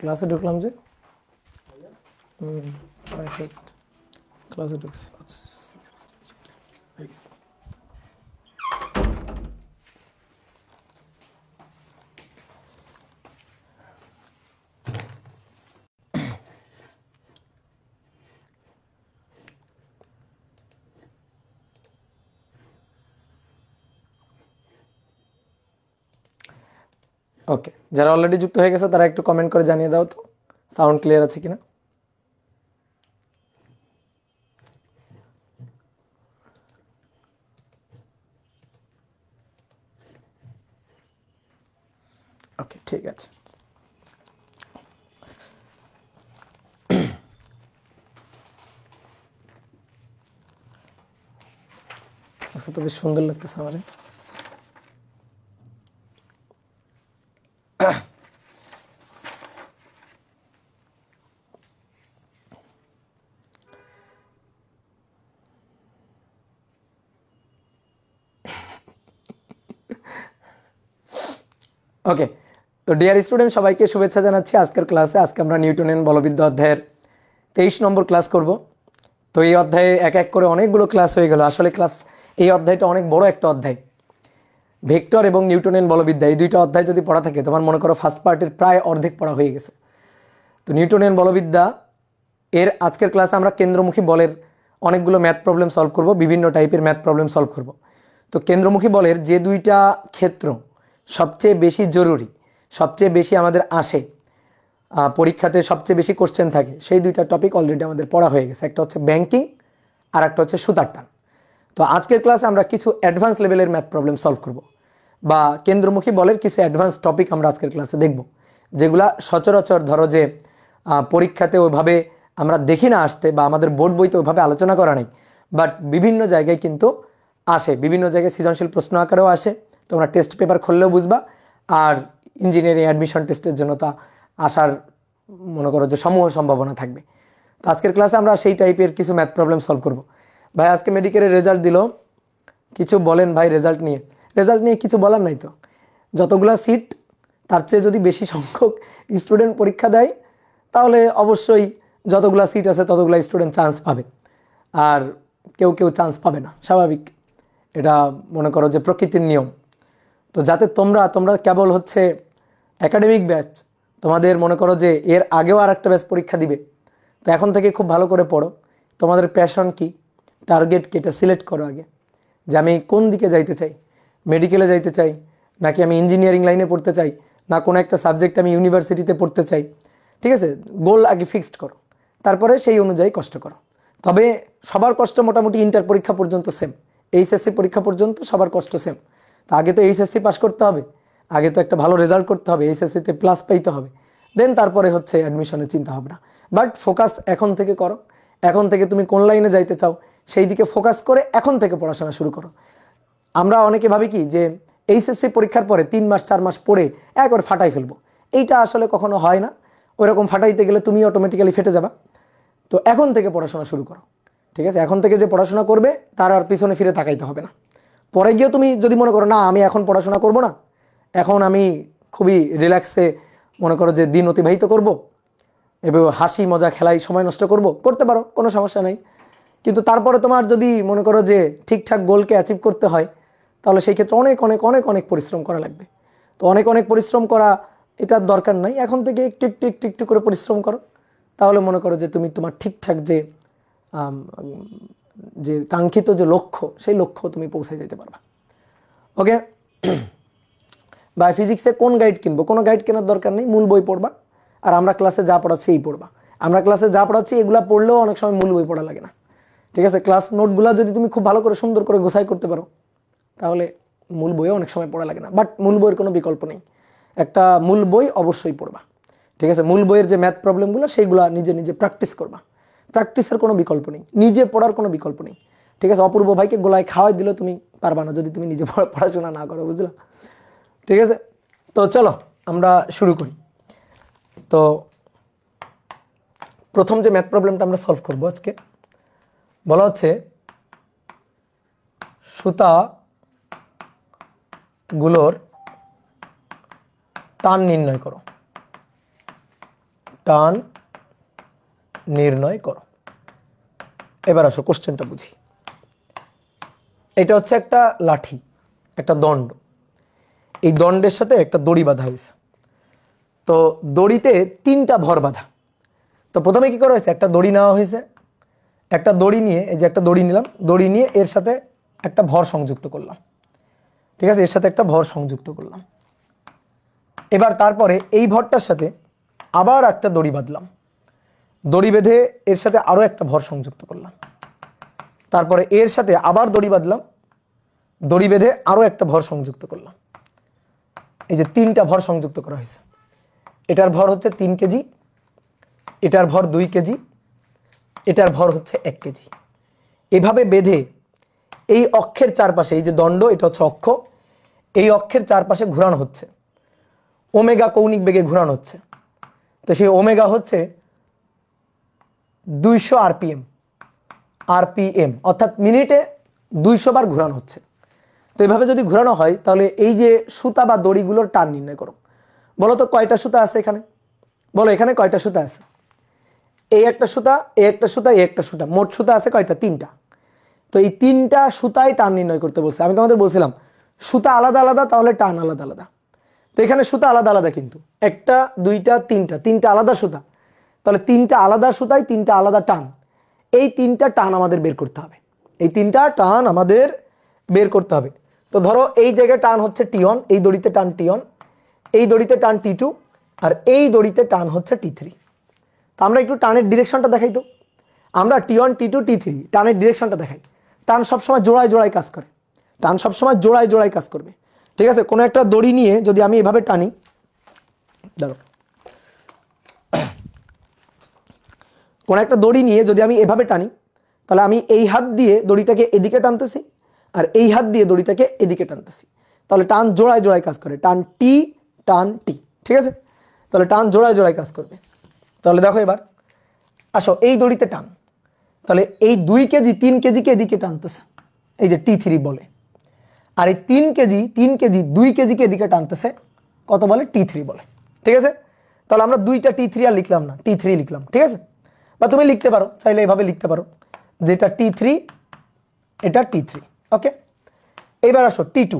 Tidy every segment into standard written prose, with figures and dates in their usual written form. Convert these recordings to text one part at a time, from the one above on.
ক্লাসে ঢুকলাম যে ক্লাসে ঢুকছি। ওকে, যারা অলরেডি যুক্ত হয়ে গেছে তারা একটু কমেন্ট করে জানিয়ে দাও তো সাউন্ড ক্লিয়ার আছে কিনা। ওকে, ঠিক আছে। আজকে তো বেশ সুন্দর লাগতেছে আমার। ওকে, তো ডিয়ার স্টুডেন্ট, সবাইকে শুভেচ্ছা জানাচ্ছি আজকের ক্লাসে। আজকে আমরা নিউটনের বলবিদ্যা অধ্যায়ের 23 নম্বর ক্লাস করব। তো এই অধ্যায়ে এক এক করে অনেকগুলো ক্লাস হয়ে গেল। আসলে এই অধ্যায়টা অনেক বড় একটা অধ্যায়। ভেক্টর এবং নিউটনের বলবিদ্যা এই দুইটা অধ্যায় যদি পড়া থাকে, তোমার মনে করো ফার্স্ট পার্টের প্রায় অর্ধেক পড়া হয়ে গেছে। তো নিউটনের বলবিদ্যা এর আজকের ক্লাসে আমরা কেন্দ্রমুখী বলের অনেকগুলো ম্যাথ প্রবলেম সলভ করব, বিভিন্ন টাইপের ম্যাথ প্রবলেম সলভ করব। তো কেন্দ্রমুখী বলের যে দুইটা ক্ষেত্র সবচেয়ে বেশি জরুরি, সবচেয়ে বেশি আমাদের আসে, পরীক্ষাতে সবচেয়ে বেশি কোশ্চেন থাকে, সেই দুইটা টপিক অলরেডি আমাদের পড়া হয়ে গেছে। একটা হচ্ছে ব্যাংকিং আর একটা হচ্ছে সুতার টান। তো আজকের ক্লাসে আমরা কিছু অ্যাডভান্স লেভেলের ম্যাথ প্রবলেম সলভ করব, বা কেন্দ্রমুখী বলের কিছু অ্যাডভান্স টপিক আমরা আজকের ক্লাসে দেখব, যেগুলা সচরাচর ধরো যে পরীক্ষাতে ওইভাবে আমরা দেখি না আসতে, বা আমাদের বোর্ড বইতে ওইভাবে আলোচনা করা নেই, বাট বিভিন্ন জায়গায় কিন্তু আসে, বিভিন্ন জায়গায় সৃজনশীল প্রশ্ন আকারেও আসে। তোমরা টেস্ট পেপার খুললেও বুঝবা। আর ইঞ্জিনিয়ারিং অ্যাডমিশন টেস্টের জন্য তা আসার মনে করো যে সমূহ সম্ভাবনা থাকবে। তো আজকের ক্লাসে আমরা সেই টাইপের কিছু ম্যাথ প্রবলেম সলভ করব। ভাই আজকে মেডিকেলের রেজাল্ট দিল, কিছু বলেন ভাই রেজাল্ট নিয়ে? রেজাল্ট নিয়ে কিছু বলার নাই তো। যতগুলা সিট তার চেয়ে যদি বেশি সংখ্যক স্টুডেন্ট পরীক্ষা দেয়, তাহলে অবশ্যই যতগুলা সিট আছে ততগুলা স্টুডেন্ট চান্স পাবে, আর কেউ কেউ চান্স পাবে না, স্বাভাবিক। এটা মনে করো যে প্রকৃতির নিয়ম। তো যাতে তোমরা কেবল হচ্ছে একাডেমিক ব্যাচ, তোমাদের মনে করো যে এর আগেও আর একটা ব্যাচ পরীক্ষা দিবে। তো এখন থেকে খুব ভালো করে পড়ো। তোমাদের প্যাশন কি, টার্গেট কি, এটা সিলেক্ট করো আগে, যে আমি কোন দিকে যাইতে চাই। মেডিকেলে যাইতে চাই, নাকি আমি ইঞ্জিনিয়ারিং লাইনে পড়তে চাই, না কোনো একটা সাবজেক্ট আমি ইউনিভার্সিটিতে পড়তে চাই। ঠিক আছে, গোল আগে ফিক্সড করো, তারপরে সেই অনুযায়ী কষ্ট করো। তবে সবার কষ্ট মোটামুটি ইন্টার পরীক্ষা পর্যন্ত সেম, এইচএসসি পরীক্ষা পর্যন্ত সবার কষ্ট সেম। তো আগে তো এইচএসসি পাস করতে হবে, আগে তো একটা ভালো রেজাল্ট করতে হবে, এইচএসসিতে প্লাস পাইতে হবে, দেন তারপরে হচ্ছে অ্যাডমিশনের চিন্তা ভাবনা। বাট ফোকাস এখন থেকে করো। এখন থেকে তুমি কোন লাইনে যাইতে চাও সেই দিকে ফোকাস করে এখন থেকে পড়াশোনা শুরু করো। আমরা অনেকে ভাবি কি যে এইচএসসি পরীক্ষার পরে 3 মাস 4 মাস পড়ে একবার ফাটাই ফেলবো। এইটা আসলে কখনো হয় না। ওইরকম ফাটাইতে গেলে তুমি অটোমেটিক্যালি ফেটে যাবা। তো এখন থেকে পড়াশোনা শুরু করো। ঠিক আছে, এখন থেকে যে পড়াশোনা করবে তার আর পিছনে ফিরে তাকাইতে হবে না। পরে গিয়েও তুমি যদি মনে করো না আমি এখন পড়াশোনা করব না, এখন আমি খুবই রিল্যাক্সে মনে করো যে দিন অতিবাহিত করব, এবং হাসি মজা খেলাই সময় নষ্ট করতে পারো, কোনো সমস্যা নেই। কিন্তু তারপরে তোমার যদি মনে করো যে ঠিকঠাক গোলকে অ্যাচিভ করতে হয়, তাহলে সেই ক্ষেত্রে অনেক অনেক অনেক অনেক পরিশ্রম করা লাগবে। তো অনেক অনেক পরিশ্রম করা এটার দরকার নাই। এখন থেকে একটু একটু একটু একটু করে পরিশ্রম করো, তাহলে মনে করো যে তুমি তোমার ঠিকঠাক যে কাঙ্ক্ষিত যে লক্ষ্য, সেই লক্ষ্য তুমি পৌঁছে যেতে পারবা। ওকে, বা ফিজিক্সে কোন গাইড কিনবো? কোনো গাইড কেনার দরকার নেই, মূল বই পড়বা। আর আমরা ক্লাসে যা পড়াচ্ছি এই পড়বা। আমরা ক্লাসে যা পড়াচ্ছি এগুলা পড়লেও অনেক সময় মূল বই পড়া লাগে না। ঠিক আছে, ক্লাস নোটগুলো যদি তুমি খুব ভালো করে সুন্দর করে গোছাই করতে পারো, তাহলে মূল বইও অনেক সময় পড়া লাগে না। বাট মূল বইয়ের কোনো বিকল্প নেই, একটা মূল বই অবশ্যই পড়বা। ঠিক আছে, মূল বইয়ের যে ম্যাথ প্রবলেমগুলো সেইগুলো নিজে নিজে প্র্যাকটিস করবা। প্র্যাকটিসের কোনো বিকল্প নেই, নিজে পড়ার কোনো বিকল্প নেই। ঠিক আছে, অপূর্ব ভাইকে গোলায় খাওয়াই দিলেও তুমি পারবা না যদি তুমি নিজে পড়াশোনা না করো, বুঝলা? ঠিক আছে, তো চলো আমরা শুরু করি। তো প্রথম যে ম্যাথ প্রবলেমটা আমরা সলভ করবো আজকে, বলা হচ্ছে সুতাগুলোর টান নির্ণয় করো, টান নির্ণয় করো। এবার আসো কোশ্চেনটা বুঝি। এটা হচ্ছে একটা লাঠি, একটা দণ্ড, এই দণ্ডের সাথে একটা দড়ি বাঁধা হয়েছে। তো দড়িতে 3টা ভর বাঁধা। তো প্রথমে কি করা হয়েছে, একটা দড়ি নেওয়া হয়েছে, একটা দড়ি নিয়ে, এই যে একটা দড়ি নিলাম, দড়ি নিয়ে এর সাথে একটা ভর সংযুক্ত করলাম, ঠিক আছে, এর সাথে একটা ভর সংযুক্ত করলাম। এবার তারপরে এই ভরটার সাথে আবার একটা দড়ি বাঁধলাম, দড়ি বেঁধে এর সাথে আরও একটা ভর সংযুক্ত করলাম, তারপরে এর সাথে আবার দড়ি বাঁধলাম, দড়ি বেঁধে আরও একটা ভর সংযুক্ত করলাম। এই যে 3টা ভর সংযুক্ত করা হয়েছে। এটার ভর হচ্ছে 3 কেজি, এটার ভর 2 কেজি, এটার ভর হচ্ছে 1 কেজি। এভাবে বেঁধে এই অক্ষের চারপাশে, এই যে দণ্ড, এটা হচ্ছে অক্ষ, এই অক্ষের চারপাশে ঘোরানো হচ্ছে, ওমেগা কৌণিক বেগে ঘোরানো হচ্ছে। তো সেই ওমেগা হচ্ছে 200 আরপিএম, আরপিএম অর্থাৎ মিনিটে 200 বার ঘোরানো হচ্ছে। তো এভাবে যদি ঘোরানো হয় তাহলে এই যে সুতা বা দড়িগুলোর টান নির্ণয় করো। বলো তো কয়টা সুতা আছে এখানে, বলো এখানে কয়টা সুতা আছে? এই একটা সুতা, এই একটা সুতা, এই একটা সুতা, মোট সুতা আছে কয়টা? 3টা। তো এই 3টা সুতায় টান নির্ণয় করতে বলছে। আমি তোমাদের বলছিলাম সুতা আলাদা আলাদা, তাহলে টান আলাদা আলাদা। তো এখানে সুতা আলাদা আলাদা, কিন্তু 1টা 2টা 3টা আলাদা সুতা, তাহলে 3টা আলাদা সুতায় 3টা আলাদা টান। এই 3টা টান আমাদের বের করতে হবে, এই 3টা টান আমাদের বের করতে হবে। তো ধরো এই জায়গায় টান হচ্ছে T1, এই দড়িতে টান T1, এই দড়িতে টান T2, আর এই দড়িতে টান হচ্ছে T3। তো আমরা একটু টানের ডিরেকশনটা দেখাই। তো আমরা T1 T2 T3 টানের ডিরেকশনটা দেখাই। টান সবসময় জোড়ায় জোড়ায় কাজ করে, টান সবসময় জোড়ায় জোড়ায় কাজ করবে, ঠিক আছে। কোনো একটা দড়ি নিয়ে যদি আমি এভাবে টানি, দেখো কোনো একটা দড়ি নিয়ে যদি আমি এভাবে টানি, তাহলে আমি এই হাত দিয়ে দড়িটাকে এদিকে টানতেছি আর এই হাত দিয়ে দড়িটাকে এদিকে টানতেছি, তাহলে টান জোড়ায় জোড়ায় কাজ করে, টান টি টান টি, ঠিক আছে। তাহলে টান জোড়ায় জোড়ায় কাজ করবে। তাহলে দেখো এবার আসো এই দড়িতে টান, তাহলে এই 2 কেজি 3 কেজিকে এদিকে টানতেছে, এই যে T3 বলে। আর এই 3 কেজি 2 কেজিকে এদিকে টানতেছে, কত বলে? T3 বলে, ঠিক আছে। তাহলে আমরা 2টা T3 আর লিখলাম না, T3 লিখলাম, ঠিক আছে। বা তুমি লিখতে পারো, চাইলে এভাবে লিখতে পারো, যেটা T3 এটা T3, ওকে। এবার আসো T2,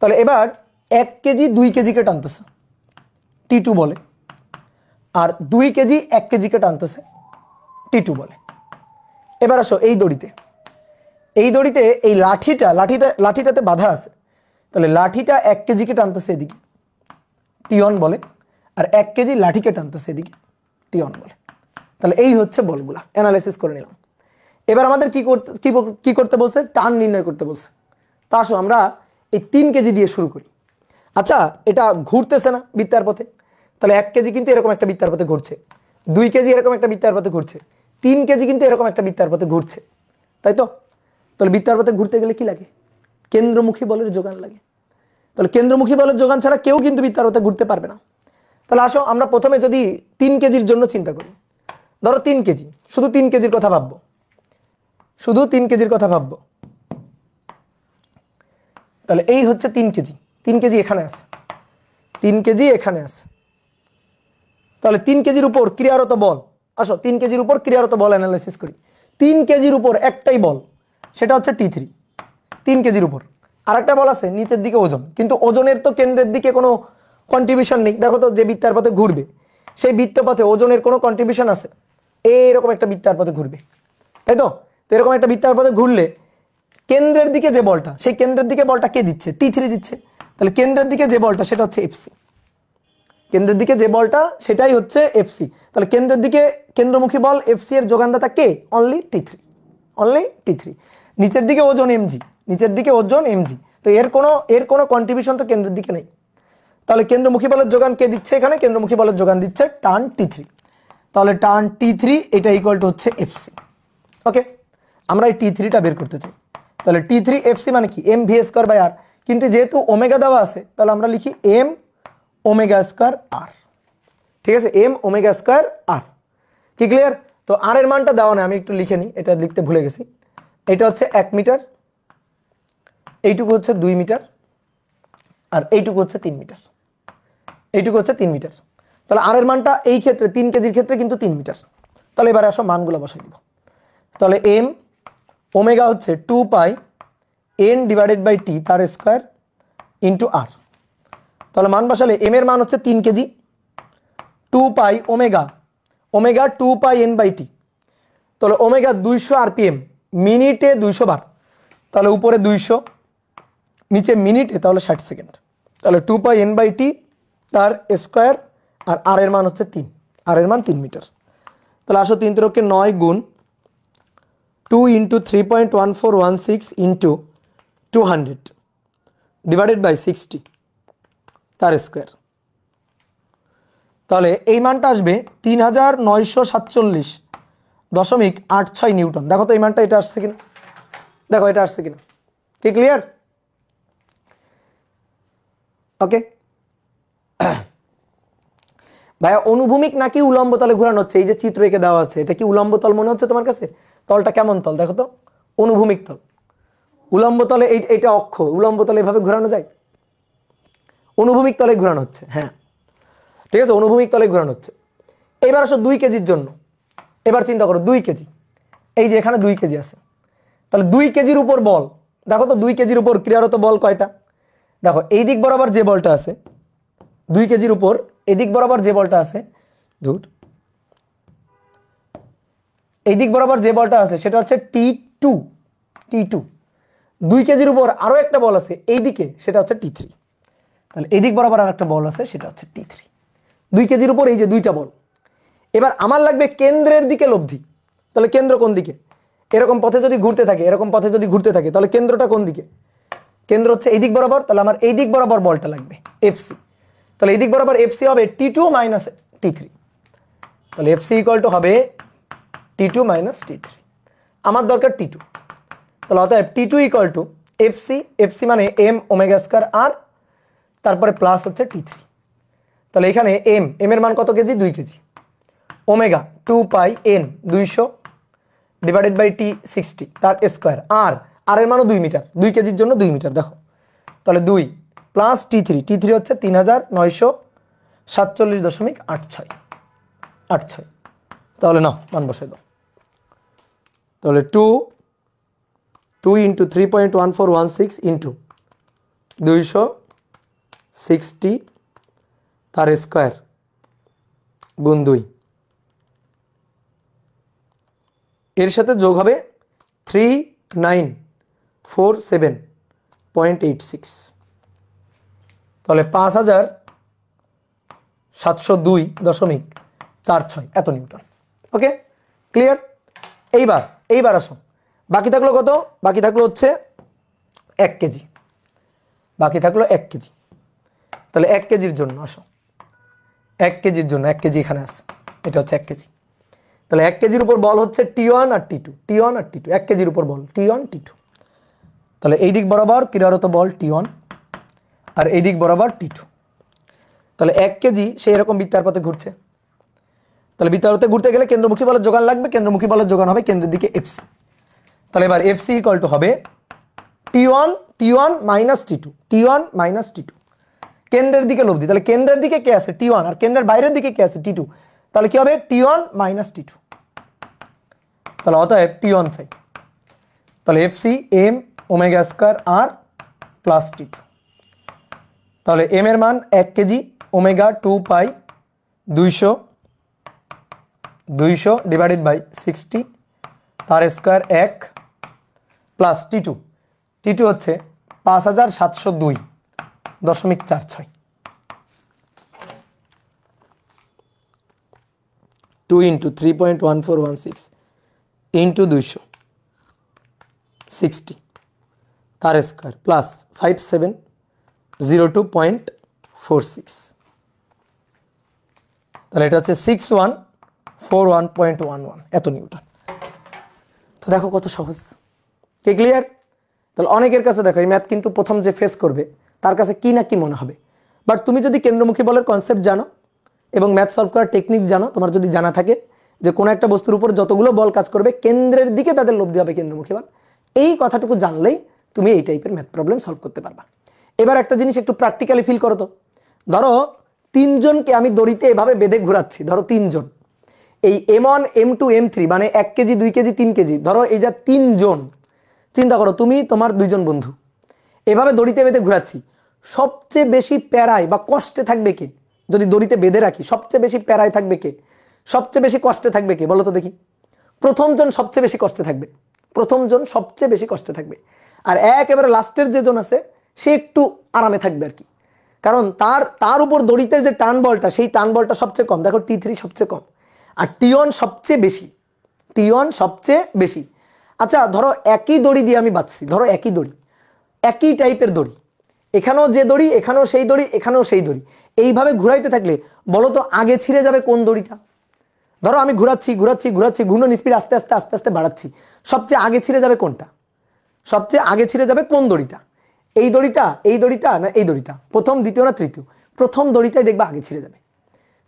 তাহলে এবার 1 কেজি 2 কেজিকে টানতেছে, T2 বলে। আর 2 কেজি 1 কেজিকে টানতেছে, T2 বলে। এবার আসো এই দড়িতে, এই দড়িতে এই লাঠিটাতে বাঁধা আছে, তাহলে লাঠিটা 1 কেজিকে টানতেছে এদিকে, T1 বলে। আর 1 কেজি লাঠিকে টানতেছে এদিকে, T1 বলে। তাহলে এই হচ্ছে বলগুলা, অ্যানালাইসিস করে নিলাম। এবার আমাদের কি করতে বলছে? টান নির্ণয় করতে বলছে। তা আসো আমরা এই 3 কেজি দিয়ে শুরু করি। আচ্ছা, এটা ঘুরতেছে না বৃত্তার পথে, তাহলে 1 কেজি কিন্তু এরকম একটা বৃত্তার পথে ঘুরছে, 2 কেজি এরকম একটা বৃত্তার পথে ঘুরছে, 3 কেজি কিন্তু এরকম একটা বৃত্তার পথে ঘুরছে, তাই তো? তাহলে বৃত্তার পথে ঘুরতে গেলে কি লাগে? কেন্দ্রমুখী বলের যোগান লাগে। তাহলে কেন্দ্রমুখী বলের যোগান ছাড়া কেউ কিন্তু বৃত্তার পথে ঘুরতে পারবে না। তাহলে আসো আমরা প্রথমে যদি 3 কেজির জন্য চিন্তা করি, ধরো 3 কেজি, শুধু 3 কেজির কথা ভাববো, শুধু 3 কেজির কথা ভাববো। তাহলে এই হচ্ছে 3 কেজি, 3 কেজি এখানে আছে, 3 কেজি এখানে আছে। তাহলে 3 কেজির উপর ক্রিয়ারত বল, আসো 3 কেজির উপর ক্রিয়ারত বল অ্যানালাইসিস করি। 3 কেজির উপর একটাই বল, সেটা হচ্ছে T3, 3 কেজির উপর। আর একটা বল আছে নিচের দিকে ওজন, কিন্তু ওজনের তো কেন্দ্রের দিকে কোনো কন্ট্রিবিউশন নেই। দেখো তো যে বৃত্তার পথে ঘুরবে সেই বৃত্তপথে ওজনের কোনো কন্ট্রিবিউশন আছে? এইরকম একটা বৃত্তার পথে ঘুরবে, তাই তো? তো এরকম একটা বৃত্তার পথে ঘুরলে কেন্দ্রের দিকে যে বলটা, সেই কেন্দ্রের দিকে বলটা কে দিচ্ছে? T3 দিচ্ছে। তাহলে কেন্দ্রের দিকে যে বলটা সেটা হচ্ছে FC, কেন্দ্রের দিকে যে বলটা সেটাই হচ্ছে FC। তাহলে কেন্দ্রের দিকে কেন্দ্রমুখী বল FC এর যোগানদাতা কে? Only T3, only T3। নিচের দিকে ওজন mg, নিচের দিকে ওজন mg, তো এর কোনো কন্ট্রিবিউশন তো কেন্দ্রের দিকে নেই। তাহলে কেন্দ্রমুখী বলের যোগান কে দিচ্ছে? এখানে কেন্দ্রমুখী বলের যোগান দিচ্ছে টান T3। তাহলে টান T3 এটা ইকুয়াল টু হচ্ছে FC, ওকে। আমরা এই T3টা বের করতে চাই, তাহলে T3 FC মানে কি? mv²/r, কিন্তু যেহেতু ওমেগা দেওয়া আছে তাহলে আমরা লিখি m ওমেগা²r, ঠিক আছে, m ওমেগা²r। কি ক্লিয়ার? তো r এর মানটা দেওয়া নেই, আমি একটু লিখে নিই, এটা লিখতে ভুলে গেছি। এটা হচ্ছে 1 মিটার, এইটুকু হচ্ছে 2 মিটার, আর এইটুকু হচ্ছে 3 মিটার। এইটুকু হচ্ছে 3 মিটার। তাহলে আর এর মানটা এই ক্ষেত্রে 3 কেজির ক্ষেত্রে কিন্তু 3 মিটার। তাহলে এবারে আসো মানগুলো বসাই দিব। তাহলে এম ওমেগা হচ্ছে 2 পাই এন ডিভাইডেড বাই টি তার স্কোয়ার ইন্টু আর। তাহলে মান বসালে এম এর মান হচ্ছে 3 kg, 2 pi omega, omega 2 pi n by t. তাহলে ওমেগা 200 আরপিএম, মিনিটে 200 বার, তাহলে উপরে 200, নিচে মিনিটে, তাহলে 60 সেকেন্ড। তাহলে 2 পাই এন বাই টি তার স্কোয়ার, আর আর এর মান হচ্ছে 3, আর এর মান 3 মিটার। তাহলে আসো 3 3 9 গুণ 2 ইন্টু 3.1416 ইন্টু 200 ডিভাইডেড বাই 60 তার স্কোয়ার। তাহলে এই মানটা আসবে 3947.86 নিউটন। দেখো তো এই মানটা এটা আসছে কিনা, দেখো এটা আসছে কিনা, কি ক্লিয়ার? ওকে ভাইয়া, অনুভূমিক নাকি উলম্ব তলে ঘোরানো হচ্ছে? এই যে চিত্র এঁকে দেওয়া আছে, এটা কি উলম্ব তল মনে হচ্ছে তোমার কাছে? তলটা কেমন তল দেখো তো, অনুভূমিক তল। উলম্ব তলে এইটা অক্ষ, উলম্ব তলে এভাবে ঘোরানো যায়? অনুভূমিক তলে ঘোরানো হচ্ছে, হ্যাঁ ঠিক আছে, অনুভূমিক তলে ঘোরানো হচ্ছে। এবার আসো 2 কেজির জন্য। এবার চিন্তা করো 2 কেজি, এই যে এখানে 2 কেজি আছে, তাহলে 2 কেজির উপর বল, দেখো তো 2 কেজির উপর ক্রিয়ারত বল কয়টা? দেখো এই দিক বরাবর যে বলটা আছে 2 কেজির উপর, এদিক বরাবর যে বলটা আছে, এই দিক বরাবর যে বলটা আছে সেটা হচ্ছে T2, T2। 2 কেজির উপর আরো একটা বল আছে এই দিকে, সেটা হচ্ছে T3। তাহলে এই দিক বরাবর আর একটা বল আছে, সেটা হচ্ছে T3। 2 কেজির উপর এই যে দুইটা বল। এবার আমার লাগবে কেন্দ্রের দিকে লব্ধি। তাহলে কেন্দ্র কোন দিকে? এরকম পথে যদি ঘুরতে থাকে, এরকম পথে যদি ঘুরতে থাকে, তাহলে কেন্দ্রটা কোন দিকে? কেন্দ্র হচ্ছে এই দিক বরাবর, তাহলে আমার এই দিক বরাবর বলটা লাগবে এফসি। তাহলে এই দিক বরাবর এফসি হবে T2 মাইনাস T3। তাহলে এফসি ইকুয়াল টু হবে T2 মাইনাস T3। আমার দরকার T2। তাহলে অতএব T2 equal to FC, FC মানে এম ওমেগা স্কয়ার আর, তারপরে প্লাস হচ্ছে T3। তাহলে এখানে এম এর মান কত kg? 2 kg. Omega 2 pi n 200 divided by t 60 তার স্কোয়ার, আর এর মানও 2 মিটার, 2 কেজির জন্য 2 মিটার। দেখো তাহলে 2 প্লাস T3 হচ্ছে 3947.86। তাহলে নাও মান বসাই দাও। তাহলে 2 ইন্টু 3.1416 ইন্টু 260 তার স্কোয়ার গুণ 2, এর সাথে যোগ হবে 3947.86। তাহলে 5702.46 এত নিউটন। Okay clear? এইবার আসো, বাকি থাকলো কত? বাকি থাকলো হচ্ছে 1 কেজি, বাকি থাকলো 1 কেজি। তাহলে 1 কেজির জন্য আসো, 1 কেজির জন্য 1 কেজি এখানে আছে, এটা হচ্ছে 1 কেজি। তাহলে 1 কেজির উপর বল হচ্ছে T1 আর T2, T1 আর T2, 1 কেজির উপর বল T1 T2। তাহলে এই দিক বরাবর ক্রিয়ারত বল T1 আর এই দিক বরাবর T2। তাহলে 1 কেজি সেই রকম বৃত্তাকার পথে ঘুরছে। তাহলে বৃত্তাকার পথে ঘুরতে গেলে কেন্দ্রমুখী বলের যোগান লাগবে, কেন্দ্রমুখী বলের যোগান হবে কেন্দ্রের দিকে এফসি। তাহলে এবার এফসি ইকুয়াল টু হবে T1 minus T2, T1 minus T2। কেন্দ্রের দিকে লব্ধি, তাহলে কেন্দ্রের দিকে কে আছে? T1, আর কেন্দ্রের বাইরের দিকে কে আছে? T2। তাহলে কি হবে? T1 minus T2। তাহলে অতএব T1 চাই। তাহলে fc m omega square r plus T2। তাহলে এম এর মান 1 kg, omega 2 pi 200 divided by 60 তার স্কয়ার 1 প্লাস T2 হচ্ছে 5702.46। 2 ইন্টু 3.1416 ইন্টু 260 তার স্কোয়ার প্লাস 5702.46। তাহলে এটা হচ্ছে 6141.11 এত নিউটন। তো দেখো কত সহজ, কি ক্লিয়ার? তাহলে অনেকের কাছে দেখো এই ম্যাথ কিন্তু প্রথম যে ফেস করবে তার কাছে কি না কি মনে হবে, বাট তুমি যদি কেন্দ্রমুখী বলের কনসেপ্ট জানো এবং ম্যাথ সলভ করার টেকনিক জানো, তোমার যদি জানা থাকে যে কোনো একটা বস্তুর উপর যতগুলো বল কাজ করবে কেন্দ্রের দিকে তাদের লব্ধি হবে কেন্দ্রমুখী বল, এই কথাটুকু জানলেই তুমি এই টাইপের ম্যাথ প্রবলেম সলভ করতে পারবা। এবার একটা জিনিস একটু প্র্যাকটিক্যালি ফিল করো তো, ধরো তিনজনকে আমি দড়িতে এভাবে বেঁধে ঘোরাচ্ছি, ধরো তিনজন, এই M1 M2 M3 মানে 1 কেজি 2 কেজি 3 কেজি, ধরো এই যা তিনজন, চিন্তা করো তুমি তোমার দুইজন বন্ধু এভাবে দড়িতে বেঁধে ঘোরাচ্ছি, সবচেয়ে বেশি প্যারায় বা কষ্টে থাকবে কে? যদি দড়িতে বেঁধে রাখি সবচেয়ে বেশি প্যারায় থাকবে কে, সবচেয়ে বেশি কষ্টে থাকবে কে বলো তো দেখি? প্রথমজন সবচেয়ে বেশি কষ্টে থাকবে, প্রথমজন সবচেয়ে বেশি কষ্টে থাকবে, আর একেবারে লাস্টের যে জন আছে সে একটু আরামে থাকবে আর কি, কারণ তার উপর দড়িতে যে টান বলটা, সেই টান বলটা সবচেয়ে কম, দেখো T3 সবচেয়ে কম আর T1 সবচেয়ে বেশি, T1 সবচেয়ে বেশি। আচ্ছা ধরো একই দড়ি দিয়ে আমি বাঁধছি, ধরো একই দড়ি, একই টাইপের দড়ি, এখানেও যে দড়ি এখানেও সেই দড়ি এখানেও সেই দড়ি, এইভাবে ঘুরাইতে থাকলে বলো তো আগে ছিঁড়ে যাবে কোন দড়িটা? ধরো আমি ঘুরাচ্ছি ঘুরাচ্ছি ঘুরাচ্ছি, ঘূর্ণন স্পিড আস্তে আস্তে আস্তে আস্তে বাড়াচ্ছি, সবচেয়ে আগে ছিঁড়ে যাবে কোনটা? সবচেয়ে আগে ছিঁড়ে যাবে কোন দড়িটা? এই দড়িটা, এই দড়িটা, না এই দড়িটা? প্রথম, দ্বিতীয় না তৃতীয়? প্রথম দড়িটাই দেখবা আগে ছিঁড়ে যাবে।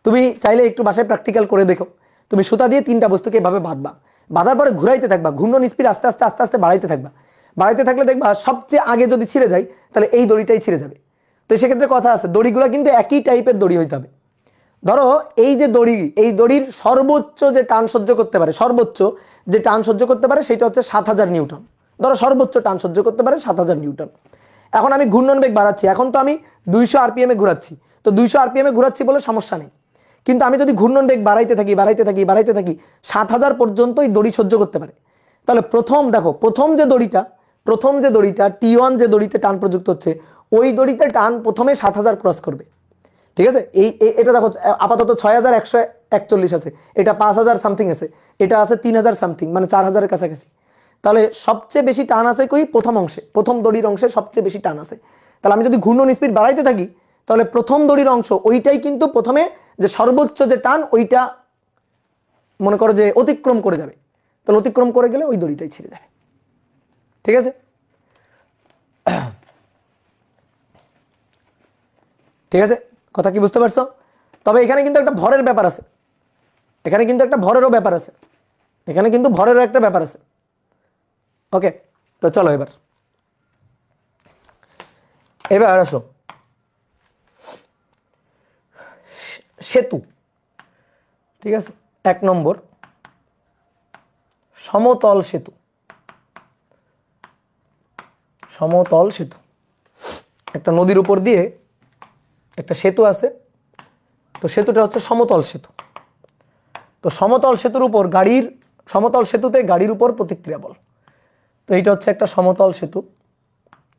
তুমি চাইলে একটু বাসায় প্র্যাকটিক্যাল করে দেখো, তুমি সুতা দিয়ে 3টা বস্তুকে এভাবে বাঁধবা, বাঁধার পরে ঘুরাইতে থাকবা, ঘূর্ণন স্পিড আস্তে আস্তে আস্তে আস্তে বাড়াইতে থাকবা, বাড়াইতে থাকলে দেখবা সবচেয়ে আগে যদি ছিঁড়ে যায় তাহলে এই দড়িটাই ছিঁড়ে যাবে। তো সেক্ষেত্রে কথা আছে, দড়িগুলো কিন্তু একই টাইপের দড়ি হইতে হবে। ধরো এই যে দড়ি, এই দড়ির সর্বোচ্চ যে টান সহ্য করতে পারে, সর্বোচ্চ যে টান সহ্য করতে পারে সেটা হচ্ছে 7000 নিউটন। ধরো সর্বোচ্চ টান সহ্য করতে পারে 7000 নিউটন। এখন আমি ঘূর্ণন বেগ বাড়াচ্ছি, এখন তো আমি 200 RPM এ ঘোরাচ্ছি, তো 200 RPM এ ঘোরাচ্ছি বলে সমস্যা নেই, কিন্তু আমি যদি ঘূর্ণন বেগ বাড়াইতে থাকি বাড়াইতে থাকি বাড়াইতে থাকি 7000 পর্যন্ত এই দড়ি সহ্য করতে পারে, তাহলে প্রথম দেখো প্রথম যে দড়িটা T1 যে দড়িতে টান প্রযুক্ত হচ্ছে, ওই দড়িতে টান প্রথমে 7000 ক্রস করবে, ঠিক আছে? এটা দেখো আপাতত 6141 আছে, এটা 5000 সামথিং আছে, এটা আছে 3000 সামথিং, মানে 4000 এর কাছাকাছি। তাহলে সবচেয়ে বেশি টান আছে কই? প্রথম অংশে, প্রথম দড়ির অংশে সবচেয়ে বেশি টান আছে। তাহলে আমি যদি ঘূর্ণন স্পিড বাড়াইতে থাকি তাহলে প্রথম দড়ির অংশ ওইটাই কিন্তু প্রথমে যে সর্বোচ্চ যে টান ওইটা মনে করো যে অতিক্রম করে যাবে, তাহলে অতিক্রম করে গেলে ওই দড়িটাই ছিঁড়ে যাবে, ঠিক আছে? ঠিক আছে, কথা কি বুঝতে পারছো? তবে এখানে কিন্তু একটা ভরের ব্যাপার আছে, এখানে কিন্তু একটা ভরেরও ব্যাপার আছে, এখানে কিন্তু ভরেরও একটা ব্যাপার আছে। ওকে, তো চলো এবার আসো সেতু, ঠিক আছে? 1 নম্বর সমতল সেতু, সমতল সেতু, একটা নদীর উপর দিয়ে একটা সেতু আছে, তো সেতুটা হচ্ছে সমতল সেতু। তো সমতল সেতুর উপর গাড়ির, সমতল সেতুতে গাড়ির উপর প্রতিক্রিয়া বল, তো এইটা হচ্ছে একটা সমতল সেতু,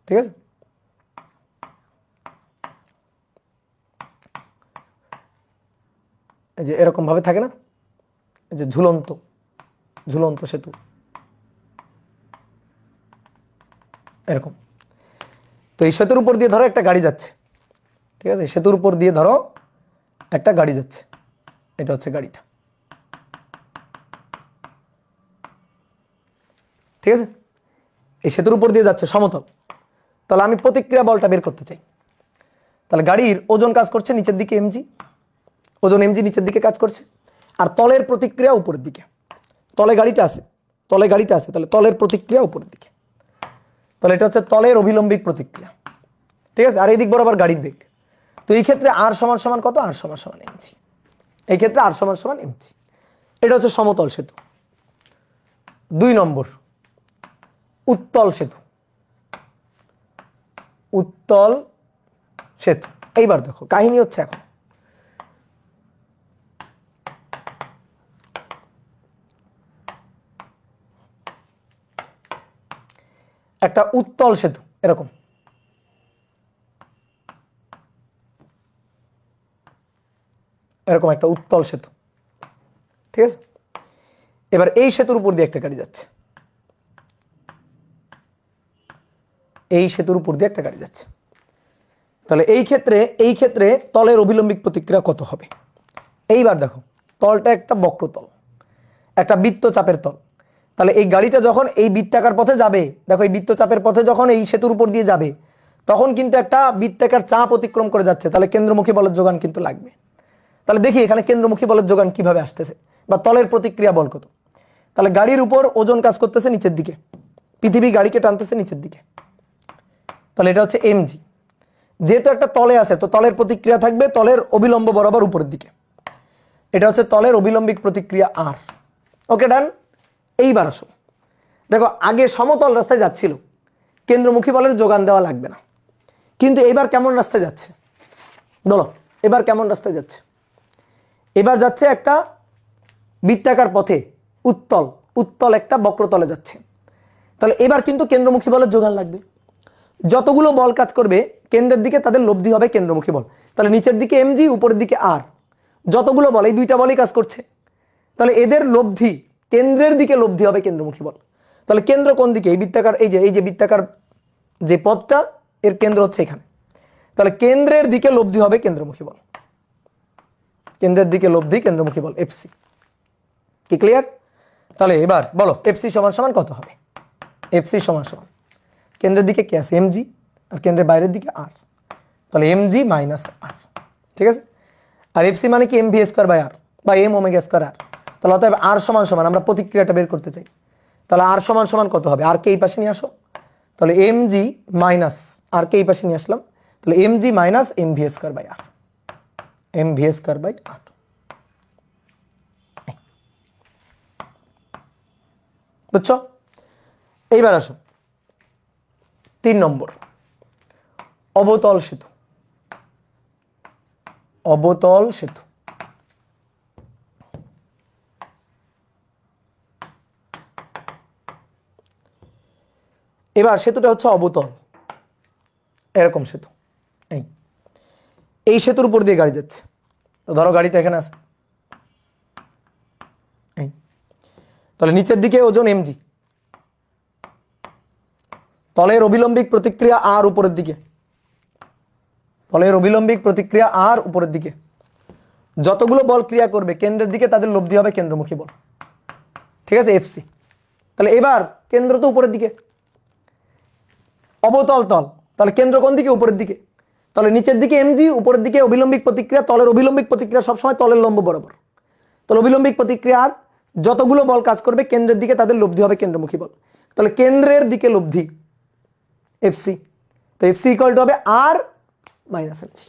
ঠিক আছে? এই যে এরকম ভাবে থাকে না, এই যে ঝুলন্ত ঝুলন্ত সেতু, এরকম। তো এই সেতুর উপর দিয়ে ধরো একটা গাড়ি যাচ্ছে, ঠিক আছে? সেতুর উপর দিয়ে ধরো একটা গাড়ি যাচ্ছে, এটা হচ্ছে গাড়িটা, ঠিক আছে? এই সেতুর উপর দিয়ে যাচ্ছে সমতল, তাহলে আমি প্রতিক্রিয়া বলটা বের করতে চাই। তাহলে গাড়ির ওজন কাজ করছে নিচের দিকে mg, ওজন mg নিচের দিকে কাজ করছে, আর তলের প্রতিক্রিয়া উপরের দিকে, তলে গাড়িটা আছে, তলে গাড়িটা আছে, তাহলে তলের প্রতিক্রিয়া উপরের দিকে, তাহলে এটা হচ্ছে তলের অভিলম্বিক প্রতিক্রিয়া, ঠিক আছে? আর এই দিক বরাবর গাড়ির বেগ। তো এই ক্ষেত্রে r সমান সমান কত? r সমান সমান mg, এই ক্ষেত্রে r সমান সমান mg। এটা হচ্ছে সমতল সেতু। 2 নম্বর উত্তল সেতু, উত্তল সেতু। এইবার দেখো কাহিনী হচ্ছে, এখন একটা উত্তল সেতু, এরকম এরকম একটা উত্তল সেতু, ঠিক আছে? এবার এই সেতুর উপর দিয়ে একটা গাড়ি যাচ্ছে, এই সেতুর উপর দিয়ে একটা গাড়ি যাচ্ছে, তাহলে এই ক্ষেত্রে তলের অভিলম্বিক প্রতিক্রিয়া কত হবে? এইবার দেখো তলটা একটা বক্রতল, একটা বৃত্তচাপের তল, তাহলে এই গাড়িটা যখন এই বৃত্তাকার পথে যাবে, দেখো এই বৃত্তচাপের পথে যখন এই সেতুর উপর দিয়ে যাবে তখন কিন্তু একটা বৃত্তাকার চাপ অতিক্রম করে যাচ্ছে, তাহলে কেন্দ্রমুখী বলের যোগান কিন্তু লাগবে। তাহলে দেখি এখানে কেন্দ্রমুখী বলের যোগান কিভাবে আসতেছে, বা তলের প্রতিক্রিয়া বল কত? তাহলে গাড়ির উপর ওজন কাজ করতেছে নিচের দিকে, পৃথিবী গাড়িকে টানতেছে নিচের দিকে, তাহলে এটা হচ্ছে mg। যেহেতু একটা তলে আছে তো তলের প্রতিক্রিয়া থাকবে তলের অবিলম্ব বরাবর উপরের দিকে, এটা হচ্ছে তলের অবিলম্বিক প্রতিক্রিয়া আর। ওকে ডান। এইবার আসো, দেখো আগে সমতল রাস্তায় যাচ্ছিল, কেন্দ্রমুখী বলের যোগান দেওয়া লাগবে না, কিন্তু এবার কেমন রাস্তায় যাচ্ছে বলো, এবার কেমন রাস্তায় যাচ্ছে? এবার যাচ্ছে একটা বৃত্তাকার পথে, উত্তল উত্তল একটা বক্রতলে যাচ্ছে, তাহলে এবার কিন্তু কেন্দ্রমুখী বলের যোগান লাগবে। যতগুলো বল কাজ করবে কেন্দ্রের দিকে তাদের লব্ধি হবে কেন্দ্রমুখী বল, তাহলে নিচের দিকে এমজি উপরের দিকে আর, যতগুলো বল এই দুইটা বলই কাজ করছে, তাহলে এদের লব্ধি কেন্দ্রের দিকে লব্ধি হবে কেন্দ্রমুখী বল। তাহলে কেন্দ্র কোন দিকে? এই বৃত্তাকার, এই যে বৃত্তাকার যে পথটা এর কেন্দ্র হচ্ছে এখানে, তাহলে কেন্দ্রের দিকে লব্ধি হবে কেন্দ্রমুখী বল, কেন্দ্রের দিকে লব্ধি কেন্দ্রমুখী বল এফসি। কি ক্লিয়ার? তাহলে এবার বলো এফসি সমান সমান কত হবে? এফসি সমান সমান কেন্দ্রের দিকে কি আছে? এমজি, আর কেন্দ্রের বাইরের দিকে আর, তাহলে এমজি মাইনাস আর। ঠিক আছে? আর এফসি মানে কি? এমভি স্কোয়ার বাই আর বা এম ওমেগা স্কোয়ার আর। তাহলে অতএব আর সমান সমান আমরা প্রতিক্রিয়াটা বের করতে চাই, তাহলে আর সমান সমান কত হবে? আর কে এই পাশে নিয়ে আসো, তাহলে এমজি মাইনাস আর কে এই পাশে নিয়ে আসলাম, তাহলে m g minus m v square by r, m v square by r. বুঝছো? এইবার আসো 3 নম্বর, অবতল সেতু। অবতল সেতু, এবার সেতুটা হচ্ছে অবতল, এরকম সেতু, এই সেতুর উপর দিয়ে গাড়ি যাচ্ছে, তো ধরো গাড়িটা এখানে আছে, তাহলে নিচের দিকে ওজন এমজি, তলের অবিলম্বিক প্রতিক্রিয়া আর উপরের দিকে, তলের অবিলম্বিক প্রতিক্রিয়া আর উপরের দিকে, যতগুলো বল ক্রিয়া করবে কেন্দ্রের দিকে তাদের লব্ধি হবে কেন্দ্রমুখী বল। ঠিক আছে? এফসি। তাহলে এবার কেন্দ্র তো উপরের দিকে, অবতল তল, তাহলে কেন্দ্র কোন দিকে? উপরের দিকে, তাহলে নিচের দিকে এমজি, উপরের দিকে অবিলম্বিক প্রতিক্রিয়া, তলের অবিলম্বিক প্রতিক্রিয়া সবসময় তলের লম্ব বরাবর, তাহলে অবিলম্বিক প্রতিক্রিয়া আর যতগুলো বল কাজ করবে কেন্দ্রের দিকে তাদের লব্ধি হবে কেন্দ্রমুখী বল, তাহলে কেন্দ্রের দিকে লব্ধি এফসি, তো এফসি ইকুয়াল টু হবে আর মাইনাস এমজি,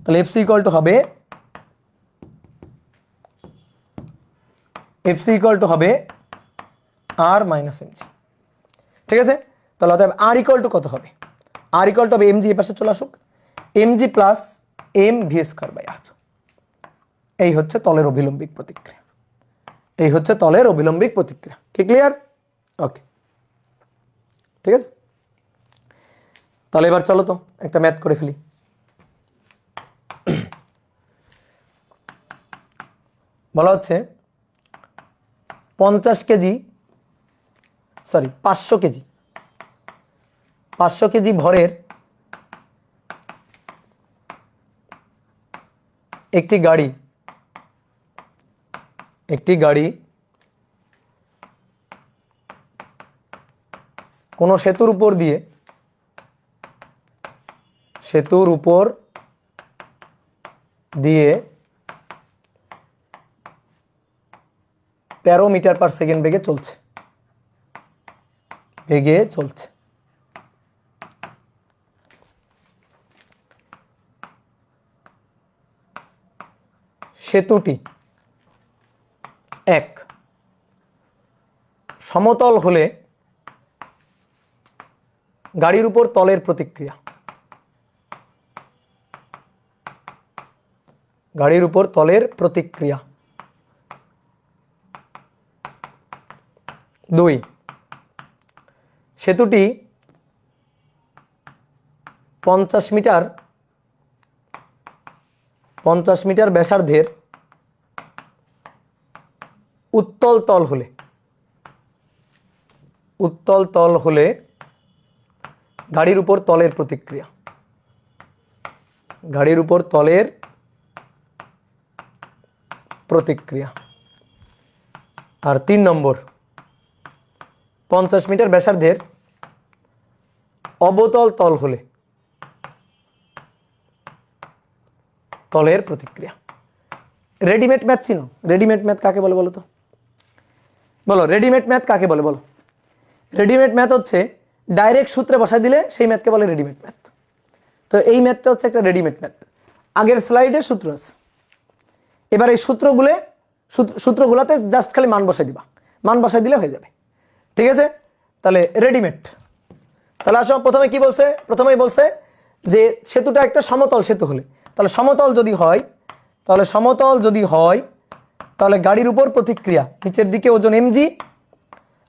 তাহলে এফসি ইকুয়াল টু হবে, এফসি ইকুয়াল টু হবে আর মাইনাস এমজি। ঠিক আছে? তাহলে অতএব আর ইকুয়াল টু কত হবে? আর ইকুয়াল টু হবে এমজি, এ পাশে চলে আসুক, m g plus m V square by r. এই হচ্ছে তলের অবিলম্বিক প্রতিক্রিয়া, এই হচ্ছে তলের অবিলম্বিক প্রতিক্রিয়া। কি ক্লিয়ার? ওকে, ঠিক আছে। তাহলে এবার চলো তো একটা ম্যাথ করে ফেলি। বলা হচ্ছে 500 কেজি ভরের একটি গাড়ি কোনো সেতুর উপর দিয়ে 13 মিটার পার সেকেন্ড বেগে চলছে, সেতুটি 1 সমতল হলে গাড়ির উপর তলের প্রতিক্রিয়া, 2 সেতুটি 50 মিটার ব্যাসার্ধের উত্তল তল হলে গাড়ির উপর তলের প্রতিক্রিয়া, আর 3 নম্বর 50 মিটার ব্যাসার্ধের অবতল তল হলে তলের প্রতিক্রিয়া। রেডিমেড ম্যাথ চিনো? রেডিমেড ম্যাথ কাকে বলে বলো তো? বলো রেডিমেড ম্যাথ কাকে বলে বলো? রেডিমেড ম্যাথ হচ্ছে ডাইরেক্ট সূত্রে বসাই দিলে সেই ম্যাথকে বলে রেডিমেড ম্যাথ। তো এই ম্যাথটা হচ্ছে একটা রেডিমেড ম্যাথ, আগের স্লাইডে সূত্র আছে। এবার এই সূত্রগুলোতে জাস্ট খালি মান বসাই দিবা, মান বসাই দিলে হয়ে যাবে, ঠিক আছে? তাহলে রেডিমেড। তাহলে আসো প্রথমে কি বলছে, প্রথমেই বলছে যে সেতুটা একটা সমতল সেতু হলে, তাহলে সমতল যদি হয়, তাহলে গাড়ির উপর প্রতিক্রিয়া নিচের দিকে ওজন mg,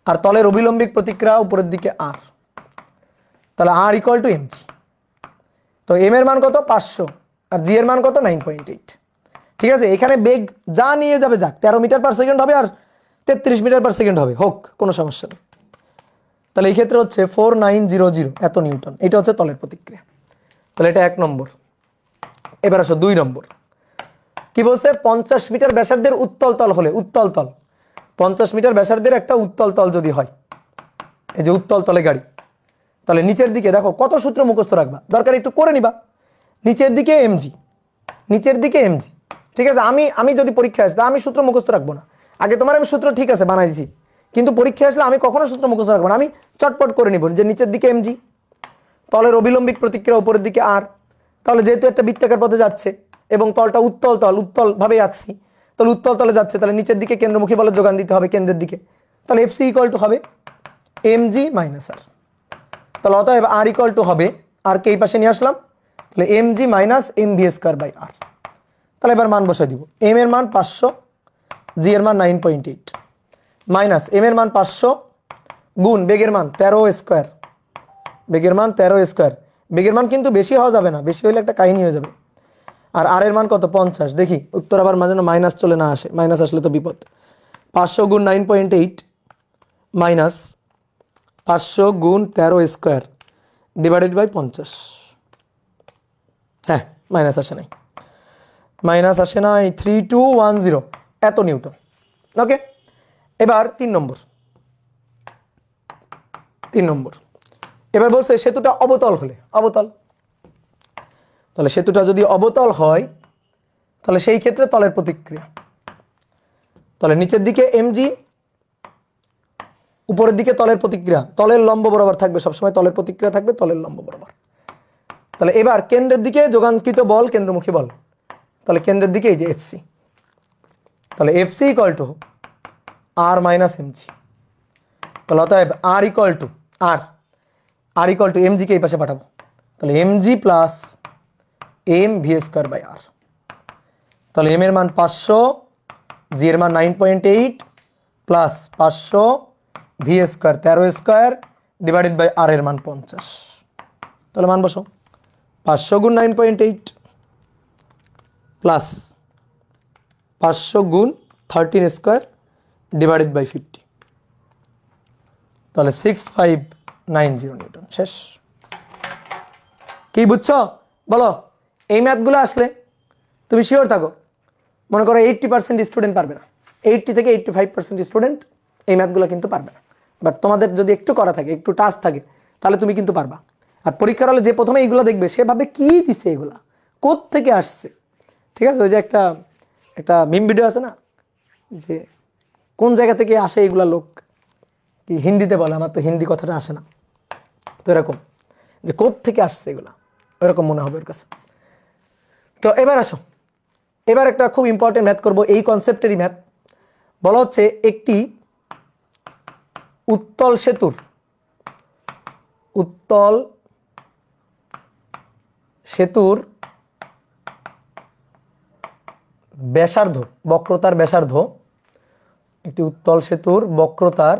আর তলের অভিলম্বিক প্রতিক্রিয়া উপরের দিকে r, তাহলে r ইকুয়াল টু mg। তো m এর মান কত 500 আর g এর মান কত 9.8, ঠিক আছে? এখানে বেগ যা নিয়ে যাবে যাক, 13 মিটার পার সেকেন্ড হবে আর 33 মিটার পার সেকেন্ড হবে, হোক, কোনো সমস্যা নেই। তাহলে এই ক্ষেত্রে হচ্ছে 4900 এত নিউটন, এটা হচ্ছে তলের প্রতিক্রিয়া। তাহলে এটা 1 নম্বর। এবার আসো 2 নম্বর। কি বলছে? 50 মিটার ব্যাসার্ধের উত্তল তল হলে, উত্তল তল 50 মিটার ব্যাসার্ধের একটা উত্তল তল যদি হয়, এই যে উত্তল তলে গাড়ি, তাহলে নিচের দিকে দেখো কত সূত্র মুখস্থ রাখবা, দরকার একটু করে নিবা। নিচের দিকে mg, নিচের দিকে mg, ঠিক আছে? আমি যদি পরীক্ষা আসে আমি সূত্র মুখস্থ রাখবো না, আগে তোমার আমি সূত্র ঠিক আছে বানাই দিছি, কিন্তু পরীক্ষা আসলে আমি কখনো সূত্র মুখস্থ রাখবো না, আমি চটপট করে নিব যে নিচের দিকে mg, তলের অভিলম্বিক প্রতিক্রিয়া উপরের দিকে r। তাহলে যেহেতু একটা বৃত্তাকার পথে যাচ্ছে এবং তলটা উত্তল তল, উত্তল ভাবে আঁকছি, তাহলে উত্তল তলে যাচ্ছে, তাহলে নিচের দিকে কেন্দ্রমুখী বলের যোগান দিতে হবে কেন্দ্রের দিকে, তাহলে fc ইকুয়াল টু হবে mg মাইনাস r। তাহলে অতএব r ইকুয়াল টু হবে, আর কে এই পাশে নিয়ে আসলাম, তাহলে mg minus mv square by r। তাহলে এবার মান বসাই দিব, m এর মান 500, g এর মান 9.8, মাইনাস m এর মান 500 গুণ বেগের মান 13 স্কয়ার, বেগের মান 13 স্কয়ার, বেগের মান কিন্তু বেশি হওয়া যাবে না, বেশি হলে একটা কাহিনী হয়ে যাবে। আর r এর মান কত 50, দেখি উত্তর আবার মাঝে মাইনাস চলে না আসে, মাইনাস আসলে তো বিপদ। 500 গুণ 9.8 মাইনাস 500 গুণ 13 স্কয়ার ডিভাইডেড বাই 50, হ্যাঁ মাইনাস আসে নাই, মাইনাস আসে নাই, 3210 এত নিউটন। ওকে, এবার 3 নম্বর। এবার বলছে সেতুটা অবতল হলে, অবতল, তাহলে সেতুটা যদি অবতল হয় তাহলে সেই ক্ষেত্রে তলের প্রতিক্রিয়া, তাহলে নিচের দিকে mg, উপরের দিকে তলের প্রতিক্রিয়া, তলের লম্ব বরাবর থাকবে সবসময়, তলের প্রতিক্রিয়া থাকবে তলের লম্ব বরাবর। তাহলে এবার কেন্দ্রের দিকে যোগানকৃত বল কেন্দ্রমুখী বল, তাহলে কেন্দ্রের দিকে এই যে fc, তাহলে fc equal to r minus mg। তাহলে অতএব r equal to r equal to mg কে এই পাশে পাঠাবো, তাহলে mg plus mv square by r। তাহলে m এর মান 500, g এর মান 9.8 plus 500 v square 13 square divided by r এর মান 50। তাহলে মান বসাও, 500 গুণ 9.8 প্লাস 500 গুণ 13 স্কয়ার ডিভাইডেড বাই 50, তাহলে 6590 নিউটন। শেষ। কি বুঝছো বলো? এই ম্যাথগুলো আসলে তুমি শিওর থাকো, মনে করো 80% স্টুডেন্ট পারবে না, 80 থেকে 85% স্টুডেন্ট এই ম্যাথগুলো কিন্তু পারবে না, বাট তোমাদের যদি একটু করা থাকে, একটু টাচ থাকে, তাহলে তুমি কিন্তু পারবা। আর পরীক্ষার হলে যে প্রথমে এইগুলো দেখবে সে ভাবে কি দিছে, এগুলা কোথা থেকে আসছে, ঠিক আছে? ওই যে একটা মিম ভিডিও আছে না, যে কোন জায়গা থেকে আসে এগুলা, লোক কি হিন্দিতে বলে, আমার তো হিন্দি কথাটা আসে না, তো এরকম যে কোথা থেকে আসছে এগুলা, ওইরকম মনে হবে ওর কাছে। তো এবার আসো, এবার একটা খুব ইম্পর্টেন্ট ম্যাথ করব, এই কনসেপ্টেরই ম্যাথ। বলা হচ্ছে একটি উত্তল সেতুর ব্যাসার্ধ, বক্রতার ব্যাসার্ধ, একটি উত্তল সেতুর বক্রতার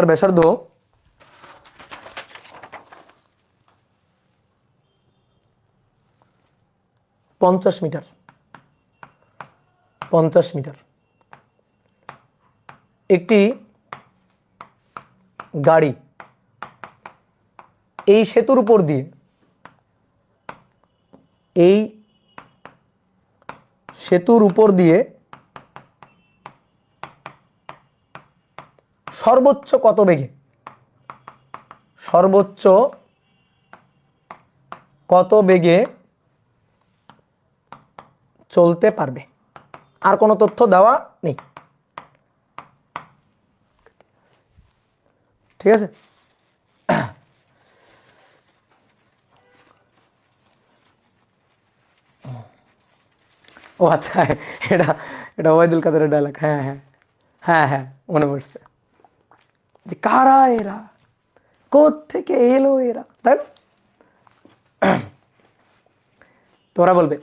ব্যাসার্ধ 50 মিটার, একটি গাড়ি এই সেতুর উপর দিয়ে সর্বোচ্চ কত বেগে চলতে পারবে, আর কোনো তথ্য দেওয়া নেই। ঠিক আছে? ও আচ্ছা, এটা এটা ওবায়দুল কাদেরের ডায়লগ। হ্যাঁ হ্যাঁ হ্যাঁ হ্যাঁ, মনে পড়ছে যে কারা এরা, কোত্থেকে এলো এরা, তাই না? তোরা বলবে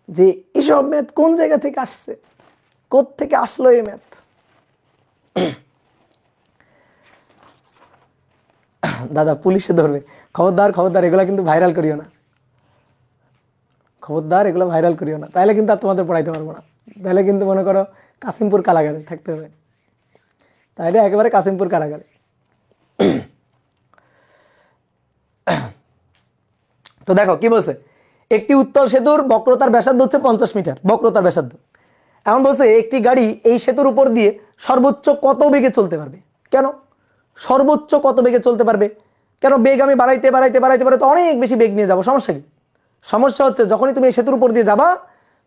যে এসব ম্যাথ কোন জায়গা থেকে আসছে, কোত্থেকে আসলো এই ম্যাথ। দাদা পুলিশে ধরবে, খবরদার খবরদার, এগুলা কিন্তু ভাইরাল করিও না, খবরদার এগুলো ভাইরাল করিও না, তাহলে কিন্তু আর তোমাদের পড়াইতে পারবো না। তাহলে কিন্তু মনে করো কাশিমপুর কারাগারে থাকতে হবে, তাহলে একেবারে কাশিমপুর কারাগারে। তো দেখো কি বলছে, একটি উত্তল সেতুর বক্রতার ব্যাসার্ধ হচ্ছে 50 মিটার, বক্রতার ব্যাসার্ধ। এখন বলছে একটি গাড়ি এই সেতুর উপর দিয়ে সর্বোচ্চ কত বেগে চলতে পারবে। কেন সর্বোচ্চ কত বেগে চলতে পারবে? কেন বেগ আমি বাড়াইতে বাড়াইতে বাড়াইতে বাড়াইতে অনেক বেশি বেগ নিয়ে যাবো, সমস্যা কি? সমস্যা হচ্ছে যখনই তুমি এই সেতুর উপর দিয়ে যাবা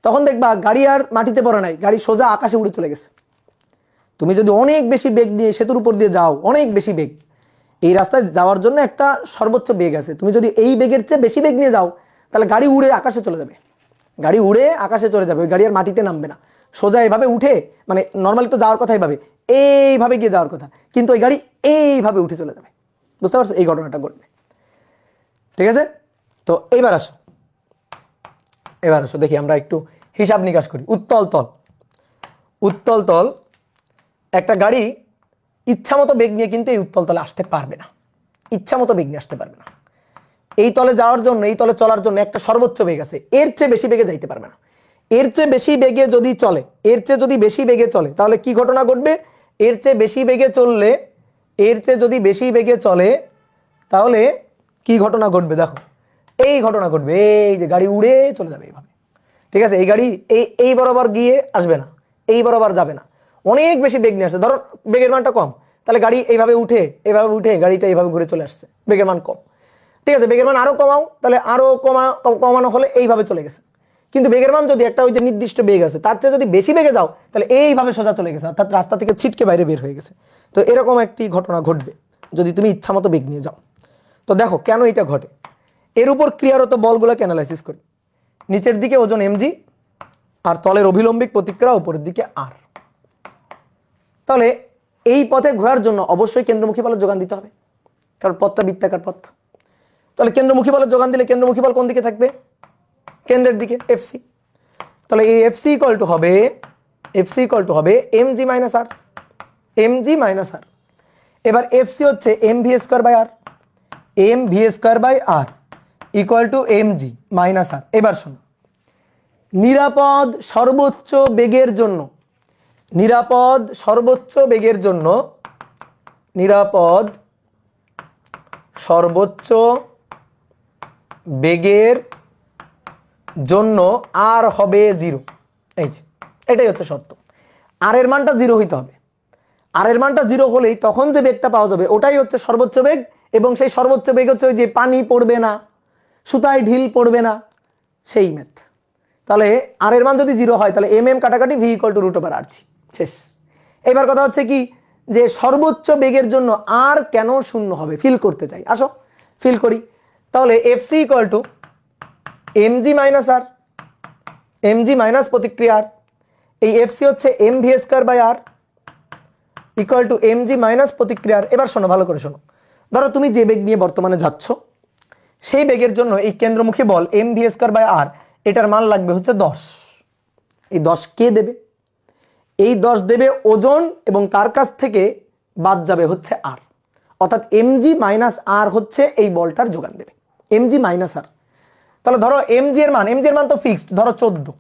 তখন দেখবা গাড়ি আর মাটিতে পড়ে নাই, গাড়ি সোজা আকাশে উড়ে চলে গেছে। তুমি যদি অনেক বেশি বেগ নিয়ে সেতুর উপর দিয়ে যাও, অনেক বেশি বেগ, এই রাস্তায় যাওয়ার জন্য একটা সর্বোচ্চ বেগ আছে, তুমি যদি এই বেগের চেয়ে বেশি বেগ নিয়ে যাও তাহলে গাড়ি উড়ে আকাশে চলে যাবে, গাড়ি উড়ে আকাশে চলে যাবে, ওই গাড়ি আর মাটিতে নামবে না, সোজা এভাবে উঠে, মানে নর্মালি তো যাওয়ার কথা এইভাবে, এইভাবে গিয়ে যাওয়ার কথা, কিন্তু ওই গাড়ি এইভাবে উঠে চলে যাবে। বুঝতে পারছো? এই ঘটনাটা ঘটবে। ঠিক আছে, তো এইবার আসো, এবার আসো দেখি আমরা একটু হিসাব নিকাশ করি। উত্তল তল, উত্তল তল, একটা গাড়ি ইচ্ছা মতো বেগ নিয়ে কিন্তু এই উত্তল তলে আসতে পারবে না, ইচ্ছা মতো বেগ নিয়ে আসতে পারবে না। এই তলে যাওয়ার জন্য, এই তলে চলার জন্য একটা সর্বোচ্চ বেগ আছে, এর চেয়ে বেশি বেগে যাইতে পারবে না। এর চেয়ে বেশি বেগে যদি চলে, এর চেয়ে যদি বেশি বেগে চলে তাহলে কি ঘটনা ঘটবে? এর চেয়ে বেশি বেগে চললে, এর চেয়ে যদি বেশি বেগে চলে তাহলে কি ঘটনা ঘটবে? দেখো এই ঘটনা ঘটবে, এই যে গাড়ি উড়ে চলে যাবে এইভাবে। ঠিক আছে, এই গাড়ি এই বরাবর গিয়ে আসবে না, এই বরাবর যাবে না, অনেক বেশি বেগ নিয়ে আসছে। ধরো বেগের মানটা কম, তাহলে গাড়ি এইভাবে উঠে, এইভাবে উঠে গাড়িটা এইভাবে ঘুরে চলে আসছে, বেগের মান কম। ঠিক আছে, বেগের মান আরো কমাও, তাহলে আরো কমানো হলে এইভাবে চলে গেছে। কিন্তু বেগের মান যদি একটা ওই যে নির্দিষ্ট বেগ আছে তার চেয়ে যদি বেশি বেগে যাও তাহলে এইভাবে সোজা চলে গেছে, অর্থাৎ রাস্তা থেকে ছিটকে বাইরে বের হয়ে গেছে। তো এরকম একটি ঘটনা ঘটবে যদি তুমি ইচ্ছা মতো বেগ নিয়ে যাও। তো দেখো কেন এটা ঘটে, এর উপর ক্রিয়ারত বলগুলোকে অ্যানালাইসিস করি। নিচের দিকে ওজন mg আর তলের অভিলম্বিক প্রতিক্রিয়া উপরের দিকে r। তাহলে এই পথে ঘোরার জন্য অবশ্যই কেন্দ্রমুখী বলের যোগান দিতে হবে, কারণ পথটা বৃত্তাকার পথ। তাহলে কেন্দ্রমুখী বলের যোগান দিলে কেন্দ্রমুখী বল কোন দিকে থাকবে? কেন্দ্রের দিকে, এফসি। তাহলে এই এফসি ইকুয়াল টু হবে, এফসি ইকুয়াল টু হবে mg minus r, mg minus r। এবার এফসি হচ্ছে mv square by r, mv square by r equal to mg minus r। এবার শোনো, নিরাপদ সর্বোচ্চ বেগের জন্য, নিরাপদ সর্বোচ্চ বেগের জন্য, নিরাপদ সর্বোচ্চ বেগের জন্য আর হবে 0। এই যে এটাই হচ্ছে শর্ত, আর এর মানটা 0 হইতে হবে। আর এর মানটা 0 হলেই তখন যে বেগটা পাওয়া যাবে ওটাই হচ্ছে সর্বোচ্চ বেগ, এবং সেই সর্বোচ্চ বেগ হচ্ছে ওই যে পানি পড়বে না, সুতায় ঢিল পড়বে না, সেই ম্যাথ। তাহলে আর এর মান যদি 0 হয় তাহলে এম কাটাকাটি ভি ইকুয়াল টু √r/c, শেষ। এবার কথা হচ্ছে কি, যে সর্বোচ্চ বেগের জন্য আর কেন শূন্য হবে, ফিল করতে চাই, আসো ফিল করি। তাহলে fc equal to mg minus r, mg minus প্রতিক্রিয়া r, এই এফসি হচ্ছে mv square by r equal to mg minus প্রতিক্রিয়া r। এবার শোনো, ভালো করে শোনো, ধরো তুমি যে বেগ নিয়ে বর্তমানে যাচ্ছ সেই বেগের জন্য এই কেন্দ্রমুখী বল mv স্কয়ার বাই r, এটার মান লাগবে হচ্ছে 10। এই 10 কে দেবে? এই 10 দেবে ওজন, এবং তার কাছ থেকে বাদ যাবে হচ্ছে r, অর্থাৎ mg মাইনাস r হচ্ছে এই বলটার যোগান দেবে, mg মাইনাস r। তাহলে ধরো mg এর মান তো ফিক্সড, ধরো 14,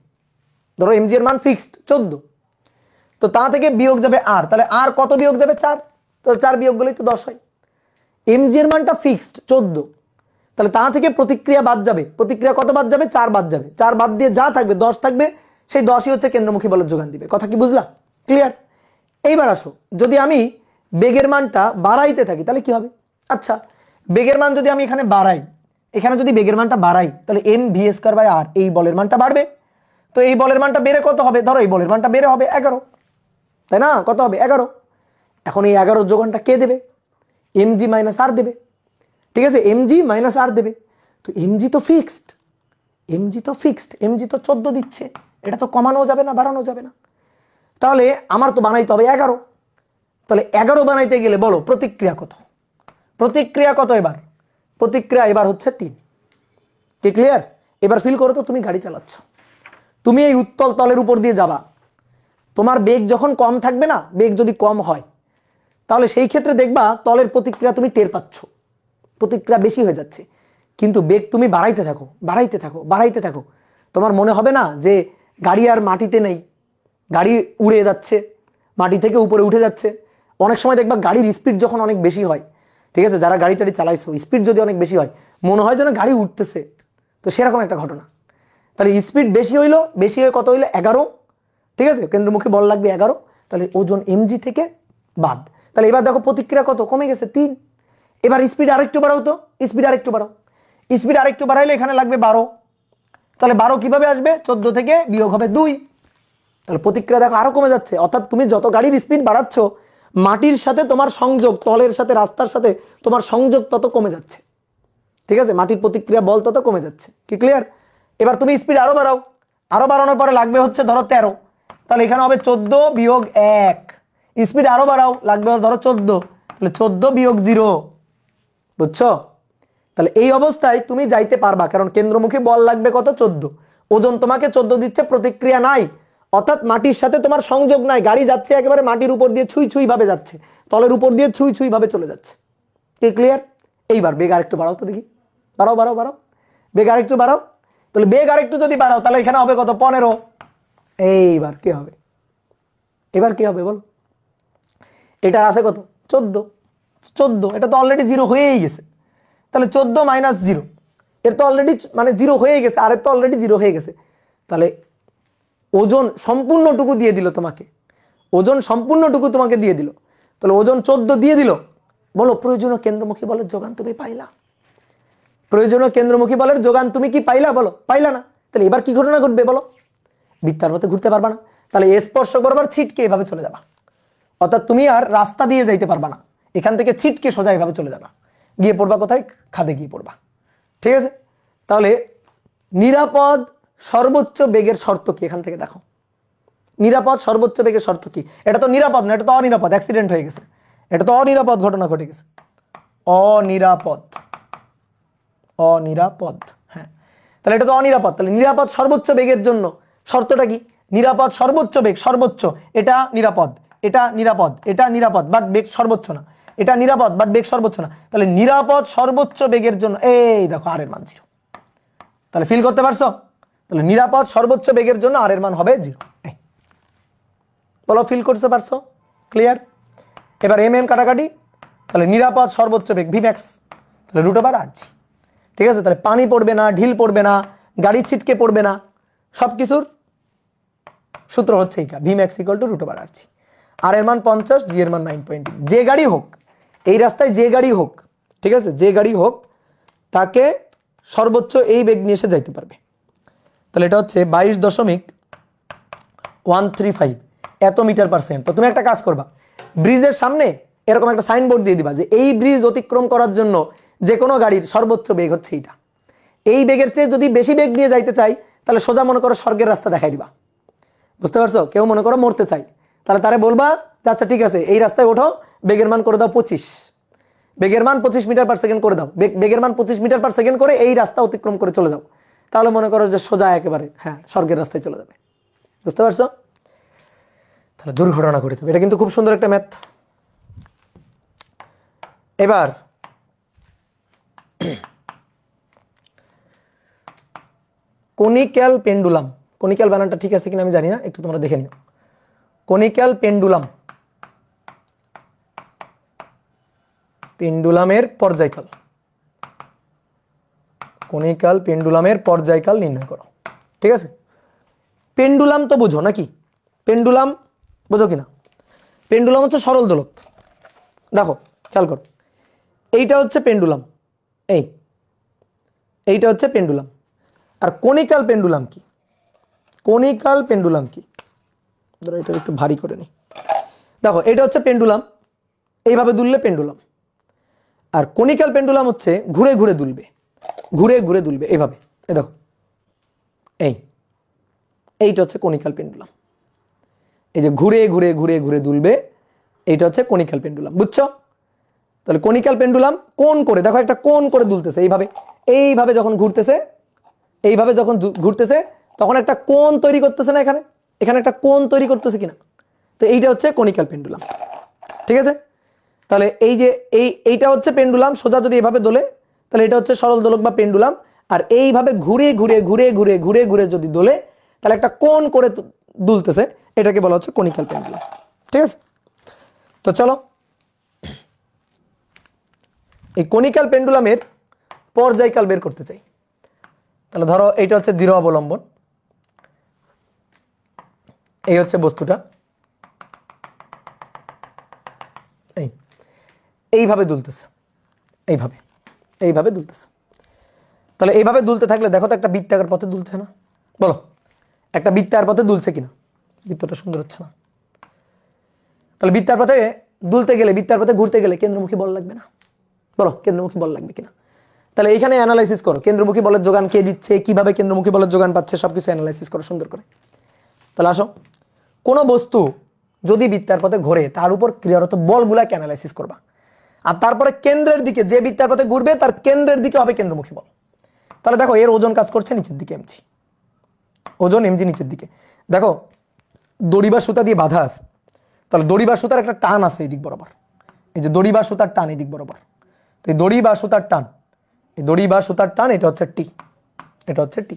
ধরো mg এর মান ফিক্সড 14, তো তা থেকে বিয়োগ যাবে r, তাহলে r কত বিয়োগ যাবে? 4, তো 4 বিয়োগ গেলেই তো 10 হয়। mg এর মানটা ফিক্সড 14, তাহলে তা থেকে প্রতিক্রিয়া বাদ যাবে, প্রতিক্রিয়া কত বাদ যাবে? 4 বাদ যাবে, 4 বাদ দিয়ে যা থাকবে 10 থাকবে, সেই 10ই হচ্ছে কেন্দ্রমুখী বলের যোগান দিবে। কথা কি বুঝলা? ক্লিয়ার? এইবার আসো, যদি আমি বেগের মানটা বাড়াইতে থাকি তাহলে কি হবে? আচ্ছা, বেগের মান যদি আমি এখানে বাড়াই, এখানে যদি বেগের মানটা বাড়াই তাহলে mv স্কয়ার বাই r, এই বলের মানটা বাড়বে। তো এই বলের মানটা বেড়ে কত হবে? ধরো এই বলের মানটা বেড়ে হবে 11, তাই না? কত হবে? 11। এখন এই 11 যোগানটা কে দেবে? mg মাইনাস আর দেবে, ঠিক আছে, mg মাইনাস আর দেবে। তো mg তো ফিক্সড, mg তো 14 দিচ্ছে, এটা তো কমানো যাবে না, বাড়ানো যাবে না। তাহলে আমার তো বানাইতে হবে 11। তাহলে 11 বানাইতে গেলে বলো প্রতিক্রিয়া কত? প্রতিক্রিয়া কত এবার? প্রতিক্রিয়া এবার হচ্ছে 3। কি ক্লিয়ার? এবার ফিল করো তো, তুমি গাড়ি চালাচ্ছ, তুমি এই উত্তল তলের উপর দিয়ে যাবা, তোমার বেগ যখন কম থাকবে না, বেগ যদি কম হয় তাহলে সেই ক্ষেত্রে দেখবা তলের প্রতিক্রিয়া তুমি টের পাচ্ছ, প্রতিক্রিয়া বেশি হয়ে যাচ্ছে। কিন্তু বেগ তুমি বাড়াইতে থাকো, বাড়াইতে থাকো, বাড়াইতে থাকো, তোমার মনে হবে না যে গাড়ি আর মাটিতে নেই, গাড়ি উড়ে যাচ্ছে, মাটি থেকে উপরে উঠে যাচ্ছে। অনেক সময় দেখবা গাড়ির স্পিড যখন অনেক বেশি হয়, ঠিক আছে, যারা গাড়ি টাড়ি চালাইছো, স্পিড যদি অনেক বেশি হয় মনে হয় যেন গাড়ি উঠতেছে, তো সেরকম একটা ঘটনা। তাহলে স্পিড বেশি হইলো, বেশি হয়ে কত হইলো? 11, ঠিক আছে, কেন্দ্রমুখী বল লাগবে 11, তাহলে ওজন mg থেকে বাদ। তাহলে এবার দেখো প্রতিক্রিয়া কত? কমে গেছে 3। এবার স্পিড আরেকটু বাড়াও তো, স্পিড আরেকটু বাড়াও, স্পিড আরেকটু বাড়াইলে এখানে লাগবে 12। তাহলে 12 কিভাবে আসবে? 14 থেকে বিয়োগ হবে 2। তাহলে প্রতিক্রিয়া দেখো আরো কমে যাচ্ছে। অর্থাৎ তুমি যত গাড়ির স্পিড বাড়াচ্ছ, মাটির সাথে তোমার সংযোগ, তলের সাথে রাস্তার সাথে তোমার সংযোগ তত কমে যাচ্ছে, ঠিক আছে, মাটির প্রতিক্রিয়া বল তত কমে যাচ্ছে। কি ক্লিয়ার? এবার তুমি স্পিড আরো বাড়াও, আরো বাড়ানোর পরে লাগবে হচ্ছে ধরো 13, তাহলে এখানে হবে 14 বিয়োগ 1। স্পিড আরো বাড়াও, লাগবে ধরো 14, তাহলে 14 বিয়োগ 0, বুঝছো? তাহলে এই অবস্থায় তুমি যাইতে পারবা, কারণ কেন্দ্রমুখী বল লাগবে কত? 14, ওজন তোমাকে 14 দিচ্ছে, প্রতিক্রিয়া নাই, অর্থাৎ মাটির সাথে তোমার সংযোগ নাই, গাড়ি যাচ্ছে একেবারে মাটির উপর দিয়ে ছুঁই ছুঁই ভাবে যাচ্ছে, তলের উপর দিয়ে ছুঁই ছুঁই ভাবে চলে যাচ্ছে। কি ক্লিয়ার? এইবার বেগ আরেকটু বাড়াও তো দেখি, বাড়াও বাড়াও বাড়াও, বেগ আরেকটু বাড়াও। তাহলে বেগ আরেকটু যদি বাড়াও তাহলে এখানে হবে কত? 15। এইবার কি হবে? এবার কি হবে বলো? এটা আছে কত? 14, 14, এটা তো অলরেডি 0 হয়েই গেছে। তাহলে 14 মাইনাস 0, এর তো অলরেডি মানে 0 হয়ে গেছে, আর এর তো অলরেডি 0 হয়ে গেছে। তাহলে ওজন সম্পূর্ণটুকু দিয়ে দিল তোমাকে, ওজন সম্পূর্ণটুকু তোমাকে দিয়ে দিল। তাহলে ওজন 14 দিয়ে দিল। বলো প্রয়োজনীয় কেন্দ্রমুখী বলের যোগান তুমি পাইলা? প্রয়োজনীয় কেন্দ্রমুখী বলের যোগান তুমি কি পাইলা? বলো পাইলা না। তাহলে এবার কি ঘটনা ঘটবে বলো? বৃত্তার পথে ঘুরতে পারবা না, তাহলে স্পর্শক বরাবর ছিটকে এভাবে চলে যাবা, অর্থাৎ তুমি আর রাস্তা দিয়ে যাইতে পারবা না, এখান থেকে ছিটকে সোজা এভাবে চলে যাবা, গিয়ে পড়বা কোথায়? খাদে গিয়ে পড়বা, ঠিক আছে। তাহলে নিরাপদ সর্বোচ্চ বেগের শর্ত কি? এখান থেকে দেখো, নিরাপদ সর্বোচ্চ বেগের শর্ত কি? এটা তো নিরাপদ না, এটা তো অনিরাপদ, অ্যাক্সিডেন্ট হয়ে গেছে, এটা তো অনিরাপদ ঘটনা ঘটে গেছে, অনিরাপদ, অনিরাপদ, হ্যাঁ। তাহলে এটা তো অনিরাপদ, তাহলে নিরাপদ সর্বোচ্চ বেগের জন্য শর্তটা কি? নিরাপদ সর্বোচ্চ বেগ, সর্বোচ্চ, এটা নিরাপদ, এটা নিরাপদ, এটা নিরাপদ বাট বেগ সর্বোচ্চ না, এটা নিরাপদ বাট বেগ সর্বোচ্চ না। তাহলে নিরাপদ সর্বোচ্চ বেগের জন্য এই দেখো আর এর মান 0। তাহলে ফিল করতে পারছো? তাহলে নিরাপদ সর্বোচ্চ বেগের জন্য আর এর মান হবে 0। বলো ফিল করতে পারছো? ক্লিয়ার? এবার এম কাটাকাটি, তাহলে নিরাপদ সর্বোচ্চ বেগ ভি ম্যাক্স, তাহলে √RG, ঠিক আছে। তাহলে পানি পড়বে না, ঢিল পড়বে না, গাড়ি ছিটকে পড়বে না, সবকিছুর সূত্র হচ্ছে এটা, V max equal to √RG। আর এর মান 50, জি এর মান 9.8। যে গাড়ি হোক, এই রাস্তায় যে গাড়ি হোক, ঠিক আছে, যে গাড়ি হোক তাকে সর্বোচ্চ এই বেগ নিয়ে এসে যাইতে পারবে। তাহলে এটা হচ্ছে 22.135 এত মিটার/সেকেন্ড। তো তুমি একটা কাজ করবা, ব্রিজের সামনে এরকম একটা সাইনবোর্ড দিয়ে দিবা যে এই ব্রিজ অতিক্রম করার জন্য যে কোনো গাড়ির সর্বোচ্চ বেগ হচ্ছে এইটা। এই বেগের চেয়ে যদি বেশি বেগ নিয়ে যাইতে চাই তাহলে সোজা মনে করো স্বর্গের রাস্তা দেখাই দিবা, বুঝতে পারছো? কেউ মনে করো মরতে চাই, তাহলে তারে বলবা আচ্ছা ঠিক আছে এই রাস্তায় ওঠো, বেগের মান করে দাও 25, বেগের মান 25 মিটার/সেকেন্ড করে দাও, বেগের মান 25 মিটার/সেকেন্ড করে এই রাস্তা অতিক্রম করে চলে যাও, তাহলে মনে করো যে সোজা একেবারে হ্যাঁ স্বর্গের রাস্তায় চলে যাবে, বুঝতে পারছো? তাহলে দুর্ঘটনা ঘটে যাবে। এটা কিন্তু খুব সুন্দর একটা ম্যাথ। এবার কনিক্যাল পেন্ডুলাম, কনিক্যাল বানানটা ঠিক আছে কিনা আমি জানি না, একটু তোমরা দেখে নিও। কনিক্যাল পেন্ডুলাম, পেন্ডুলামের পর্যায়কাল, কনিক্যাল পেন্ডুলামের পর্যায়কাল নির্ণয় করো, ঠিক আছে। পেন্ডুলাম তো বুঝো নাকি? পেন্ডুলাম বুঝো কিনা? পেন্ডুলাম হচ্ছে সরল দোলক, দেখো খেয়াল করো, এইটা হচ্ছে পেন্ডুলাম, এইটা হচ্ছে পেন্ডুলাম। আর কনিক্যাল পেন্ডুলাম কি? কনিক্যাল পেন্ডুলাম কি? ধরো এটা একটু ভারী করে নি, দেখো এটা হচ্ছে পেন্ডুলাম, এইভাবে দুললে পেন্ডুলাম, আর কনিক্যাল পেন্ডুলাম হচ্ছে ঘুরে ঘুরে দুলবে, ঘুরে ঘুরে দুলবে এইভাবে। এই দেখো, এইটা হচ্ছে কনিক্যাল পেন্ডুলাম। এই যে ঘুরে ঘুরে ঘুরে ঘুরে দুলবে, এইটা হচ্ছে কনিক্যাল পেন্ডুলাম। বুঝছো? তাহলে কনিক্যাল পেন্ডুলাম কোণ করে, দেখো একটা কোণ করে দুলতেছে এইভাবে, এইভাবে যখন ঘুরতেছে, এইভাবে যখন ঘুরতেছে তখন একটা কোণ তৈরি করতেছে না, এখানে এখানে একটা কোণ তৈরি করতেছে কিনা? তো এইটা হচ্ছে কনিক্যাল পেন্ডুলাম। ঠিক আছে? তাহলে এই যে এইটা হচ্ছে পেন্ডুলাম, সোজা যদি এভাবে দোলে তাহলে এটা হচ্ছে সরল দোলক বা পেন্ডুলাম। আর এইভাবে ঘুরে ঘুরে ঘুরে ঘুরে ঘুরে ঘুরে যদি দোলে তাহলে একটা কোণ করে দুলতেছে, এটাকে বলা হচ্ছে কনিক্যাল পেন্ডুলাম। ঠিক আছে? তো চলো এই কনিক্যাল পেন্ডুলামের পর্যায়কাল বের করতে চাই। তাহলে ধরো এইটা হচ্ছে দৃঢ় অবলম্বন, এই হচ্ছে বস্তুটা, এইভাবে দুলতেছে, এইভাবে এইভাবে দুলতেছে। তাহলে এইভাবে দুলতে থাকলে দেখো তো একটা বৃত্তাকার পথে দুলছে না? বলো একটা বৃত্তাকার পথে দুলছে কিনা? বৃত্তটা সুন্দর হচ্ছে না। তাহলে বৃত্তার পথে দুলতে গেলে, বৃত্তার পথে ঘুরতে গেলে কেন্দ্রমুখী বল লাগবে না? বলো কেন্দ্রমুখী বল লাগবে কিনা? তাহলে এইখানে অ্যানালাইসিস করো, কেন্দ্রমুখী বলের যোগান কে দিচ্ছে, কিভাবে কেন্দ্রমুখী বলের যোগান পাচ্ছে, সবকিছু অ্যানালাইসিস করো সুন্দর করে। তাহলে আসো, কোনো বস্তু যদি বৃত্তার পথে ঘোরে তার উপর ক্রিয়ারত বলগুলাকে অ্যানালাইসিস করবা, আর তারপরে কেন্দ্রের দিকে, যে বৃত্তার পথে ঘুরবে তার কেন্দ্রের দিকে হবে কেন্দ্রমুখী বল। তাহলে দেখো এর ওজন কাজ করছে নিচের দিকে, এমজি, ওজন এমজি নিচের দিকে। দেখো দড়ি বা সুতা দিয়ে বাঁধা আছে, তাহলে দড়ি বা সুতার একটা টান আছে এই দিক বরাবর, এই যে দড়ি বা সুতার টান এই দিক বরাবর। তো এই দড়ি বা সুতার টান, এই দড়ি বা সুতার টান, এটা হচ্ছে টি, এটা হচ্ছে টি।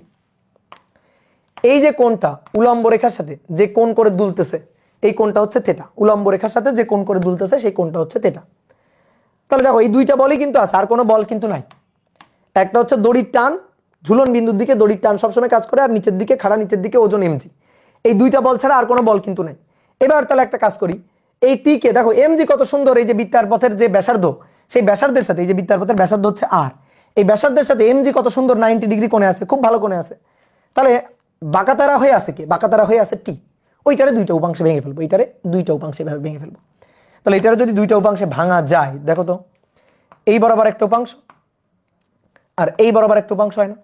এই যে কোণটা উলম্ব রেখার সাথে যে কোণ করে দুলতেছে, এই কোণটা হচ্ছে থেটা। উলম্ব রেখার সাথে যে কোণ করে দুলতেছে সেই কোণটা হচ্ছে থেটা। তাহলে দেখো এই দুইটা বলই কিন্তু আছে, আর কোনো বল কিন্তু নাই। একটা হচ্ছে দড়ির টান, ঝুলন বিন্দুর দিকে দড়ির টান সবসময় কাজ করে, আর নিচের দিকে খাড়া নিচের দিকে ওজন এমজি। এই দুইটা বল ছাড়া আর কোনো বল কিন্তু নাই। এবার তাহলে একটা কাজ করি, এই টি কে দেখো এমজি কত সুন্দর, এই যে বৃত্তার পথের যে ব্যাসার্ধ, সেই ব্যাসার্ধের সাথে, এই যে বৃত্তার পথের ব্যাসার্ধ হচ্ছে আর, এই ব্যাসার্ধের সাথে এমজি কত সুন্দর 90 ডিগ্রি কোণে আছে, খুব ভালো কোণে আছে। তাহলে বাঁকাতারা হয়ে আছে কে? বাঁকাতারা হয়ে আছে টি। ওইটারে দুইটা উপাংশে ভেঙে ফেলবো, এইটারে দুইটা উপাংশে ভেঙে ফেলবো। তাহলে এটারে যদি দুইটা উপাংশে ভাঙা যায়, দেখো তো এই বরাবর একটা উপাংশ আর এই বরাবর একটা উপাংশ হয় না?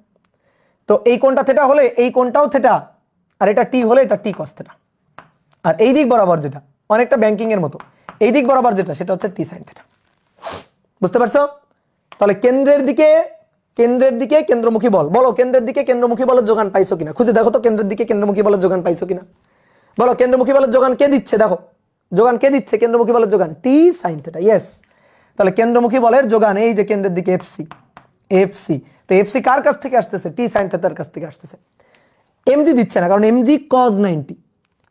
তো এই কোণটা থেটা হলে এই কোণটাও থেটা, আর এটা টি হলে এটা টি কস থেটা। আর এই দিক বরাবর যেটা অনেকটা ব্যাংকিং এর মতো, এই দিক বরাবর যেটা সেটা হচ্ছে টি সাইন থেটা। বুঝতে পারছো? তাহলে কেন্দ্রের দিকে কেন্দ্রমুখী বল, বলো কেন্দ্রের দিকে কেন্দ্রমুখী বলের যোগান পাইছো কিনা? খুঁজে দেখো তো কেন্দ্রের দিকে কেন্দ্রমুখী বলের যোগান পাইছো কিনা? বলো কেন্দ্রমুখী বলের যোগান কে দিচ্ছে? দেখো যোগান কে দিচ্ছে? কেন্দ্রমুখী বলের যোগান টি সাইন থেটা। ইয়েস, তাহলে কেন্দ্রমুখী বলের যোগান এই যে কেন্দ্রের দিকে এফসি, এফসি। তো এফসি কার কাছ থেকে আসতেছে? টি সাইন থেটার কাছ থেকে আসতেছে। এমজি দিচ্ছে না, কারণ এমজি কজ 90,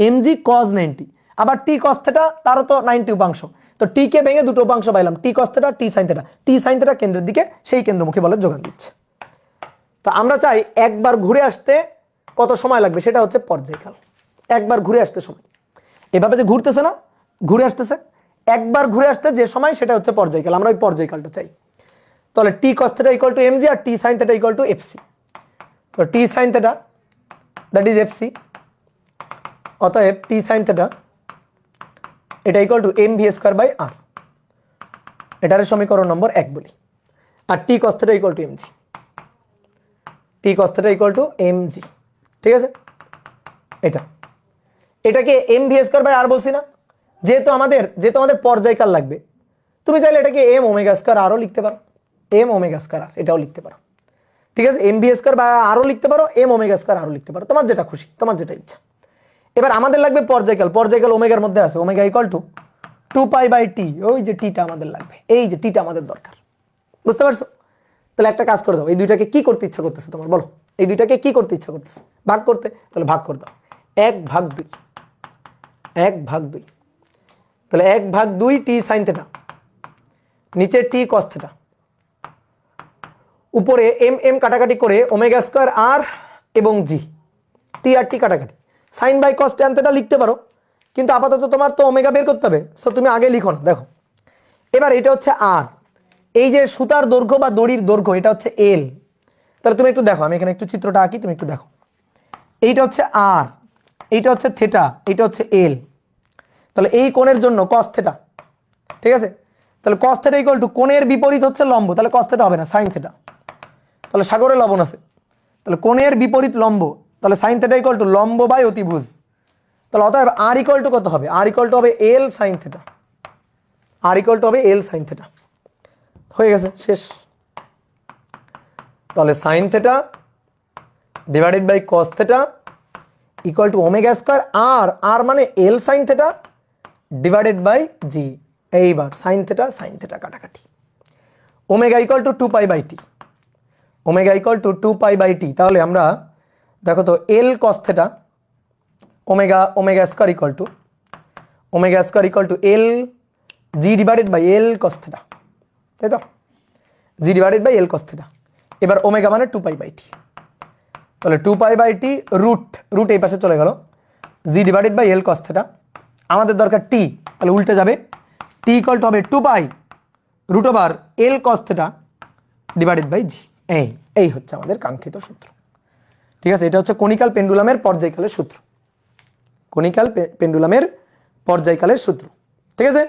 এমজি কজ 90, আবার টি কস থেটা তারও তো 90 উপাংশ। তো টি কে ভেঙে দুটো উপাংশ পাইলাম, টি কস থেটা, টি সাইন থেটা। টি সাইন থেটা কেন্দ্রের দিকে, সেই কেন্দ্রমুখী বলের যোগান দিচ্ছে। তো আমরা চাই একবার ঘুরে আসতে কত সময় লাগবে, সেটা হচ্ছে পর্যায়কাল। একবার ঘুরে আসতে সময়, এভাবে যে ঘুরতেছে না, ঘুরে আসতেছে, একবার ঘুরে আসতে যে সময় সেটা হচ্ছে পর্যায়কাল। আমরা ওই পর্যায়কালটা চাই। তাহলে t cos theta equal to m g আর t sine theta equal to f c. তো t sine theta that is f c, অতএব টি সাইন থেটা এটা equal to M V square by r, এটার সমীকরণ নম্বর 1 বলি। আর t cos theta equal to m g, t cos theta equal to m g. ঠিক আছে? এটাকে m V square by r বলছি না, যেহেতু আমাদের পর্যায়কাল লাগবে। তুমি চাইলে এটাকে এম ওমেগা স্কোয়ার আরও লিখতে পারো, এম ওমেগা স্কোয়ার আর এটাও লিখতে পারো। ঠিক আছে? এম ভি স্কোয়ার বাই আরও লিখতে পারো, এম ওমেগা স্কোয়ার আরও লিখতে পারো, তোমার যেটা খুশি, তোমার যেটা ইচ্ছা। এবার আমাদের লাগবে পর্যায়কাল, পর্যায়কাল ওমেগার মধ্যে আছে, omega equal to 2 pi by t. ওই যে টিটা আমাদের লাগবে, এই যে টিটা আমাদের দরকার। বুঝতে পারছো? তাহলে একটা কাজ করে দাও, এই দুইটাকে কি করতে ইচ্ছা করতেছে তোমার? বলো এই দুইটাকে কি করতে ইচ্ছা করতেছে? ভাগ করতে। তাহলে ভাগ করে দাও, 1/2, 1/2। তাহলে 1/2 টি সাইন থেটা, নিচে টি কস থেটা, উপরে এম এম কাটাকাটি করে ওমেগা স্কোয়ার আর এবং জি, টি আর টি কাটাকাটি, sine by cos tan theta লিখতে পারো, কিন্তু আপাতত তোমার তো ওমেগা বের করতে হবে, সো তুমি আগে লিখো না। দেখো এবার এটা হচ্ছে আর, এই যে সুতার দৈর্ঘ্য বা দড়ির দৈর্ঘ্য এটা হচ্ছে এল। তাহলে তুমি একটু দেখো, আমি এখানে একটু চিত্রটা আঁকি, তুমি একটু দেখো। এইটা হচ্ছে আর, এইটা হচ্ছে থেটা, এইটা হচ্ছে এল। তাহলে এই কোণের জন্য কস থেটা, ঠিক আছে? তাহলে cos θ ইকুয়াল টু কোণের বিপরীত হচ্ছে লম্ব, তাহলে cos θ হবে না, sin θ। তাহলে সাগরে লবণ আছে, তাহলে কোণের বিপরীত লম্ব, তাহলে sin θ ইকুয়াল টু লম্ব বাই অতিভুজ। তাহলে অতএব r ইকুয়াল টু কত হবে? r ইকুয়াল টু হবে l sin θ, r equal to হবে l sin θ। হয়ে গেছে, শেষ। তাহলে sin θ divided by cos θ equal to omega square r মানে l sin θ divided by g। এইবার sin θ কাটাকাটি, omega equal to 2 pi by T, omega equal to 2 pi by t. তাহলে আমরা দেখো তো l cos θ omega square equal to l g divided by l cos θ, তাই তো, g divided by l cos θ। এবার omega মানে 2 pi by t, তাহলে 2 pi by T root এই পাশে চলে গেল, g divided by l cos θ। আমাদের দরকার t, তাহলে উল্টে যাবে, t ইকুয়াল টু হবে 2 pi root over l cos θ divided by g। এই হচ্ছে আমাদের কাঙ্ক্ষিত সূত্র। ঠিক আছে, এটা হচ্ছে কনিক্যাল পেন্ডুলামের পর্যায়কালের সূত্র, কনিক্যাল পেন্ডুলামের পর্যায়কালের সূত্র। ঠিক আছে,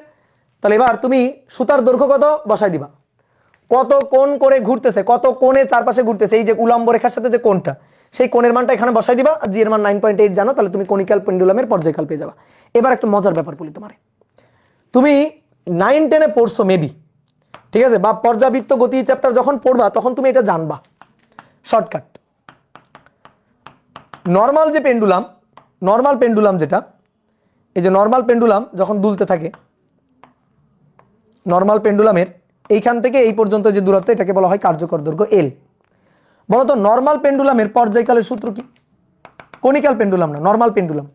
তাহলে এবার তুমি সুতার দৈর্ঘ্য কত বসাই দিবা, কত কোণ করে ঘুরতেছে, কত কোণে চারপাশে ঘুরতেছে, এই যে উলম্ব রেখার সাথে যে কোণটা, সেই কোণের মানটা এখানে বসাই দিবা, জি এর মান 9.8 জানো, তাহলে তুমি কনিক্যাল পেন্ডুলামের পর্যায়কাল পেয়ে যাবা। এবার একটা মজার ব্যাপার বলি তোমারে, তুমি 9-10 এ পড়ছো মেবি, ঠিক আছে, বা পর্যাবৃত্ত গতি চ্যাপ্টার যখন পড়বা তখন তুমি এটা জানবা। শর্টকাট, নর্মাল যে পেন্ডুলাম, নর্মাল পেন্ডুলাম যেটা, এই যে নর্মাল পেন্ডুলাম যখন দুলতে থাকে, নর্মাল পেন্ডুলামের এইখান থেকে এই পর্যন্ত যে দূরত্ব, এটাকে বলা হয় কার্যকর দৈর্ঘ্য এল। বলতো নর্মাল পেন্ডুলামের পর্যায়কালের সূত্র কি? কনিক্যাল পেন্ডুলাম না, নর্মাল পেন্ডুলাম,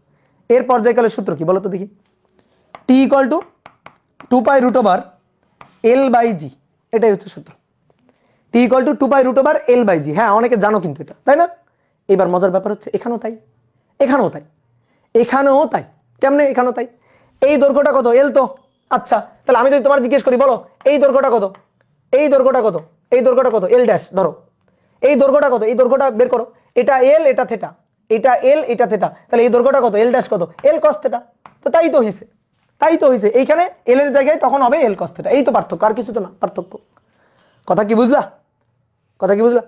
এর পর্যায়কালের সূত্র কি বলতো দেখি? T equal to 2 pi root over l by g, এটাই হচ্ছে সূত্র। T equal to 2 pi root over l by g. হ্যাঁ, অনেকে জানো কিন্তু এটা, তাই না? এবার মজার ব্যাপার হচ্ছে এখানেও তাই, এখানেও তাই, এখানেও তাই। কেমনে এখানেও তাই? এই দৈর্ঘ্যটা কত? এল তো। আচ্ছা, তাহলে আমি যদি তোমার জিজ্ঞেস করি, বলো এই দৈর্ঘ্যটা কত, এই দৈর্ঘ্যটা কত, এই দৈর্ঘ্যটা কত, এল ড্যাশ ধরো, এই দৈর্ঘ্যটা কত, এই দৈর্ঘ্যটা বের করো, এটা এল, এটা থেটা, এটা এল, এটা থেটা, তাহলে এই দৈর্ঘ্যটা কত? এল ড্যাশ কত? এল কস থেটা। তো তাই তো হইছে, তাই তো হইছে, এইখানে এল এর জায়গায় তখন হবে এল কস থেটা। এই তো পার্থক্য, আর কিছু তো না পার্থক্য। কথা কি বুঝলা? কথা কি বুঝলা?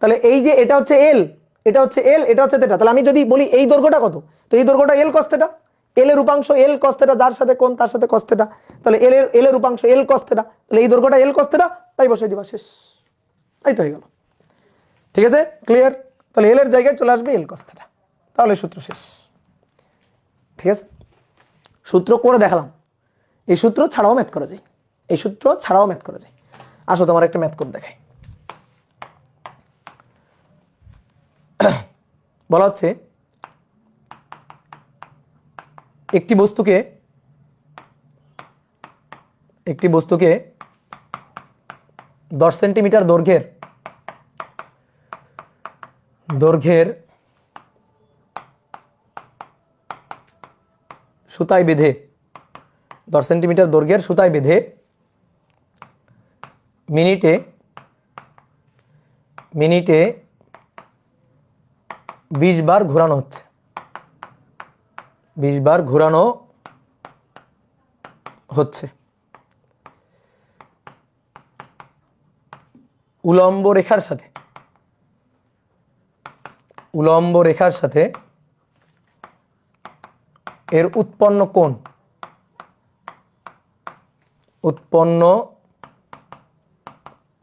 তাহলে এই যে এটা হচ্ছে এল, এটা হচ্ছে এল, এটা হচ্ছে থেটা, তাহলে আমি যদি বলি এই দৈর্ঘ্যটা কত, তো এই দৈর্ঘ্যটা এল কস থেটা, এল এর রূপাংশ এল কস থেটা, যার সাথে কোণ তার সাথে কস থেটা, তাহলে এল এর রূপাংশ এল কস থেটা, তাহলে এই দৈর্ঘ্যটা এল কস থেটা, তাই বসাই দিবা, শেষ। এই তো হয়ে গেল। ঠিক আছে, ক্লিয়ার? তাহলে এল এর জায়গায় চলে আসবে এল কস থেটা, তাহলে সূত্র শেষ। ঠিক আছে, সূত্র করে দেখালাম। এই সূত্র ছাড়াও ম্যাথ করা যায়, এই সূত্র ছাড়াও ম্যাথ করা যায়। আসো তোমার একটা ম্যাথ করে দেখাই। বলা হচ্ছে একটি বস্তুকে 10 সেন্টিমিটার দৈর্ঘ্যের সুতায় বেঁধে, 10 সেন্টিমিটার দৈর্ঘ্যের সুতায় বেঁধে মিনিটে 20 বার ঘোরানো হচ্ছে, 20 বার ঘোরানো হচ্ছে। উলম্ব রেখার সাথে এর উৎপন্ন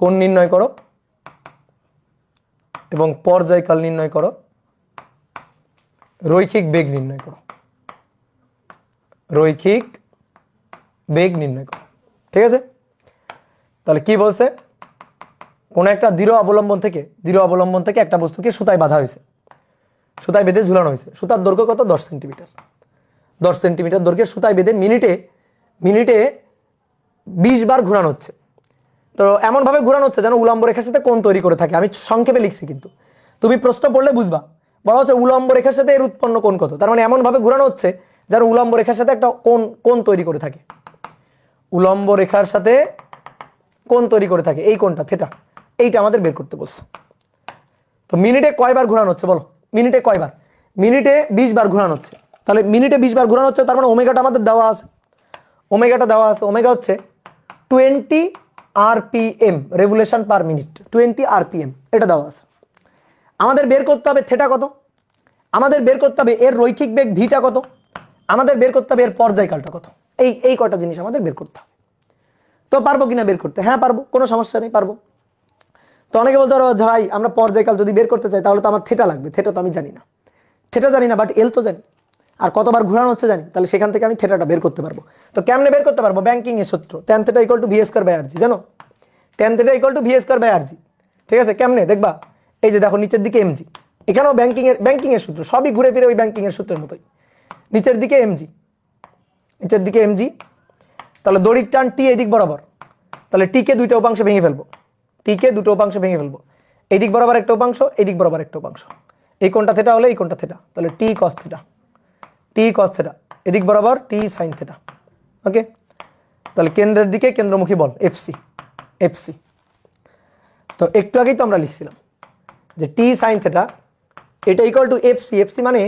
কোণ নির্ণয় করো এবং পর্যায়কাল নির্ণয় করো, রৈখিক বেগ নির্ণয় করো, রৈখিক বেগ নির্ণয় করো। ঠিক আছে, তাহলে কি বলছে? কোন একটা দৃঢ় অবলম্বন থেকে একটা বস্তুকে সুতায় বাঁধা হয়েছে, সুতায় বেঁধে ঝুলানো হয়েছে। সুতার দৈর্ঘ্য কত? 10 সেন্টিমিটার। 10 সেন্টিমিটার দৈর্ঘ্যের সুতায় বেঁধে মিনিটে 20 বার ঘোরানো হচ্ছে। তো এমন ভাবে ঘোরানো হচ্ছে যেন উলম্ব রেখার সাথে কোণ তৈরি করে থাকে। আমি সংক্ষেপে লিখছি, কিন্তু তুমি প্রশ্ন পড়লে বুঝবা। বলা হচ্ছে উলম্ব রেখার সাথে এর উৎপন্ন কোণ কত, তার মানে এমন ভাবে ঘোরানো হচ্ছে যেন উলম্ব রেখার সাথে একটা কোণ তৈরি করে থাকে, উলম্ব রেখার সাথে কোণ তৈরি করে থাকে, এই কোণটা থেটা, এইটা আমাদের বের করতে বলছে। তো মিনিটে কয়বার ঘোরানো হচ্ছে বলো? মিনিটে কয়বার? মিনিটে 20 বার ঘোরানো হচ্ছে। তাহলে মিনিটে 20 বার ঘোরানো হচ্ছে, তার মানে ওমেগাটা আমাদের দেওয়া আছে, ওমেগাটা দেওয়া আছে। ওমেগা হচ্ছে 20 RPM revolution per minute, 20 RPM এটা দেওয়া আছে। আমাদের বের করতে হবে থেটা কত, আমাদের বের করতে হবে এর রৈখিক বেগ ভিটা কত, আমাদের বের করতে হবে এর পর্যায়কালটা কত। এই কটা জিনিস আমাদের বের করতে হবে। তো পারবো কিনা বের করতে? হ্যাঁ পারবো, কোনো সমস্যা নেই, পারবো। তো অনেকে বলতে পারো ভাই আমরা পর্যায়কাল যদি বের করতে চাই তাহলে তো আমার থেটা লাগবে, থেটা তো আমি জানি না, থেটা জানি না, বাট এল তো জানি, আর কতবার ঘোরানো হচ্ছে জানি, তাহলে সেখান থেকে আমি থেটাটা বের করতে পারবো। তো কেমনে বের করতে পারবো? ব্যাংকিং এর সূত্র, tan θ = v² / rg, জানো? tan θ = v² / rg, ঠিক আছে? কেমনে দেখবা? এই যে দেখো নিচের দিকে mg, এখানেও ব্যাংকিং এর সূত্র, সবই ঘুরে ফিরে ওই ব্যাংকিং এর সূত্রের মতোই। নিচের দিকে mg, নিচের দিকে mg, তাহলে দড়ির টান টি এদিক বরাবর, তাহলে টি কে দুইটা উপাংশে ভেঙে ফেলবো, টি কে দুটো উপাংশে ভেঙে ফেলবো, এই দিক বরাবর একটা উপাংশ, এই দিক বরাবর একটা উপাংশ, এই কোণটা থেটা হলে এই কোণটা থেটা, তাহলে টি cos θ, টি cos θ, এদিক বরাবর টি sin θ। ওকে, তাহলে কেন্দ্রের দিকে কেন্দ্রমুখী বল এফসি, এফসি। তো একটু আগেই তো আমরা লিখছিলাম যে টি sin θ এটা ইকুয়াল টু এফসি, এফসি মানে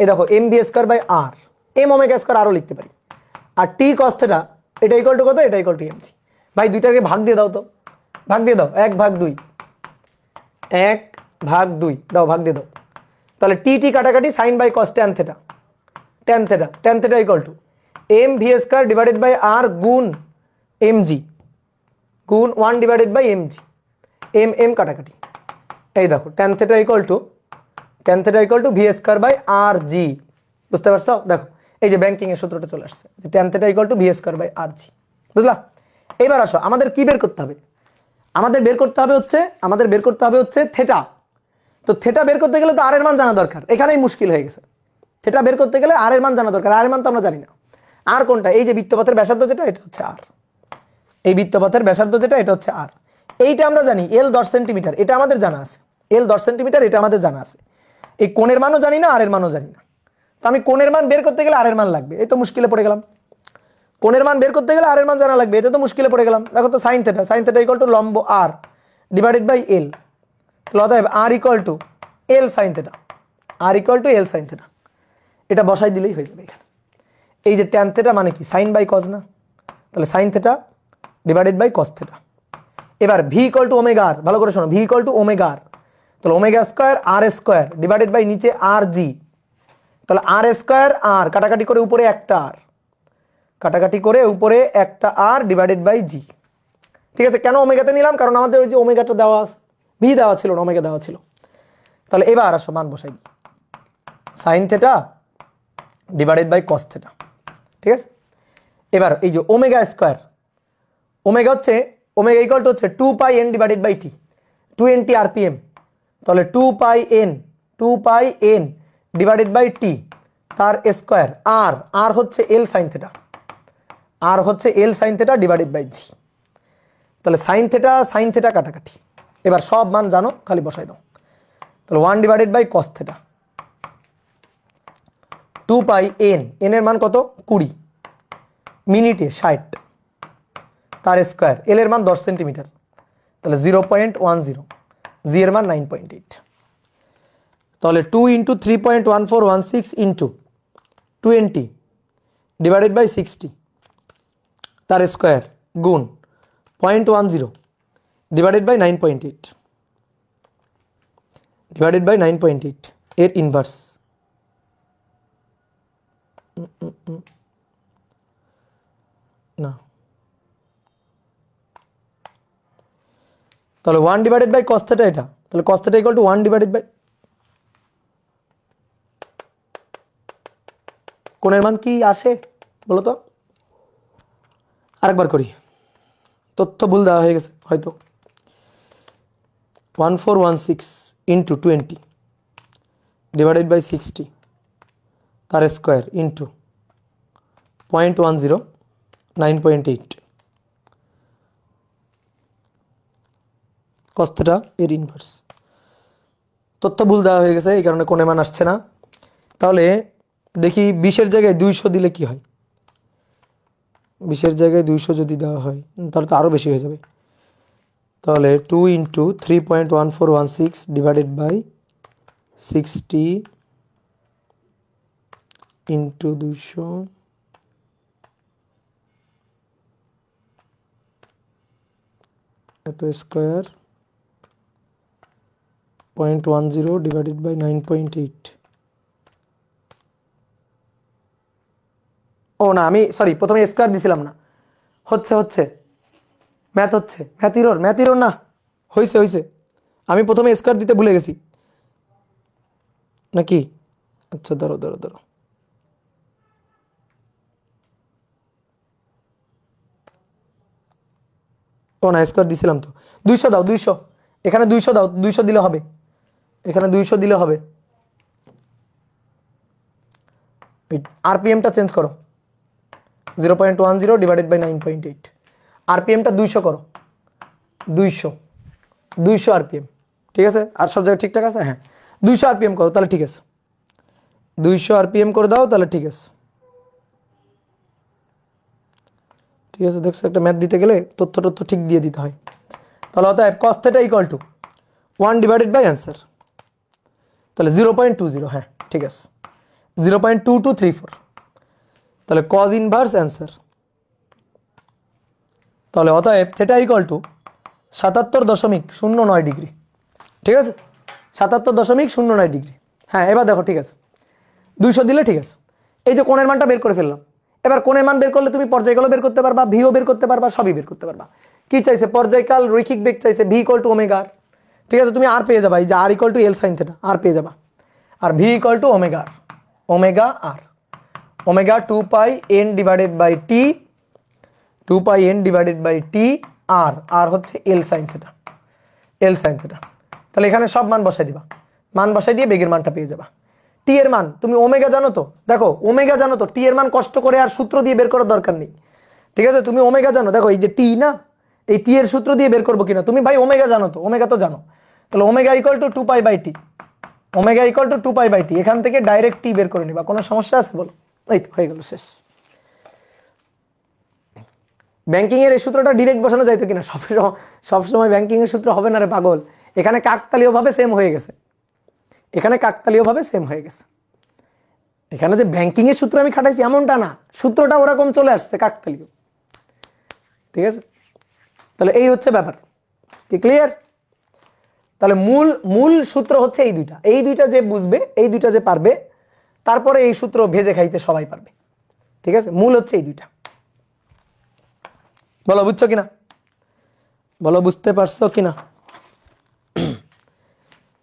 এই দেখো mv² / r, m ω² আরও লিখতে পারি, আর টি cos θ এটা ইকুয়াল টু কত? এটা ইকুয়াল টু mg। ভাই দুইটাকে ভাগ দিয়ে দাও তো, ভাগ দিয়ে দাও, 1/2, 1/2 দাও, ভাগ দিয়ে দাও। তাহলে টি টি কাটাকাটি sine by cos tan θ, tan θ equal to mv² divided by r গুণ mg গুণ 1 ডিভাইডেড বাই mg, m কাটাকাটি, এই দেখো tan θ equal to v² by rg। বুঝতে পারছো? দেখো এই যে ব্যাংকিং এর সূত্রটা চলে আসছে যে tan θ equal to v² by rg। বুঝলা? এবার আসো আমাদের কি বের করতে হবে? আমাদের বের করতে হবে হচ্ছে থেটা। তো থেটা বের করতে গেলে তো আর এর মান জানা দরকার, এখানেই মুশকিল হয়ে গেছে। থেটা বের করতে গেলে আর এর মান জানা দরকার, আর এর মান তো আমরা জানি না। আর কোনটা? এই যে বৃত্তপথের ব্যাসার্ধ যেটা, এটা হচ্ছে আর, এই বৃত্তপথের ব্যাসার্ধ যেটা, এটা হচ্ছে আর। এইটা আমরা জানি এল 10 সেন্টিমিটার, এটা আমাদের জানা আছে, এল 10 সেন্টিমিটার এটা আমাদের জানা আছে। এই কোণের মানও জানি না, আর এর মানও জানি না। তো আমি কোণের মান বের করতে গেলে আর এর মান লাগবে, এই তো মুশকিলে পড়ে গেলাম। কোণের মান বের করতে গেলে আর এর মান জানা লাগবে, এটা তো মুশকিলে পড়ে গেলাম। দেখো তো সাইন θ ইকুয়াল টু লম্ব আর ডিভাইডেড বাই এল, তাহলে অতএব R equal to L sine θ, R equal to L sine θ। এটা বসাই দিলেই হয়ে যাবে এখানে। এই যে tan θ মানে কি? সাইন বাই কস না, তাহলে সাইন θ ডিভাইডেড বাই কস θ। এবার V equal to omega R, ভালো করে শোনো, V equal to omega R, তাহলে ওমেগা² r² ডিভাইডেড বাই নিচে আর জি, তাহলে r² আর কাটাকাটি করে উপরে একটা আর, কাটাকাটি করে উপরে একটা আর ডিভাইডেড বাই জি। ঠিক আছে? কেন ওমেগাতে নিলাম? কারণ আমাদের ওই যে ওমেগাটা দেওয়া আছে, ভি দেওয়া ছিল না, ওমেগা দেওয়া ছিল। তাহলে এবার আসো মান বসাই দিই, সাইন θ ডিভাইডেড বাই কস θ। ঠিক আছে? এবার এই যে ওমেগা², ওমেগা হচ্ছে ওমেগা ইকুয়াল টু হচ্ছে 2πn divided by T, 20 RPM, তাহলে 2πn ডিভাইডেড বাই টি তার স্কোয়ার, আর হচ্ছে এল সাইন θ, আর হচ্ছে এল সাইন θ ডিভাইডেড বাই জি। তাহলে সাইন θ কাটাকাটি, এবার সব মান জানো, খালি বসাই দাও। তাহলে 1 divided by cos θ, 2πn, N এর মান কত? 20, মিনিটে 60, তার স্কোয়ার, এল এর মান 10 সেন্টিমিটার, তাহলে 0.10, জি এর মান 9.8। তাহলে 2 × 3.1416 ইন্টু 20 ডিভাইডেড বাই 60 তার স্কোয়ার গুণ 0.10 ডিভাইডেড বাই 9.8, ডিভাইডেড বাই 9.8 এর ইনভার্স। না, তাহলে 1 ডিভাইডেড বাই কস θ এটা, তাহলে কস θ ইকুয়াল টু 1 ডিভাইডেড বাই, কোণের মান কি আসে বলো তো? আরেকবার করি, তথ্য ভুল দেওয়া হয়ে গেছে হয়তো। 1416 ইন্টু 20 ডিভাইডেড বাই 60 তার স্কোয়ার ইন্টু 0.10, 9.8 cos θ এর ইনভার্স। তথ্য ভুল দেওয়া হয়ে গেছে, এই কারণে কোণের মান আসছে না। তাহলে দেখি 20-এর জায়গায় 200 দিলে কি হয়। 20-এর জায়গায় 200 যদি দেওয়া হয় তাহলে তো আরও বেশি হয়ে যাবে। তাহলে 2 × 3.1416 ডিভাইডেড বাই 60 ইন্টু 200 এত স্কোয়ার 0.10 ডিভাইডেড বাই 9.8। ও না, আমি সরি, প্রথমে স্কোয়ার দিছিলাম না। হচ্ছে ম্যাথ ইরোর না, হয়েছে। আমি প্রথমে স্কোয়ার দিতে ভুলে গেছি নাকি? আচ্ছা ধরো। ও না, স্কোয়ার দিছিলাম তো। 200 দাও, 200। এখানে 200 দাও, 200 দিলে হবে। এখানে 200 দিলে হবে। আরপিএমটা চেঞ্জ করো, 0.10 ডিভাইডেড বাই 9.8। আরপিএমটা 200 করো, 200 আরপিএম। ঠিক আছে? আর সব জায়গায় ঠিকঠাক আছে? হ্যাঁ, 200 আরপিএম করো, তাহলে ঠিক আছে। 200 আরপিএম করে দাও, তাহলে ঠিক আছে। ঠিক আছে, দেখছো, একটা ম্যাথ দিতে গেলে তথ্য ঠিক দিয়ে দিতে হয়। তাহলে অতএব cos θ equal to 1 divided by answer, তাহলে 0.20। হ্যাঁ ঠিক আছে, 0.2234। তাহলে cos ইনভার্স অ্যান্সার, তাহলে অতএব θ ইকুয়াল টু 77.09 ডিগ্রি। ঠিক আছে, 77.09 ডিগ্রি। হ্যাঁ, এবার দেখো, ঠিক আছে, 200 দিলে ঠিক আছে। এই যে কোণের মানটা বের করে ফেললাম। এবার কোণের মান বের করলে তুমি পর্যায়কালও বের করতে পারবা, ভিও বের করতে পারবা, সবই বের করতে পারবা। কি চাইছে? পর্যায়কাল রৈখিক বেগ চাইছে, V equal to omega R. ঠিক আছে, তুমি আর পেয়ে যাবা, এই যে R equal to L sine theta, R পেয়ে যাবা। আর V equal to omega R, omega R, omega 2 pi N divided by T, 2 pi N divided by T R, R হচ্ছে L sine theta, L sine theta. তাহলে এখানে সব মান বসাই দিবা, মান বসাই দিয়ে বেগের মানটা পেয়ে যাবা। টি এর মান তুমি ওমেগা জানো তো, দেখো ওমেগা জানো তো, টি এর মান কষ্ট করে আর সূত্র দিয়ে বের করার দরকার নেই। ঠিক আছে, তুমি ওমেগা জানো, দেখো এই যে টি না, এই টি এর সূত্র দিয়ে বের করবো কিনা, তুমি ভাই ওমেগা জানো তো, ওমেগা তো জানো। তাহলে omega equal to 2 pi by T, omega equal to 2 pi by T. এখান থেকে ডাইরেক্ট টি বের করে নিবা, কোনো সমস্যা আছে বলো? এই তো হয়ে গেল, শেষ। ব্যাংকিং এর এই সূত্রটা ডিরেক্ট বসানো যাইতো কিনা? সবসময় ব্যাংকিং এর সূত্র হবে না রে পাগল, এখানে কাকতালীয় ভাবে সেম হয়ে গেছে, এখানে কাকতালীয় ভাবে সেম হয়ে গেছে। এখানে যে ব্যাংকিং এর সূত্র আমি খাটাইছি এমনটা না, সূত্রটা ওরকম চলে আসছে কাকতালীয়। ঠিক আছে, তাহলে এই হচ্ছে ব্যাপার, কি ক্লিয়ার? তাহলে মূল মূল সূত্র হচ্ছে এই দুইটা, এই দুইটা যে বুঝবে, এই দুইটা যে পারবে, তারপরে এই সূত্র ভেজে খাইতে সবাই পারবে। ঠিক আছে, মূল হচ্ছে এই দুইটা। বলো বুঝছো কিনা, বলো বুঝতে পারছো কিনা?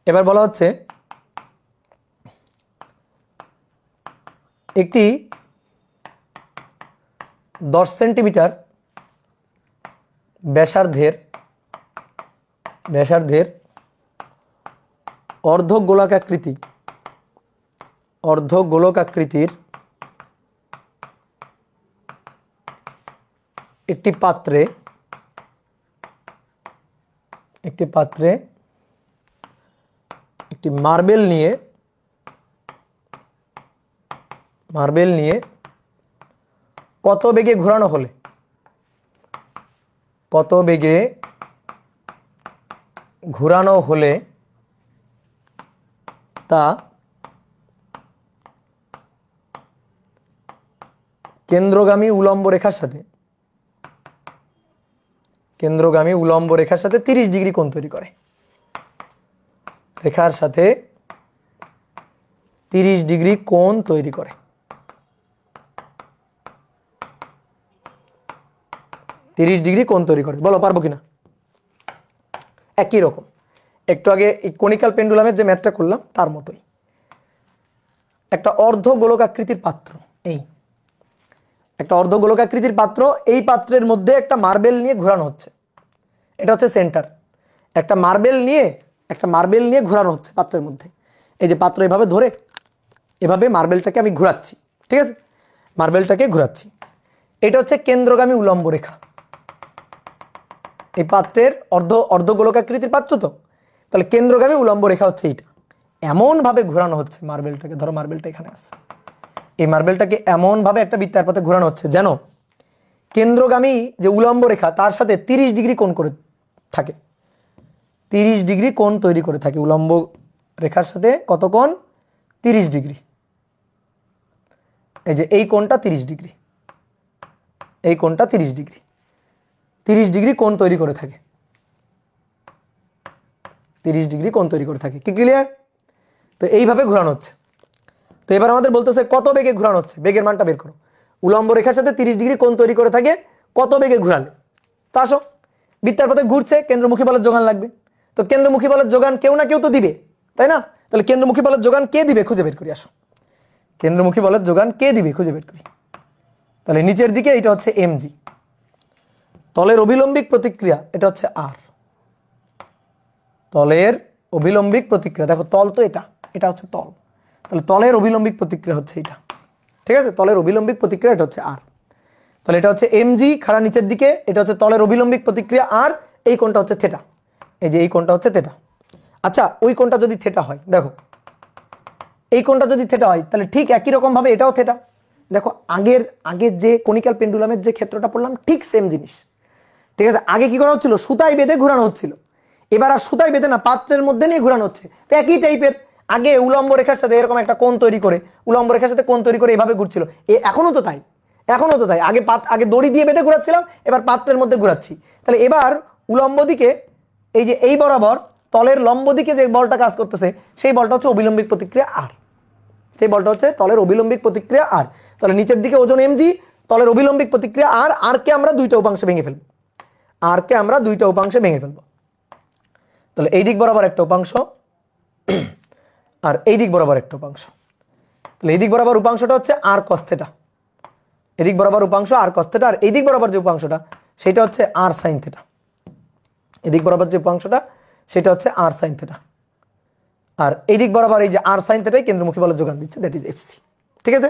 এবার বলা হচ্ছে একটি 10 সেন্টিমিটার ব্যাসার্ধের অর্ধগোলকাকৃতির একটি পাত্রে একটি মার্বেল নিয়ে কত বেগে ঘোরানো হলে তা কেন্দ্রগামী উলম্ব রেখার সাথে 30 ডিগ্রি কোণ তৈরি করে। রেখার সাথে 30 ডিগ্রি কোণ তৈরি করে। 30 ডিগ্রি কোণ তৈরি করে, বলো পারবো কিনা? একই রকম, একটু আগে কনিক্যাল পেন্ডুলামের যে ম্যাথটা করলাম তার মতোই। একটা অর্ধগোলকাকৃতির পাত্র, এই একটা অর্ধগোলকাকৃতির পাত্র, এই পাত্রের মধ্যে একটা মার্বেল নিয়ে ঘোরানো হচ্ছে, এটা হচ্ছে সেন্টার। একটা মার্বেল নিয়ে ঘোরানো হচ্ছে পাত্রের মধ্যে। এই যে পাত্র এভাবে ধরে, এভাবে মার্বেলটাকে আমি ঘোরাচ্ছি। ঠিক আছে, মার্বেলটাকে ঘোরাচ্ছি, এটা হচ্ছে কেন্দ্রগামী উলম্ব রেখা। এই পাত্রের অর্ধগোলকাকৃতির পাত্র তো, তাহলে কেন্দ্রগামী উলম্ব রেখা হচ্ছে এইটা। এমন ভাবে ঘোরানো হচ্ছে মার্বেলটাকে, ধরো মার্বেলটা এখানে আছে, এই মার্বেলটাকে এমন ভাবে একটা বৃত্তাকার পথে ঘোরানো হচ্ছে যেন কেন্দ্রগামী যে উলম্ব রেখা তার সাথে 30 ডিগ্রি কোণ করে থাকে, 30 ডিগ্রি কোণ তৈরি করে থাকে। উলম্ব রেখার সাথে কত কোণ? 30 ডিগ্রি। এই যে এই কোণটা 30 ডিগ্রি, এই কোণটা 30 ডিগ্রি, 30 ডিগ্রি কোণ তৈরি করে থাকে। 30 ডিগ্রি কোণ তৈরি করে থাকে। কি ক্লিয়ার? তো এইভাবে ঘোরানো হচ্ছে। তো এবার আমাদের বলতেছে কত বেগে ঘোরানো হচ্ছে, বেগের মানটা বের করো। উলম্ব রেখার সাথে 30 ডিগ্রি কোণ তৈরি করে থাকে, কত বেগে ঘোরালে। তো আসো, বৃত্তার পথে ঘুরছে, কেন্দ্রমুখী বলের যোগান লাগবে। তো কেন্দ্রমুখী বলের যোগান কেউ না কেউ তো দিবে, তাই না? তাহলে কেন্দ্রমুখী বলের যোগান কে দিবে খুঁজে বের করি। আসো, কেন্দ্রমুখী বলের যোগান কে দিবে খুঁজে বের করি। তাহলে নিচের দিকে এটা হচ্ছে mg, তলের অভিলম্বিক প্রতিক্রিয়া এটা হচ্ছে r, তলের অভিলম্বিক প্রতিক্রিয়া, দেখো তল তো এটা, এটা হচ্ছে তল, তাহলে তলের অভিলম্বিক প্রতিক্রিয়া হচ্ছে এটা, ঠিক আছে? তলের অভিলম্বিক প্রতিক্রিয়া এটা হচ্ছে r। তাহলে এটা হচ্ছে mg খাড়া নিচের দিকে, এটা হচ্ছে তলের অভিলম্বিক প্রতিক্রিয়া r, এই কোণটা হচ্ছে থেটা, এই যে এই কোণটা হচ্ছে থেটা। আচ্ছা, ওই কোণটা যদি থেটা হয়, দেখো এই কোণটা যদি থেটা হয় তাহলে ঠিক একই রকম ভাবে এটাও থেটা। দেখো আগের যে কনিক্যাল পেন্ডুলামের যে ক্ষেত্রটা পড়লাম ঠিক সেম জিনিস, ঠিক আছে? আগে কি করা হচ্ছিল, সুতায় বেঁধে ঘোরানো হচ্ছিল, এবার আর সুতায় বেঁধে না, পাত্রের মধ্যে নিয়ে ঘোরানো হচ্ছে। তো একই টাইপের, আগে উলম্ব রেখার সাথে এরকম একটা কোণ তৈরি করে, উলম্ব রেখার সাথে কোণ তৈরি করে এভাবে ঘুরছিল, এখনো তো তাই, এখনো তো তাই। আগে দড়ি দিয়ে বেঁধে ঘোরাচ্ছিলাম, এবার পাত্রের মধ্যে ঘোরাচ্ছি। তাহলে এবার উলম্ব দিকে এই যে এই বরাবর তলের লম্ব দিকে যে বলটা কাজ করতেছে, সেই বলটা হচ্ছে অভিলম্বিক প্রতিক্রিয়া r, সেই বলটা হচ্ছে তলের অভিলম্বিক প্রতিক্রিয়া r। তাহলে নিচের দিকে ওজন mg, তলের অভিলম্বিক প্রতিক্রিয়া r, r কে আমরা দুইটা উপাংশে ভেঙে ফেলবো, r কে আমরা দুইটা উপাংশে ভেঙে ফেলবো। তাহলে এই দিক বরাবর একটা উপাংশ আর এই দিক বরাবর একটা উপাংশ। তাহলে এই দিক বরাবর উপাংশটা হচ্ছে r cos θ, এদিক বরাবর উপাংশ r cos θ, আর এই দিক বরাবর যে উপাংশটা সেটা হচ্ছে r sin θ, এদিক বরাবর যে উপাংশটা সেটা হচ্ছে r sin θ, আর এই দিক বরাবর এই যে r sin θ কেন্দ্রমুখী বলের যোগান দিচ্ছে, দ্যাট ইজ fc, ঠিক আছে?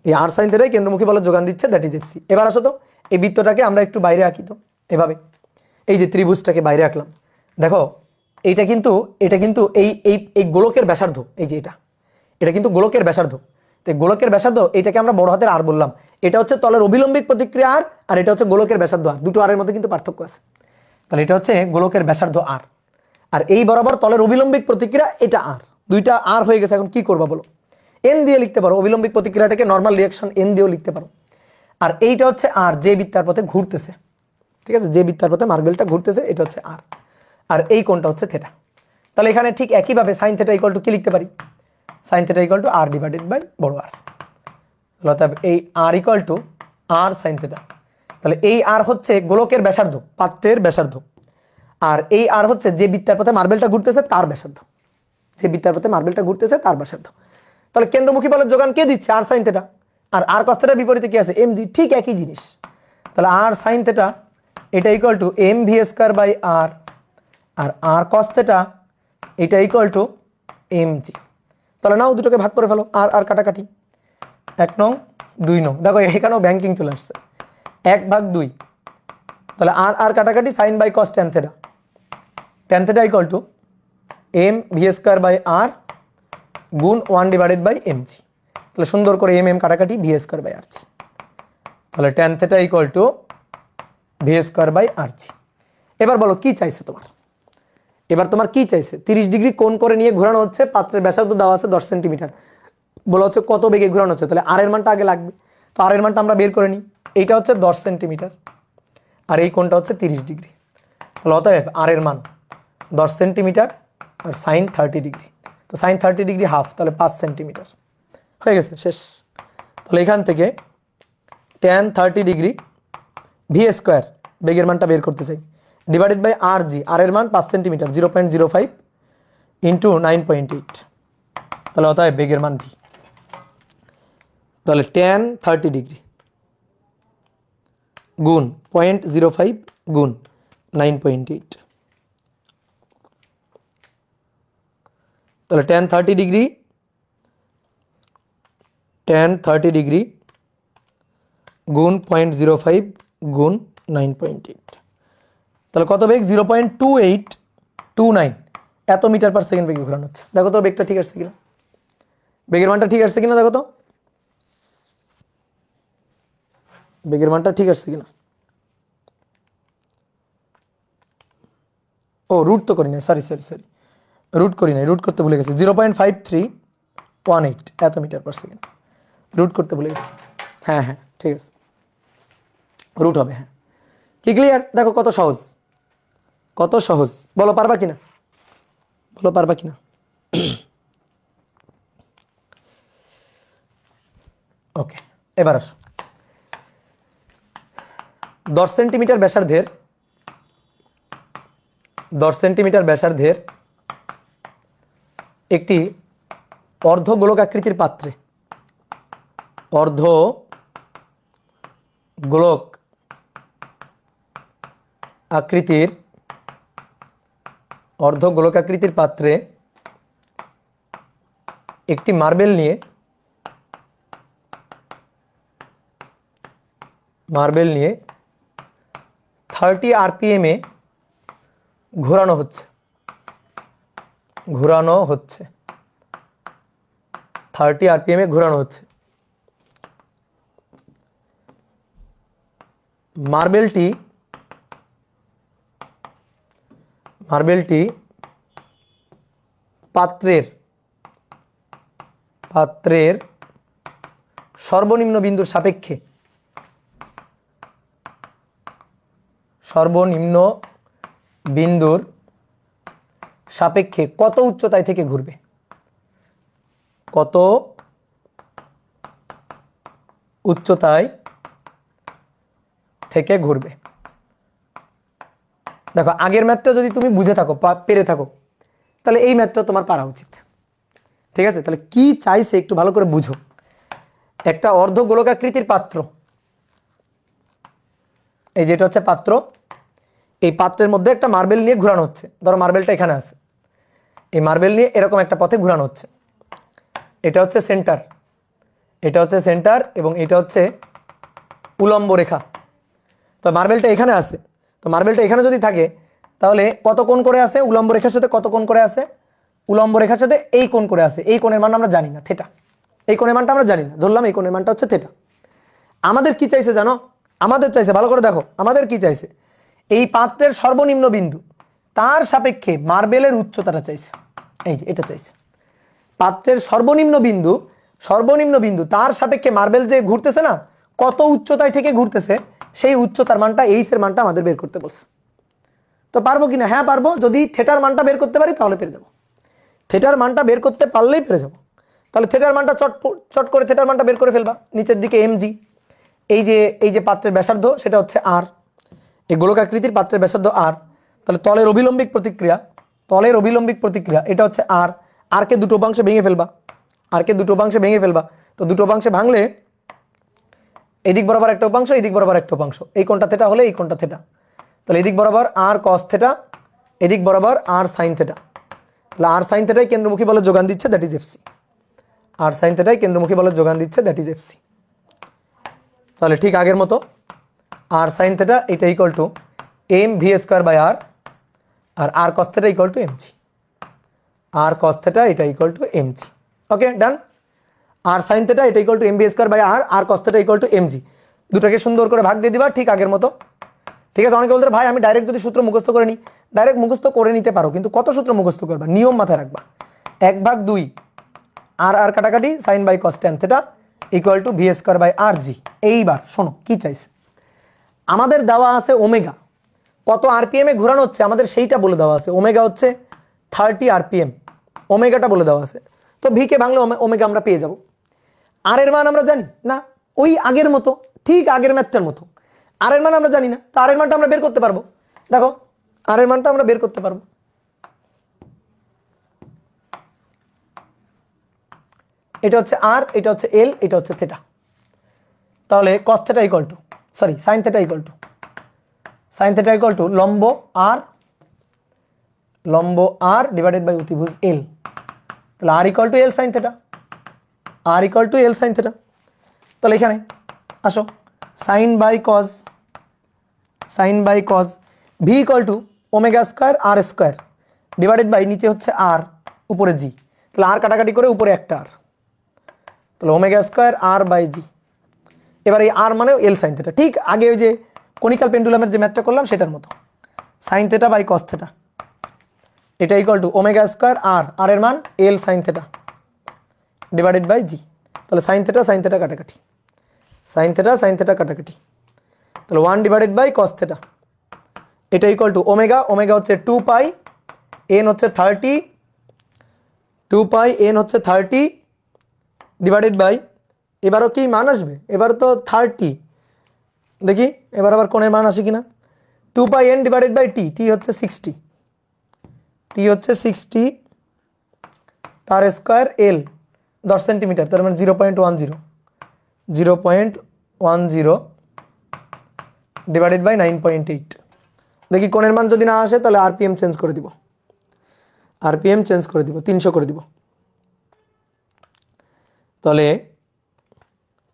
এই r sin θ কেন্দ্রমুখী বলের যোগান দিচ্ছে, দ্যাট ইজ fc। এবার আসো তো এই বৃত্তটাকে আমরা একটু বাইরে আঁকি, তো এভাবে এই যে ত্রিভুজটাকে বাইরে আঁকলাম, দেখো এটা কিন্তু এই গোলকের ব্যাসার্ধ, এই যে এটা কিন্তু গোলকের ব্যাসার্ধ। তো গোলকের ব্যাসার্ধ এটাকে আমরা বড় হাতের r বললাম, এটা হচ্ছে তলের অভিলম্বিক প্রতিক্রিয়া r, আর এটা হচ্ছে গোলকের ব্যাসার্ধ r, দুটো r এর মধ্যে কিন্তু পার্থক্য আছে। তাহলে এটা হচ্ছে গোলকের ব্যাসার্ধ r, আর এই বরাবর তলের অভিলম্বিক প্রতিক্রিয়া এটা r, দুইটা r হয়ে গেছে। এখন কি করবা বলো? n দিয়ে লিখতে পারো, অভিলম্বিক প্রতিক্রিয়াটাকে নরমাল রিঅ্যাকশন n দিয়েও লিখতে পারো। আর এইটা হচ্ছে r, যে বৃত্তার পথে ঘুরতেছে, ঠিক আছে? যে বৃত্তার পথে মার্বেলটা ঘুরতেছে এটা হচ্ছে r, আর এই কোণটা হচ্ছে থেটা। তাহলে এখানে ঠিক একইভাবে sin θ ইকুয়াল টু কি লিখতে পারি? sin θ equal to r divided by বড় r। অর্থাৎ এই r equal to r sin θ। তাহলে এই r হচ্ছে গোলকের ব্যাসার্ধ, পাত্রের ব্যাসার্ধ, আর এই r হচ্ছে যে বৃত্তার পথে মার্বেলটা ঘুরতেছে তার ব্যাসার্ধ, যে বৃত্তার পথে মার্বেলটা ঘুরতেছে তার ব্যাসার্ধ। তাহলে কেন্দ্রমুখী বলের যোগান কে দিচ্ছে? r sin θ, আর r cos θ বিপরীতে কি আছে? mg, ঠিক একই জিনিস। তাহলে r sin θ এটা equal to mv square by r, আর r cos θ এটা ইকুয়াল টু mg। তাহলে নাও দুটোকে ভাগ করে ফেলো, আর কাটাকাটি, 1 নং 2 নং, দেখো এখানেও ব্যাংকিং চলে আসছে, 1/2। তাহলে আর কাটাকাটি sine by cos tan theta, tan theta equal to M V square by R গুণ 1 ডিভাইডেড বাই mg। তাহলে সুন্দর করে এম কাটাকাটি, ভি স্কোয়ার বাই আরজি। তাহলে tan theta equal to V square by RG. এবার বলো কি চাইছে তোমার? এবার তোমার কি চাইছে? 30 ডিগ্রি কোণ করে নিয়ে ঘোরানো হচ্ছে, পাত্রের ব্যাসার্ধ দেওয়া আছে 10 সেন্টিমিটার, বলা হচ্ছে কত বেগে ঘোরানো হচ্ছে। তাহলে আর এর মানটা আগে লাগবে, তো আর এর মানটা আমরা বের করে নিই। এইটা হচ্ছে 10 সেন্টিমিটার, আর এই কোণটা হচ্ছে 30 ডিগ্রি। তাহলে অতএব আর এর মান 10 সেন্টিমিটার আর সাইন 30 ডিগ্রি, তো সাইন 30 ডিগ্রি হাফ, তাহলে 5 সেন্টিমিটার হয়ে গেছে, শেষ। তাহলে এখান থেকে ট্যান 30 ডিগ্রি ভি স্কোয়ার বেগের মানটা বের করতে চাই, ডিভাইডেড বাই আর জি, আর এর মান 5 সেন্টিমিটার, 0.05 ইন্টু 9.8, তাহলে অতএব বেগের মান ভি। তাহলে ট্যান 30 ডিগ্রি গুণ 0.05 গুণ 9.8, তাহলে ট্যান 30 ডিগ্রি গুণ 0.05 গুণ 9.8, তাহলে কত বেগ? 0.2829 এত মিটার পার সেকেন্ড বেগে ঘোরানো হচ্ছে। দেখো তো বেগটা ঠিক আসছে কিনা, বেগের মানটা ঠিক আসছে কিনা, দেখো তো বেগের মানটা ঠিক আসছে কিনা। ও রুট তো করি না, সরি রুট করি নাই, রুট করতে ভুলে গেছি। 0.5318 এত মিটার পার সেকেন্ড, রুট করতে ভুলে গেছি। হ্যাঁ ঠিক আছে, রুট হবে। হ্যাঁ, কি ক্লিয়ার? দেখো কত সহজ, কত সহজ, বলো পারবা কিনা? বলো পারবা কিনা? ওকে, এবার আসো। 10 সেন্টিমিটার ব্যাসার্ধের 10 সেন্টিমিটার ব্যাসার্ধের একটি অর্ধ গোলক আকৃতির পাত্রে অর্ধ গোলক আকৃতির পাত্রে একটি মার্বেল নিয়ে 30 RPM এ ঘোরানো হচ্ছে 30 RPM এ ঘোরানো হচ্ছে। মার্বেলটি পাত্রের সর্বনিম্ন বিন্দুর সাপেক্ষে কত উচ্চতায় থেকে ঘুরবে? কত উচ্চতায় থেকে ঘুরবে? দেখো, আগের ম্যাথটা যদি তুমি বুঝে থাকো, পেরে থাকো, তাহলে এই ম্যাথটা তোমার পারা উচিত। ঠিক আছে, তাহলে কি চাইছে একটু ভালো করে বুঝো। একটা অর্ধ গোলকাকৃতির পাত্র, এই যেটা হচ্ছে পাত্র, এই পাত্রের মধ্যে একটা মার্বেল নিয়ে ঘোরানো হচ্ছে। ধরো মার্বেলটা এখানে আছে, এই মার্বেল নিয়ে এরকম একটা পথে ঘোরানো হচ্ছে। এটা হচ্ছে সেন্টার এবং এটা হচ্ছে উলম্ব রেখা। তো মার্বেলটা এখানে আছে, তো মার্বেলটা এখানে যদি থাকে তাহলে কত কোণ করে আছে? উলম্ব রেখার সাথে কত কোণ করে আছে? উলম্ব রেখার সাথে এই কোণ করে আছে। এই কোণের মান আমরা জানি না, থিটা। এই কোণের মানটা আমরা জানি না, ধরলাম এই কোণের মানটা হচ্ছে থিটা। আমাদের কি চাইছে জানো? আমাদের চাইছে, ভালো করে দেখো, আমাদের কি চাইছে? এই পাত্রের সর্বনিম্ন বিন্দু তার সাপেক্ষে মার্বেলের উচ্চতাটা চাইছে। এই যে এটা চাইছে, পাত্রের সর্বনিম্ন বিন্দু তার সাপেক্ষে মার্বেল যে ঘুরতেছে না, কত উচ্চতায় থেকে ঘুরতেছে, সেই উচ্চতার মানটা, এইচ এর মানটা আমাদের বের করতে বলছে। তো পারবো কিনা? হ্যাঁ পারবো। যদি থিটার মানটা বের করতে পারি তাহলে পেরে যাবো। থিটার মানটা বের করতে পারলেই পেরে যাবো। তাহলে থিটার মানটা চট করে থিটার মানটা বের করে ফেলবা। নিচের দিকে mg, এই যে পাত্রের ব্যাসার্ধ সেটা হচ্ছে r, এই গোলকাকৃতির পাত্রের ব্যাসার্ধ r। তাহলে তলের অভিলম্বিক প্রতিক্রিয়া এটা হচ্ছে r কে দুটো অংশে ভেঙে ফেলবা। তো দুটো অংশে ভাঙলে এদিক বরাবর একটা উপাংশ, এদিক বরাবর একটা উপাংশ, এই কোণটা থিটা হলে এই কোণটা থিটা। তাহলে এদিক বরাবর r cos থিটা, এদিক বরাবর r sin থিটা। তাহলে r sin থিটাই কেন্দ্রমুখী বলের যোগান দিচ্ছে, that is fc। r sin থিটাই কেন্দ্রমুখী বলের যোগান দিচ্ছে, দ্যাট ইজ fc। তাহলে ঠিক আগের মতো r sin থিটা এটা equal to mv square by r, আর r cos theta equal to mg। r cos theta এটা equal to mg। Okay, done. r sin theta এটা equal to mv square by r, r cos theta equal to mg। দুটাকে সুন্দর করে ভাগ দিয়ে দিবা ঠিক আগের মতো। ঠিক আছে, অনেকে বলতে ভাই আমি ডাইরেক্ট যদি সূত্র মুখস্থ করে নিই, ডাইরেক্ট মুখস্থ করে নিতে পারো, কিন্তু কত সূত্র মুখস্থ করবা? নিয়ম মাথায় রাখবা। 1/2 r কাটাকাটি sin by cos tan theta equal to v square by rg। এইবার শোনো কি চাইছে। আমাদের দেওয়া আছে ওমেগা, কত rpm এ ঘোরানো হচ্ছে আমাদের সেইটা বলে দেওয়া আছে। ওমেগা হচ্ছে 30 rpm, ওমেগাটা বলে দেওয়া আছে। তো v কে ভাঙলে ওমেগা আমরা পেয়ে যাব। আর এর মান আমরা জানি না, ওই আগের মতো, ঠিক আগের ম্যাথটার মতো। আর এর মান আমরা জানি না, তো আর এর মানটা আমরা বের করতে পারবো। দেখো, আর এর মানটা আমরা বের করতে পারবো। এটা হচ্ছে r, এটা হচ্ছে l, এটা হচ্ছে থিটা। তাহলে cos theta equal to, sorry sin theta equal to লম্ব r ডিভাইডেড বাই অতিভুজ l। তাহলে r equal to l sin theta, r equal to l sin theta. তাহলে এখানে আসো, sin by cos v equal to omega square r square divided by নিচে হচ্ছে r, উপরে g। তাহলে r কাটাকাটি করে উপরে একটা r, তাহলে omega square r by g। এবার এই r মানে l sin থিটা, ঠিক আগে ওই যে কনিক্যাল পেন্ডুলামের যে ম্যাথটা করলাম সেটার মতো। sin থিটা বাই cos থিটা এটা equal to omega square r, আর এর মান l sin theta divided by g। তাহলে sin থিটা কাটাকাটি, sin থিটা কাটাকাটি। তাহলে 1 ডিভাইডেড বাই cos থিটা এটা ইকুয়াল টু ওমেগা হচ্ছে 2 পাই, n হচ্ছে 30, 2πn হচ্ছে 30 ডিভাইডেড বাই, এবারও কি মান আসবে, এবার তো 30, দেখি এবার আবার কোণের মান আসে কিনা। 2πn ডিভাইডেড বাই টি, টি হচ্ছে 60, টি হচ্ছে 60 তার স্কোয়ার এল 10 সেন্টিমিটার, তার মানে 0.10, 0.10 ডিভাইডেড বাই 9.8। দেখি কোণের মান যদি না আসে তাহলে আরপিএম চেঞ্জ করে দিব, আরপিএম চেঞ্জ করে দিব, 300 করে দিব। তাহলে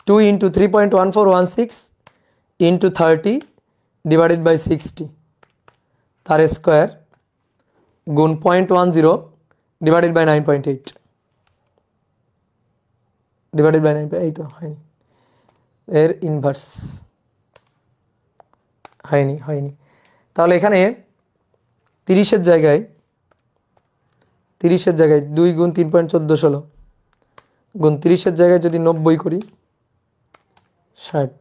2 × 3.1416 ইন্টু 30 ডিভাইডেড বাই 60 তার স্কোয়ার গুণ 0.10 ডিভাইডেড বাই 9.8 ডিভাইডেড বাই 9, এই তো হয়নি, এর ইনভার্স হয়নি। তাহলে এখানে 30-এর জায়গায় 2 গুণ 3.14 গুণ 30-এর জায়গায় যদি 90 করি 60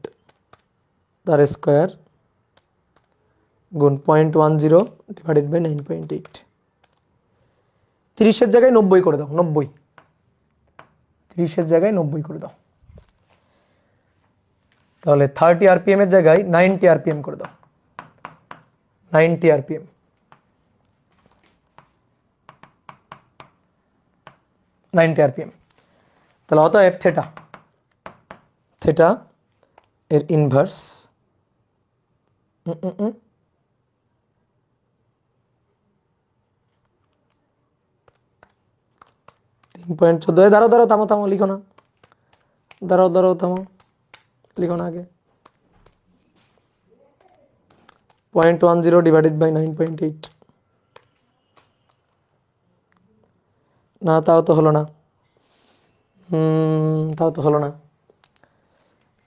তার স্কোয়ার গুণ 0.10 ডিভাইডেড বাই 9.8। 30-এর জায়গায় 90 করে দাও, 90, 30-এর জায়গায় 90 করে দাও। তাহলে 30 আরপিএম এর জায়গায় 90 আরপিএম করে দাও, 90 আরপিএম। তাহলে অতএব থেটা এর ইনভার্স 3.14, দাঁড়াও থামো, লিখো না, দাঁড়াও থামো, লিখো না আগে, 0.10 ডিভাইডেড বাই 9.8, না তাও তো হলো না,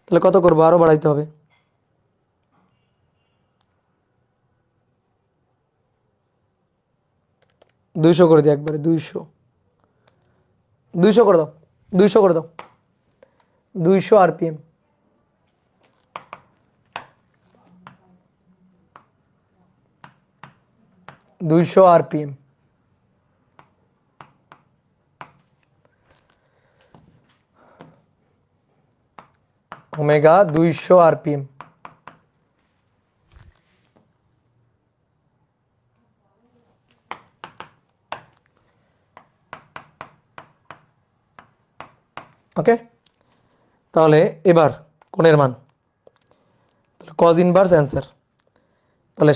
তাহলে কত করবো, আরো বাড়াইতে হবে, 200 করে দিই একবারে, 200 করে দাও, 200 করে দাও, 200 আরপিএম। Omega 200 RPM. ওকে, তাহলে এবার কোণের মান, তাহলে কজ ইনভার্স অ্যান্সার, তাহলে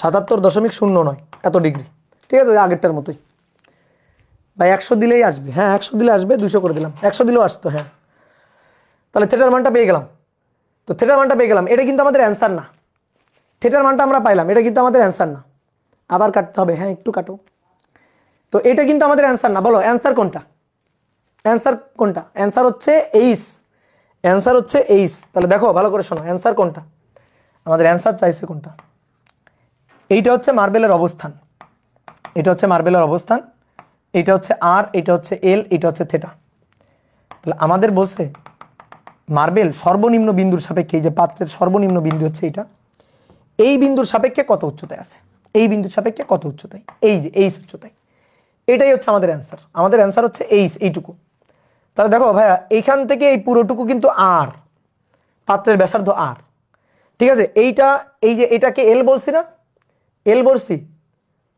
77.09 এত ডিগ্রি, ঠিক আছে, ওই আগেরটার মতোই ভাই, 100 দিলেই আসবে, হ্যাঁ 100 দিলে আসবে, 200 করে দিলাম, 100 দিলেও আসতো, হ্যাঁ। তাহলে থেটার মানটা পেয়ে গেলাম, তো থেটার মানটা পেয়ে গেলাম, এটা কিন্তু আমাদের অ্যান্সার না, থেটার মানটা আমরা পাইলাম, এটা কিন্তু আমাদের অ্যান্সার না, আবার কাটতে হবে, হ্যাঁ একটু কাটো। তো এটা কিন্তু আমাদের অ্যান্সার না, বলো অ্যান্সার কোনটা, অ্যান্সার হচ্ছে এইস, তাহলে দেখো ভালো করে শোনো, অ্যান্সার কোনটা, আমাদের অ্যান্সার চাইছে কোনটা, এইটা হচ্ছে মার্বেলের অবস্থান, এটা হচ্ছে মার্বেলের অবস্থান, এটা হচ্ছে আর, এটা হচ্ছে এল, এটা হচ্ছে থেটা। তাহলে আমাদের বলছে মার্বেল সর্বনিম্ন বিন্দুর সাপেক্ষে, এই যে পাত্রের সর্বনিম্ন বিন্দু হচ্ছে এটা, এই বিন্দুর সাপেক্ষে কত উচ্চতায় আছে, এই বিন্দুর সাপেক্ষে কত উচ্চতায়, এই যে এইচ উচ্চতায়, এটাই হচ্ছে আমাদের অ্যান্সার, আমাদের অ্যান্সার হচ্ছে এইটুকু। তাহলে দেখো ভাইয়া, এইখান থেকে এই পুরোটুকু কিন্তু আর, পাত্রের ব্যাসার্ধ আর, ঠিক আছে, এইটা, এই যে এটাকে এল বলছি না, এল বলছি,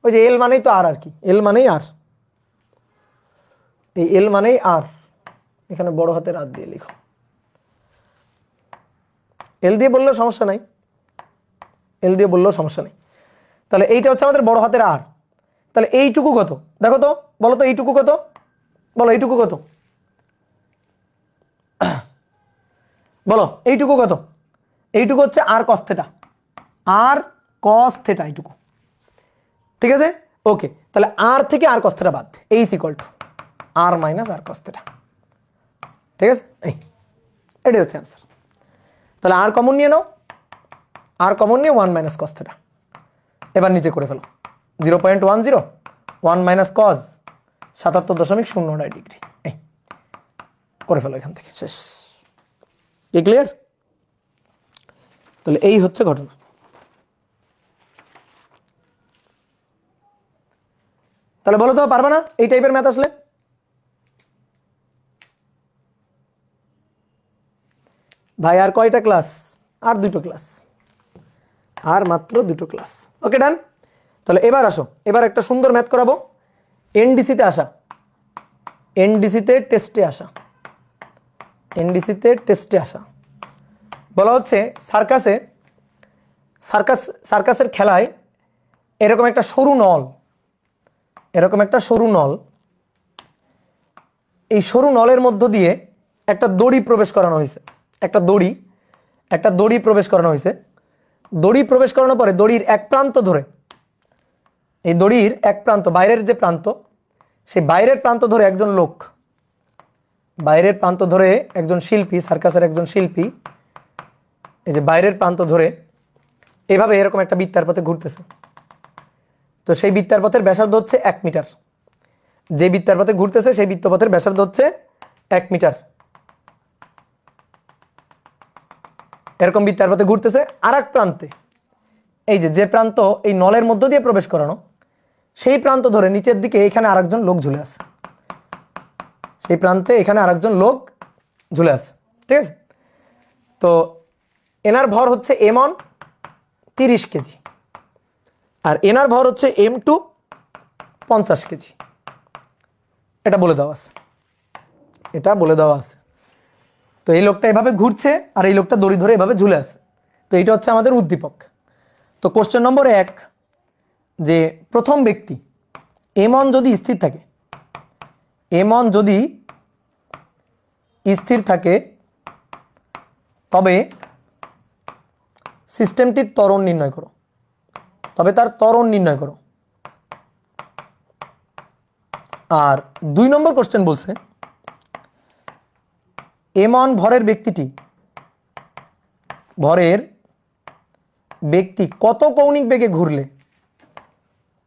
ওই যে এল মানেই তো আর কি, এল মানেই আর, এই এল মানেই আর, এখানে বড় হাতের আর দিয়ে লিখো, এল দিয়ে বললেও সমস্যা নাই, তাহলে এইটা হচ্ছে আমাদের বড় হাতের আর। তাহলে এইটুকু কত, দেখো তো, বলো তো এইটুকু কত, বলো এইটুকু কত, বলো এইটুকু কত, এইটুকু হচ্ছে আর কস থেটা, এইটুকু, ঠিক আছে, ওকে। তাহলে আর থেকে আর কস থেটা বাদ, h equal to r minus r cos theta, ঠিক আছে, এটাই হচ্ছে অ্যান্সার। তাহলে আর কমন নিয়ে নাও, আর কমন নিয়ে 1 মাইনাস কস থেটা, এবার নিচে করে ফেলো, 0.10 1 মাইনাস কস 77.09 ডিগ্রি, করে ফেলো এখান থেকে, শেষ, কি ক্লিয়ার? তাহলে এই হচ্ছে ঘটনা। তাহলে বলো তো, পারবা না এই টাইপের ম্যাথ আসলে? ভাই আর কয়টা ক্লাস? আর দুটো ক্লাস, আর মাত্র দুটো ক্লাস। ওকে ডান। তাহলে এবার আসো, এবার একটা সুন্দর ম্যাথ করাবো। এনডিসিতে আসা, এনডিসিতে টেস্টে আসা, এনডিসিতে টেস্টে আসা। বলা হচ্ছে সার্কাসে, সার্কাসের খেলায় এরকম একটা সরু নল, এরকম একটা সরু নল, এই সরু নলের মধ্য দিয়ে একটা দড়ি প্রবেশ করানো হয়েছে, একটা দড়ি প্রবেশ করানো হয়েছে। দড়ি প্রবেশ করানোর পরে দড়ির এক প্রান্ত ধরে, এই দড়ির এক প্রান্ত, বাইরের যে প্রান্ত, সেই বাইরের প্রান্ত ধরে একজন লোক, বাইরের প্রান্ত ধরে একজন শিল্পী, সার্কাসের একজন শিল্পী, এই যে বাইরের প্রান্ত ধরে এভাবে এরকম একটা বৃত্তার পথে ঘুরতেছে। তো সেই বৃত্তার পথের ব্যাসার্ধ হচ্ছে 1 মিটার। যে বৃত্তার পথে ঘুরতেছে সেই বৃত্তপথের ব্যাসার্ধ হচ্ছে 1 মিটার। এরকম বৃত্তার পথে ঘুরতেছে। আর এক প্রান্তে, এই যে প্রান্ত এই নলের মধ্য দিয়ে প্রবেশ করানো, সেই প্রান্ত ধরে নিচের দিকে এখানে আরেকজন লোক ঝুলে আছে, সেই প্রান্তে এখানে আরেকজন লোক ঝুলে আছে। ঠিক আছে? তো এনার ভর হচ্ছে m1 30 কেজি, আর এনার ভর হচ্ছে m2 50 কেজি। এটা বলে দেওয়া আছে, এটা বলে দেওয়া আছে। তো এই লোকটা এভাবে ঘুরছে আর এই লোকটা দড়ি ধরে এভাবে ঝুলে আছে। তো এটা হচ্ছে আমাদের উদ্দীপক। তো কোশ্চেন নম্বর 1, যে প্রথম ব্যক্তি m1 যদি স্থির থাকে, m1 যদি স্থির থাকে তবে সিস্টেমটির ত্বরণ নির্ণয় করো, তবে তার ত্বরণ নির্ণয় করো। আর 2 নম্বর কোশ্চেন বলছে m1 ভরের ব্যক্তি কত কৌণিক বেগে ঘুরলে,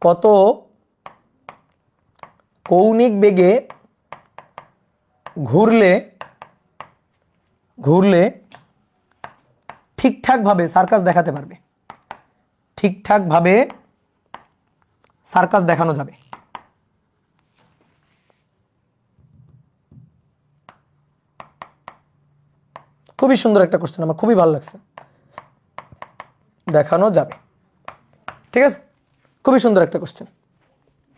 কত কৌণিক বেগে ঘুরলে ঠিকঠাকভাবে সার্কাস দেখাতে পারবে, ঠিকঠাকভাবে সার্কাস দেখানো যাবে। খুবই সুন্দর একটা কোশ্চেন, আমার খুবই ভালো লাগছে। দেখানো যাবে, ঠিক আছে? খুবই সুন্দর একটা কোশ্চেন।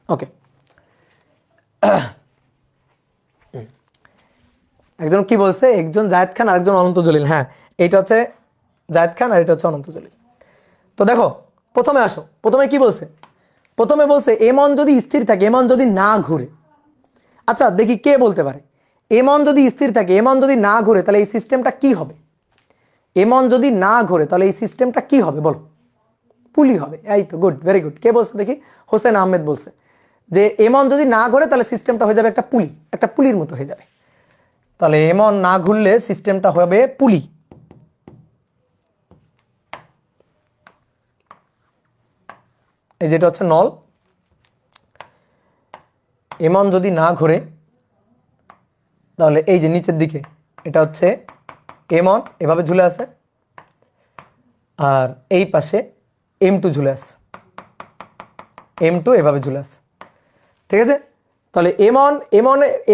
ওকে, একজন কি বলছে, একজন জায়েদ খান আর একজন অনন্ত জলিল। হ্যাঁ, এইটা হচ্ছে জায়েদ খান আর এটা হচ্ছে অনন্ত জলিল। তো দেখো, প্রথমে আসো, প্রথমে কি বলছে? প্রথমে বলছে m1 যদি স্থির থাকে, m1 যদি না ঘুরে। আচ্ছা দেখি কে বলতে পারে m1 যদি স্থির থাকে, m1 যদি না ঘুরে, তাহলে এই সিস্টেমটা কি হবে? m1 যদি না ঘুরে তাহলে এই সিস্টেমটা কি হবে বলো? পুলি হবে। এই তো, গুড, ভেরি গুড। কে বলছে দেখি? হোসেন আহমেদ বলছে যে m1 যদি না ঘুরে তাহলে সিস্টেমটা হয়ে যাবে একটা পুলি, একটা পুলির মতো হয়ে যাবে। তাহলে m1 না ঘুরলে সিস্টেমটা হবে পুলি। এই যেটা হচ্ছে নল, m1 যদি না ঘুরে তাহলে এই যে নিচের দিকে এটা হচ্ছে m1 এভাবে ঝুলে আছে, আর এই পাশে m2 ঝুলে আছে, m2 এভাবে ঝুলে আছে। ঠিক আছে? তাহলে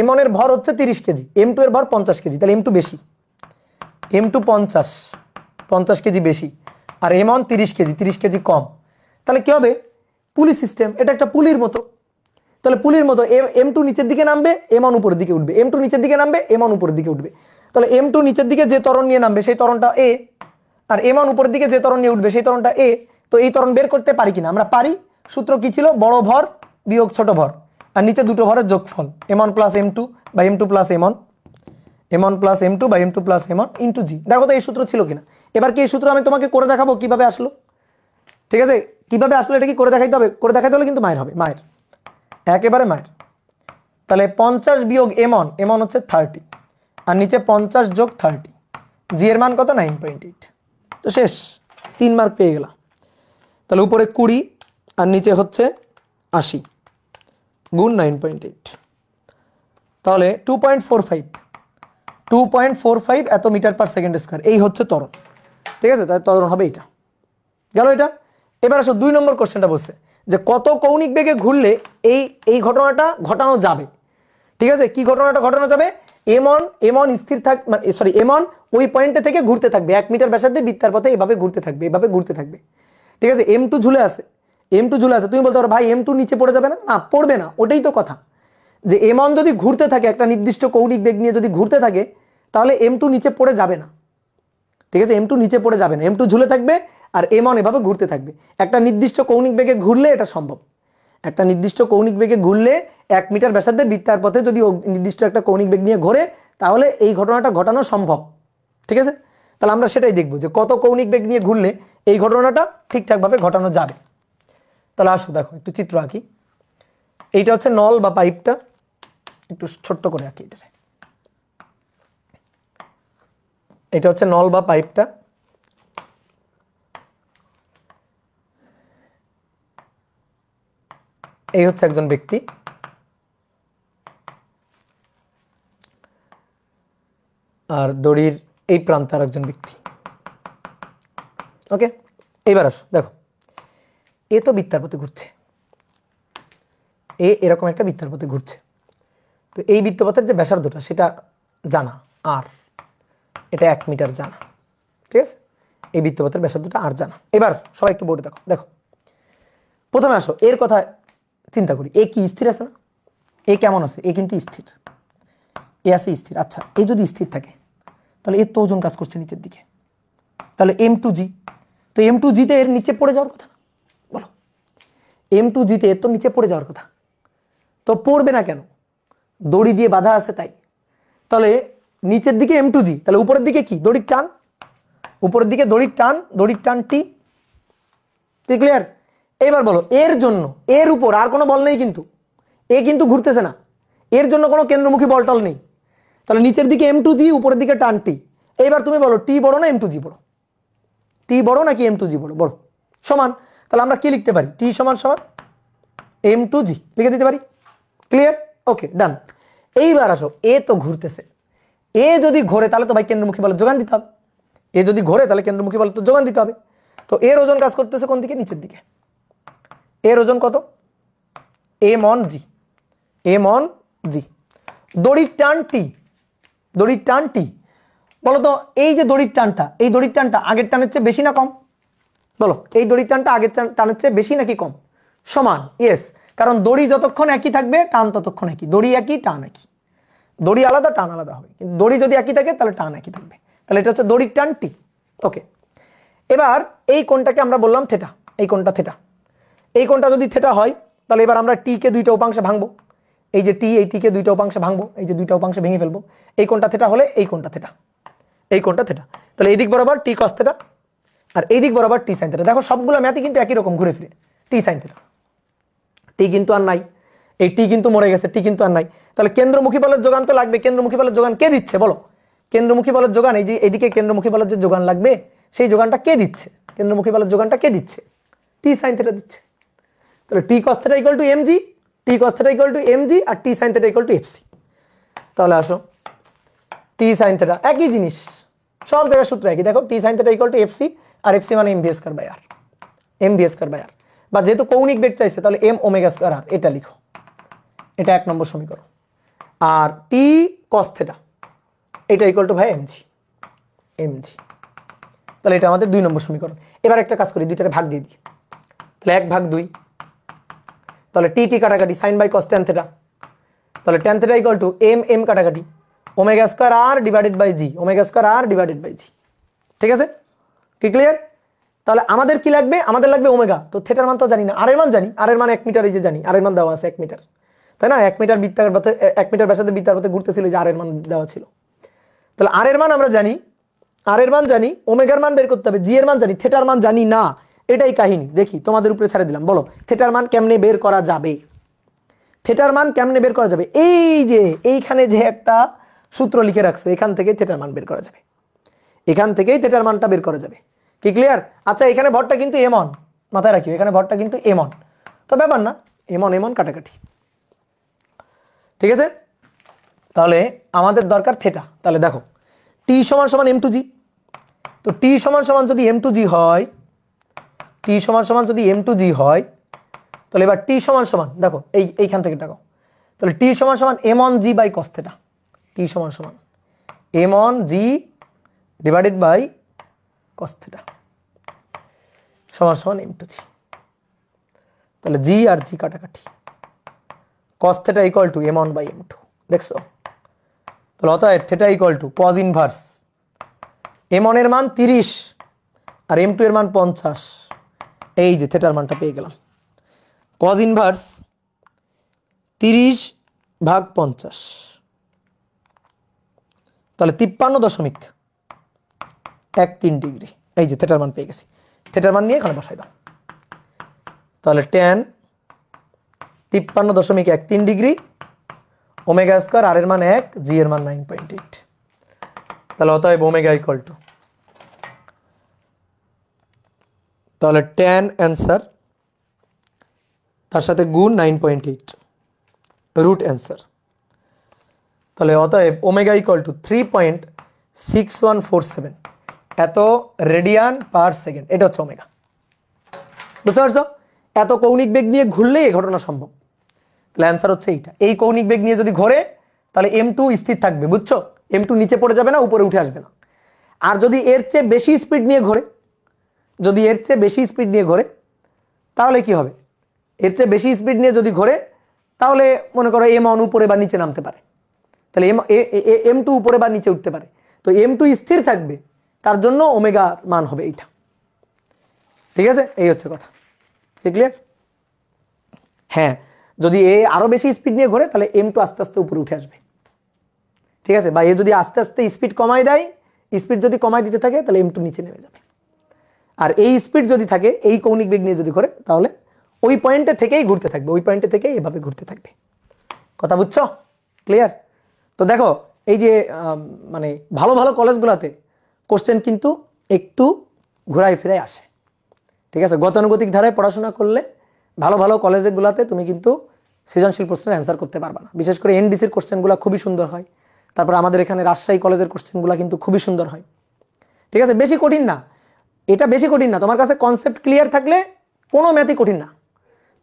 m1 এর ভর হচ্ছে 30 কেজি, m2 এর ভর 50 কেজি, তাহলে m2 বেশি, m2 50 কেজি বেশি, আর m1 30 কেজি, 30 কেজি কম। তাহলে কি হবে? পুলি সিস্টেম, এটা একটা পুলির মতো। তাহলে পুলির মতো m2 নিচের দিকে নামবে, m1 উপরের দিকে উঠবে, m2 নিচের দিকে নামবে, m1 উপরের দিকে উঠবে। তাহলে m2 নিচের দিকে যে ত্বরণ নিয়ে নামবে সেই ত্বরণটা a, আর m1 উপরের দিকে যে ত্বরণ নিয়ে উঠবে সেই ত্বরণটা a। তো এই ত্বরণ বের করতে পারি কিনা? আমরা পারি। সূত্র কি ছিল? বড় ভর বিয়োগ ছোট ভর, আর নিচে দুটো ভরের যোগফল, m1 প্লাস m2 বা m2 plus m1, m1 plus m2 বা m2 প্লাস m1 ইন্টু জি। দেখো তো এই সূত্র ছিল কিনা। এবার কি এই সূত্র আমি তোমাকে করে দেখাবো কিভাবে আসলো। ঠিক আছে? কিভাবে আসলো এটা কি করে দেখাইতে হবে? করে দেখাইতে হলে কিন্তু মায়ের হবে, মায়ের, একেবারে মায়ের। তাহলে 50 বিয়োগ m1 হচ্ছে 30, আর নিচে 50 যোগ 30, জি এর মান কত? 9.8। তো শেষ, 3 মার্ক পেয়ে গেলাম। তাহলে উপরে 20 আর নিচে হচ্ছে 80 গুণ 9.8, তাহলে 2.45 এত মিটার পার সেকেন্ড স্কয়ার, এই হচ্ছে ত্বরণ। ঠিক আছে? তাহলে ত্বরণ হবে এটা। গেল এটা। এবার আসো 2 নম্বর কোশ্চেনটা বলছে যে কত কৌণিক বেগে ঘুরলে এই এই ঘটনাটা ঘটানো যাবে। ঠিক আছে, কি ঘটনাটা ঘটানো যাবে? এমন স্থির থাক, সরি এমন ওই পয়েন্টে থেকে ঘুরতে থাকবে 1 মিটার ব্যাসার্ধে বৃত্তার পথে, এভাবে ঘুরতে থাকবে, এভাবে ঘুরতে থাকবে। ঠিক আছে, M2 ঝুলে আছে, M2 ঝুলে আছে। তুমি বলতে পারো ভাই M2 নিচে পড়ে যাবে না? না, পড়বে না। ওটাই তো কথা, যে এমন যদি ঘুরতে থাকে একটা নির্দিষ্ট কৌণিক বেগ নিয়ে যদি ঘুরতে থাকে, তাহলে M2 নিচে পড়ে যাবে না। ঠিক আছে, M2 নিচে পড়ে যাবে না, M2 ঝুলে থাকবে আর এমন এভাবে ঘুরতে থাকবে। একটা নির্দিষ্ট কৌণিক বেগে ঘুরলে এটা সম্ভব। একটা নির্দিষ্ট কৌণিক বেগে ঘুরলে 1 মিটার ব্যাসার্ধে বৃত্তার পথে যদি নির্দিষ্ট একটা কৌণিক বেগ নিয়ে ঘোরে, তাহলে এই ঘটনাটা ঘটানো সম্ভব। ঠিক আছে, তাহলে আমরা সেটাই দেখব যে কত কৌণিক বেগ নিয়ে ঘুরলে এই ঘটনাটা ঠিকঠাকভাবে ঘটানো যাবে। তাহলে আসো দেখো একটু চিত্র আঁকি। এইটা হচ্ছে নল বা পাইপটা, একটু ছোট্ট করে আঁকি এটা। এটা হচ্ছে নল বা পাইপটা। এই হচ্ছে একজন ব্যক্তি, আর দড়ির এই প্রান্তে আর একজন ব্যক্তি। ওকে, এইবার আসো দেখো, এ তো বৃত্তার পথে ঘুরছে, এরকম একটা বৃত্তার পথে ঘুরছে। তো এই বৃত্তপথের যে ব্যাসার্ধটা সেটা জানা আর, এটা 1 মিটার জানা। ঠিক আছে, এই বৃত্তপথের ব্যাসার্ধটা আর জানা। এবার সবাই একটু বোর্ডে দেখো। দেখো প্রথমে আসো এর কথা চিন্তা করি। এ কি স্থির আছে না? এ কেমন আছে? এ কিন্তু স্থির, এ আছে স্থির। আচ্ছা, এ যদি স্থির থাকে তাহলে এর তো ওজন কাজ করছে নিচের দিকে, তাহলে M2G। তো M2G তে এর নিচে পড়ে যাওয়ার কথা না? বলো, M2G তে এর তো নিচে পড়ে যাওয়ার কথা, তো পড়বে না কেন? দড়ি দিয়ে বাঁধা আছে তাই। তাহলে নিচের দিকে M2G, তাহলে উপরের দিকে কি? দড়ির টান, উপরের দিকে দড়ির টান, দড়ির টান T। ক্লিয়ার? এবার বলো, এর জন্য এর উপর আর কোনো বল নেই, কিন্তু এ কিন্তু ঘুরতেছে না, এর জন্য কোনো কেন্দ্রমুখী বল টল নেই। তাহলে নিচের দিকে M2G, উপরের দিকে টান T। এইবার তুমি বলো T বড় না M2G বড়? T বড় নাকি M2G বড়? বড়। সমান। তাহলে আমরা কি লিখতে পারি? T সমান সমান M2G লিখে দিতে পারি। ক্লিয়ার? ওকে, ডান। এইবার আসো, এ তো ঘুরতেছে, এ যদি ঘোরে তাহলে তো ভাই কেন্দ্রমুখী বলের যোগান দিতে হবে। এ যদি ঘোরে তাহলে কেন্দ্রমুখী বলের তো যোগান দিতে হবে। তো এর ওজন কাজ করতেছে কোন দিকে? নিচের দিকে। এর ওজন কত? M(G). M(G). দড়ির টান T, দড়ির টান T। বলো তো, এই যে দড়ির টানটা, এই দড়ির টানটা আগের টানের চেয়ে বেশি না কম? বলো, এই দড়ির টানটা আগের টানের চেয়ে বেশি নাকি কম? সমান। ইয়েস, কারণ দড়ি যতক্ষণ একই থাকবে টান ততক্ষণ একই। দড়ি একই, টান একই। দড়ি আলাদা, টান আলাদা হবে, কিন্তু দড়ি যদি একই থাকে তাহলে টান একই থাকবে। তাহলে এটা হচ্ছে দড়ির টান T। ওকে, এবার এই কোণটাকে আমরা বললাম থেটা, এই কোণটা থেটা। এই কোণটা যদি থেটা হয় তাহলে এবার আমরা T কে দুইটা উপাংশে ভাঙবো। এই যে T, এই T কে দুইটা উপাংশে ভাঙবো, এই যে দুইটা উপাংশে ভেঙে ফেলবো। এই কোণটা থেটা হলে এই কোণটা থেটা, এই কোণটা থেটা। তাহলে এই দিক বরাবর T cos থেটা আর এই দিক বরাবর T sin থেটা। দেখো সবগুলো ম্যাথই কিন্তু একই রকম ঘুরে ফিরে, T sin থেটা। T কিন্তু আর নাই, এই T কিন্তু মরে গেছে, T কিন্তু আর নাই। তাহলে কেন্দ্রমুখী বলের যোগান তো লাগবে। কেন্দ্রমুখী বলের যোগান কে দিচ্ছে বলো? কেন্দ্রমুখী বলের যোগান, এই যে এইদিকে কেন্দ্রমুখী বলের যে যোগান লাগবে সেই যোগানটা কে দিচ্ছে? কেন্দ্রমুখী বলের যোগানটা কে দিচ্ছে? T sin থেটা দিচ্ছে। তাহলে T cos theta equal to mg, T cos theta equal to mg আর T sin theta equal to fc। তাহলে আসো, T sin থেটা একই জিনিস, সব জায়গায় সূত্র একই। দেখো T sin theta equal to fc, আর fc মানে mv square by r, mv square by r। বা যেহেতু কৌণিক বেগ চাইছে তাহলে m ওমেগা স্কয়ার r, এটা লিখো। এটা 1 নম্বর সমীকরণ। আর T cos থেটা এটা ইকুয়াল টু ভাই mg, mg। তাহলে এটা আমাদের 2 নম্বর সমীকরণ। এবার একটা কাজ করি, দুইটারে ভাগ দিয়ে দিই। তাহলে 1/2, তাহলে T কাটাকাটি sin বাই cos tan থেটা। তাহলে tan theta equal to m কাটাকাটি omega square r divided by g, omega square r divided by g। ঠিক আছে, কি ক্লিয়ার? তাহলে আমাদের কি লাগবে? আমাদের লাগবে ওমেগা। তো থেটার মান তো জানি না, আর এর মান জানি, আর এর মান 1 মিটার, এই যে জানি আর এর মান দেওয়া আছে 1 মিটার, তাই না? 1 মিটার বৃত্তাকার পথে, 1 মিটার ব্যাসার্ধে বৃত্তাকার পথে ঘুরতেছিল, যে আর এর মান দেওয়া ছিল। তাহলে আর এর মান আমরা জানি, আর এর মান জানি, ওমেগার মান বের করতে হবে, জি এর মান জানি, থেটার মান জানি না। এটাই কাহিনী। দেখি তোমাদের উপরে ছেড়ে দিলাম, বলো থেটার মান কেমনে বের করা যাবে? থেটার মান কেমনে বের করা যাবে? এই যে এইখানে যে একটা সূত্র লিখে রাখছে, এখান থেকে থেটার মান বের করা যাবে, এখান থেকেই থেটার মানটা বের করা যাবে। কি ক্লিয়ার? আচ্ছা, এখানে ভরটা কিন্তু এমন, মাথায় রাখিও, এখানে ভরটা কিন্তু এমন, তো ব্যাপার না, এমন কাটাকাটি। ঠিক আছে, তাহলে আমাদের দরকার থেটা। তাহলে দেখো T সমান সমান m2g। তো T সমান সমান যদি m2g হয়, T সমান সমান যদি m2g হয়, তাহলে এবার টি সমান সমান দেখো এইখান থেকে দেখো, তাহলে টি সমান সমান M on G by cos theta, T সমান সমান M on G divided by cos theta সমান সমান এম টু জি। তাহলে জি আর জি কাটাকাটি, cos theta equal to M on by m two, দেখছো? তাহলে অতএব theta equal to cos inverse m on এর মান 30 আর এম টু এর মান 50, এই যে থিটার মানটা পেয়ে গেলাম। কজ ইনভার্স 30/50, তাহলে 53.13 ডিগ্রি, এই যে থিটার মান পেয়ে গেছি। থিটার মান নিয়ে এখানে বসাই দাও। তাহলে tan 53.13 ডিগ্রি, ওমেগা স্কয়ার, আর এর মান 1, জি এর মান 9.8। তাহলে অতএব ওমেগা ইকুয়াল টু, তাহলে tan অ্যান্সার তার সাথে গুণ 9.8 রুট অ্যান্সার। তাহলে অতএব ওমেগা ইকুয়াল টু 3.6147 এত রেডিয়ান পার সেকেন্ড, এটা হচ্ছে ওমেগা। বুঝতে পারছো? এত কৌণিক বেগ নিয়ে ঘুরলেই এই ঘটনা সম্ভব। তাহলে অ্যান্সার হচ্ছে এইটা। এই কৌণিক বেগ নিয়ে যদি ঘোরে তাহলে m2 স্থির থাকবে, বুঝছো? m2 নিচে পড়ে যাবে না, উপরে উঠে আসবে না। আর যদি এর চেয়ে বেশি স্পিড নিয়ে ঘোরে, যদি এর চেয়ে বেশি স্পিড নিয়ে ঘোরে তাহলে কি হবে? এর চেয়ে বেশি স্পিড নিয়ে যদি ঘোরে তাহলে মনে করো m1 উপরে বা নিচে নামতে পারে, তাহলে m2 উপরে বা নিচে উঠতে পারে। তো m2 স্থির থাকবে, তার জন্য ওমেগা মান হবে এইটা। ঠিক আছে, এই হচ্ছে কথা। ক্লিয়ার? হ্যাঁ, যদি এ আরো বেশি স্পিড নিয়ে ঘোরে তাহলে m2 আস্তে আস্তে উপরে উঠে আসবে। ঠিক আছে, বা এ যদি আস্তে আস্তে স্পিড কমায় দেয়, স্পিড যদি কমায় দিতে থাকে তাহলে m2 নিচে নেমে যাবে। আর এই স্পিড যদি থাকে, এই কৌণিক বেগ নিয়ে যদি ঘোরে তাহলে ওই পয়েন্টে থেকেই ঘুরতে থাকবে, ওই পয়েন্টে থেকেই এভাবে ঘুরতে থাকবে। কথা বুঝছো? ক্লিয়ার? তো দেখো এই যে মানে ভালো ভালো কলেজগুলোতে কোশ্চেন কিন্তু একটু ঘোরায় ফিরায় আসে। ঠিক আছে, গতানুগতিক ধারায় পড়াশোনা করলে ভালো ভালো কলেজগুলোতে তুমি কিন্তু সৃজনশীল প্রশ্নের অ্যান্সার করতে পারবা না। বিশেষ করে এনডিসির কোশ্চেনগুলো খুবই সুন্দর হয়। তারপর আমাদের এখানে রাজশাহী কলেজের কোশ্চেনগুলো কিন্তু খুবই সুন্দর হয়। ঠিক আছে, বেশি কঠিন না, এটা বেশি কঠিন না। তোমার কাছে কনসেপ্ট ক্লিয়ার থাকলে কোনো ম্যাথই কঠিন না,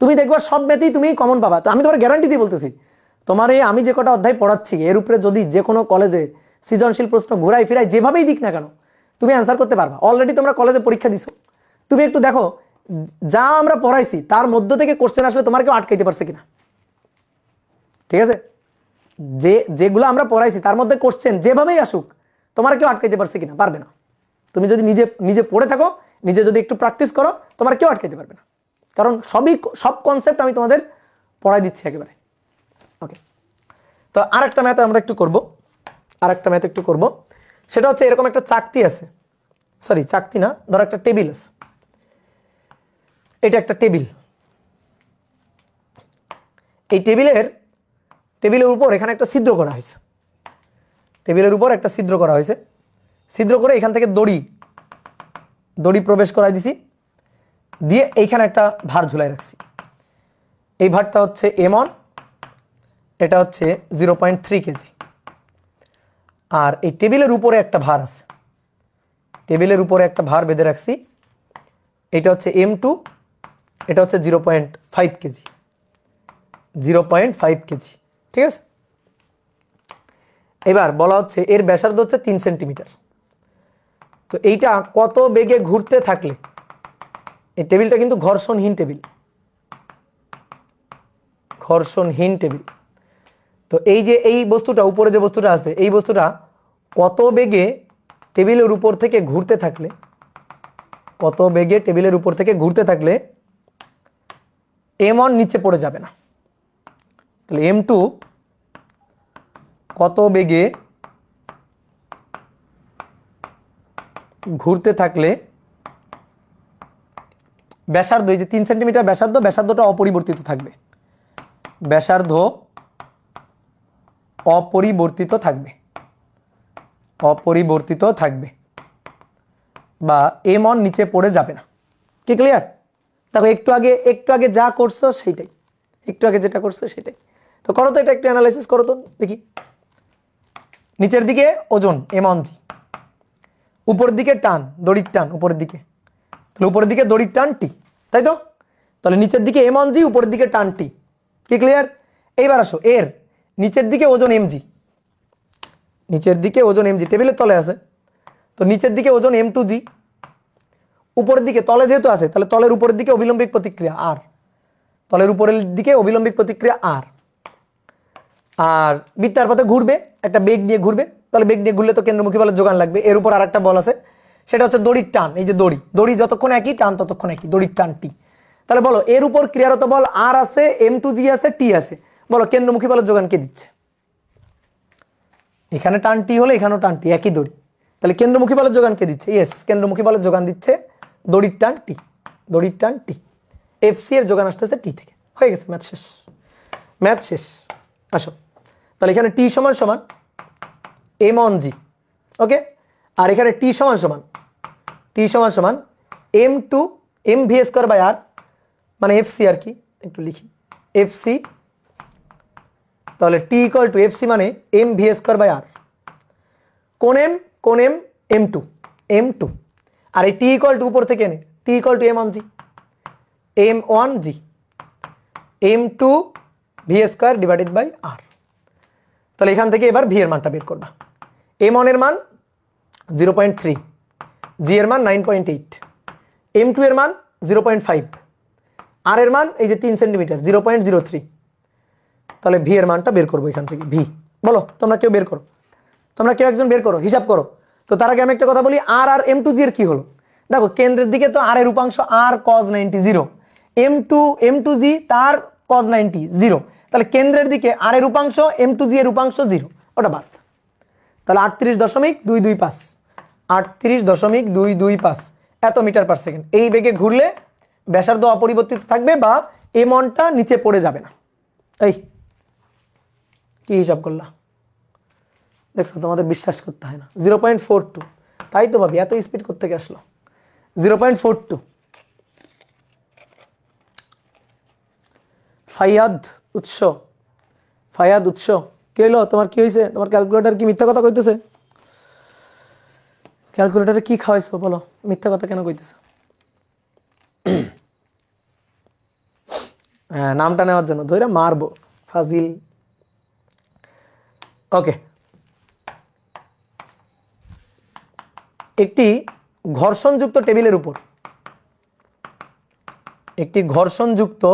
তুমি দেখবা সব ম্যাথই তুমি কমন পাবা। তো আমি তোমার গ্যারান্টি দিয়ে বলতেছি, তোমার এই আমি যে কটা অধ্যায় পড়াচ্ছি এর উপরে যদি যে কোনো কলেজে সৃজনশীল প্রশ্ন ঘুরাই ফিরাই যেভাবেই দিক না কেন তুমি অ্যান্সার করতে পারবা। অলরেডি তোমরা কলেজে পরীক্ষা দিছো, তুমি একটু দেখো যা আমরা পড়াইছি তার মধ্য থেকে কোশ্চেন আসলে তোমার কেউ আটকাইতে পারছে কিনা। ঠিক আছে, যেগুলো আমরা পড়াইছি তার মধ্যে কোশ্চেন যেভাবেই আসুক তোমার কেউ আটকাইতে পারছে কিনা? পারবে না। তুমি যদি নিজে পড়ে থাকো, নিজে যদি একটু প্র্যাকটিস করো, তোমার কেউ আটকাইতে পারবে না, কারণ সব কনসেপ্ট আমি তোমাদের পড়াই দিচ্ছি একেবারে। ওকে, তো আরেকটা ম্যাথ আমরা একটু করব, সেটা হচ্ছে এরকম একটা চাকতি আছে, সরি চাকতি না, ধরো একটা টেবিল আছে, এটা একটা টেবিল। এই টেবিলের উপর এখানে একটা ছিদ্র করা হয়েছে, টেবিলের উপর একটা ছিদ্র করা হয়েছে, ছিদ্র করে এখান থেকে দড়ি প্রবেশ করাই দিছি, দিয়ে এইখানে একটা ভার ঝুলাই রাখছি। এই ভারটা হচ্ছে m1, এটা হচ্ছে 0.3 কেজি। আর এই টেবিলের উপরে একটা ভার আছে, টেবিলের উপরে একটা ভার বেঁধে রাখছি, এটা হচ্ছে m2, এটা হচ্ছে 0.5 কেজি, 0.5 কেজি। ঠিক আছে, এবার বলা হচ্ছে এর ব্যাসার্ধ হচ্ছে 3 সেন্টিমিটার। তো এইটা কত বেগে ঘুরতে থাকলে, এই টেবিলটা কিন্তু ঘর্ষণহীন টেবিল, তো এই যে এই বস্তুটা উপরে যে বস্তুটা আছে, এই বস্তুটা কত বেগে টেবিলের উপর থেকে ঘুরতে থাকলে, m1 নিচে পড়ে যাবে না। তাহলে m2 কত বেগে ঘুরতে থাকলে ব্যাসার্ধ, এই যে 3 সেন্টিমিটার ব্যাসার্ধটা অপরিবর্তিত থাকবে, ব্যাসার্ধ অপরিবর্তিত থাকবে বা m1 নিচে পড়ে যাবে না। কি ক্লিয়ার? দেখো একটু আগে যা করছো সেটাই, যেটা করছো সেটাই। তো করো তো, এটা একটু অ্যানালাইসিস করো তো দেখি। নিচের দিকে ওজন m1g, উপরের দিকে টান, দড়ির টান উপরের দিকে, তাহলে উপরের দিকে দড়ির টান t, তাই তো? তাহলে নিচের দিকে এম অন জি, উপরের দিকে টান টি। কি ক্লিয়ার? এইবার আসো এর নিচের দিকে ওজন এম জি, নিচের দিকে ওজন এম জি টেবিলের তলে আছে, তো নিচের দিকে ওজন এম টু জি, উপরের দিকে তলে যেহেতু আছে তাহলে তলের উপরের দিকে অবিলম্বিক প্রতিক্রিয়া আর, তলের উপরের দিকে অবিলম্বিক প্রতিক্রিয়া আর, আর বৃত্তার পথে ঘুরবে, একটা বেগ নিয়ে ঘুরবে, তাহলে বেগ নিয়ে ঘুরলে তো কেন্দ্রমুখী বলের যোগান লাগবে। এর উপর আরেকটা বল আছে, সেটা হচ্ছে দড়ির টান। এই যে দড়ি, দড়ি যতক্ষণ একই, টান ততক্ষণ একই, দড়ির টান টি। তাহলে বলো এর উপর ক্রিয়ারত বল আর আছে, এম টু জি আছে, টি আছে, বলো কেন্দ্রমুখী বলের যোগান কে দিচ্ছে? এখানে টান টি হলে এখানেও টান টি, একই দড়ি, তাহলে কেন্দ্রমুখী বলের যোগান কে দিচ্ছে? ইয়েস, কেন্দ্রমুখী বলের যোগান দিচ্ছে দড়ির টান টি, দড়ির টান টি। এফসি এর যোগান আসতেছে টি থেকে। হয়ে গেছে, ম্যাথ শেষ, ম্যাথ শেষ। আসো তাহলে এখানে টি সমান সমান এম অন জি, ওকে, আর এখানে টি সমান সমান, টি সমান সমান M two M V square by R, মানে এফসি আর কি, একটু লিখি এফসি। তাহলে টি ইকুয়াল টু এফসি মানে M V square by R, কোন এম, কোন M, M two, M two, আর এই টি ইকুয়াল টু উপর থেকে এনে T equal to M on G, M one G, M two V square divided by R. তাহলে এখান থেকে এবার ভি এর মানটা বের করবা। এম ওয়ান এর মান 0.3, জি এর মান 9.8, এম টু এর মান 0.5, আর এর মান এই যে 3 সেন্টিমিটার 0.03। তাহলে ভি এর মানটা বের করবো এখান থেকে। ভি বলো তোমরা কেউ বের করো, তোমরা কেউ একজন বের করো, হিসাব করো। তো তার আগে আমি একটা কথা বলি, আর আর এম টু জি এর কি হলো? দেখো কেন্দ্রের দিকে তো আর এর উপাংশ আর কজ 90 0, এম টু জি তার কজ 90 0, তাহলে কেন্দ্রের দিকে আর এর উপাংশ এম টু জি এর উপাংশ 0, ওটা বাদ। তাহলে 38.225, 38.225 এত মিটার পার সেকেন্ড। এই বেগে ঘুরলে ব্যাসার্ধ অপরিবর্তিত থাকবে বা এম অনটা নিচে পড়ে যাবে না। এই কি হিসাব করলা? দেখছো তোমাদের বিশ্বাস করতে হয় না। 0.42, তাই তো ভাবি এত স্পিড করতে গিয়ে আসলো। 0.42। ফাইয়াদ উৎস, ফাইয়াদ উৎস, কি হইলো তোমার? কি হয়েছে? তোমার ক্যালকুলেটর কি মিথ্যা কথা কইতেছে? ক্যালকুলেটরে কি খাওয়াইছো বলো, মিথ্যা কথা কেন কইতেছে? হ্যাঁ, নামটা নেওয়ার জন্য ধরে মারবো, ফাজিল। ওকে, একটি ঘর্ষণযুক্ত টেবিলের উপর, একটি ঘর্ষণযুক্ত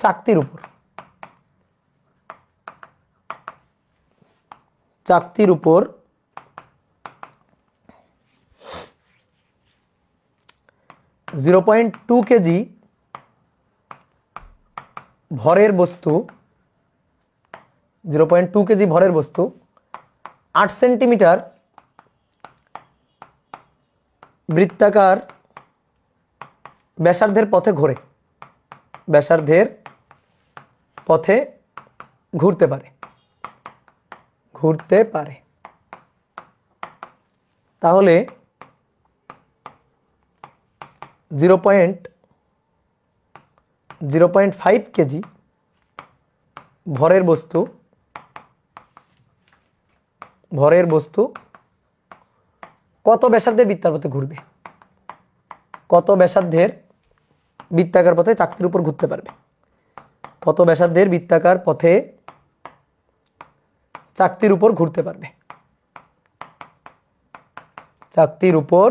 চাকতির উপর, চাকতির উপর 0.2 কেজি ভরের বস্তু, 0.2 কেজি ভরের বস্তু 8 সেন্টিমিটার বৃত্তাকার ব্যাসার্ধের পথে ঘোরে, ব্যাসার্ধের পথে ঘুরতে পারে, ঘুরতে পারে। তাহলে 0.5 কেজি ভরের বস্তু, ভরের বস্তু কত ব্যাসার্ধের বৃত্তার পথে ঘুরবে? কত ব্যাসার্ধের বৃত্তাকার পথে চাকতির উপর ঘুরতে পারবে? কত ব্যাসার্ধের বৃত্তাকার পথে চাকতির উপর ঘুরতে পারবে? চাকতির উপর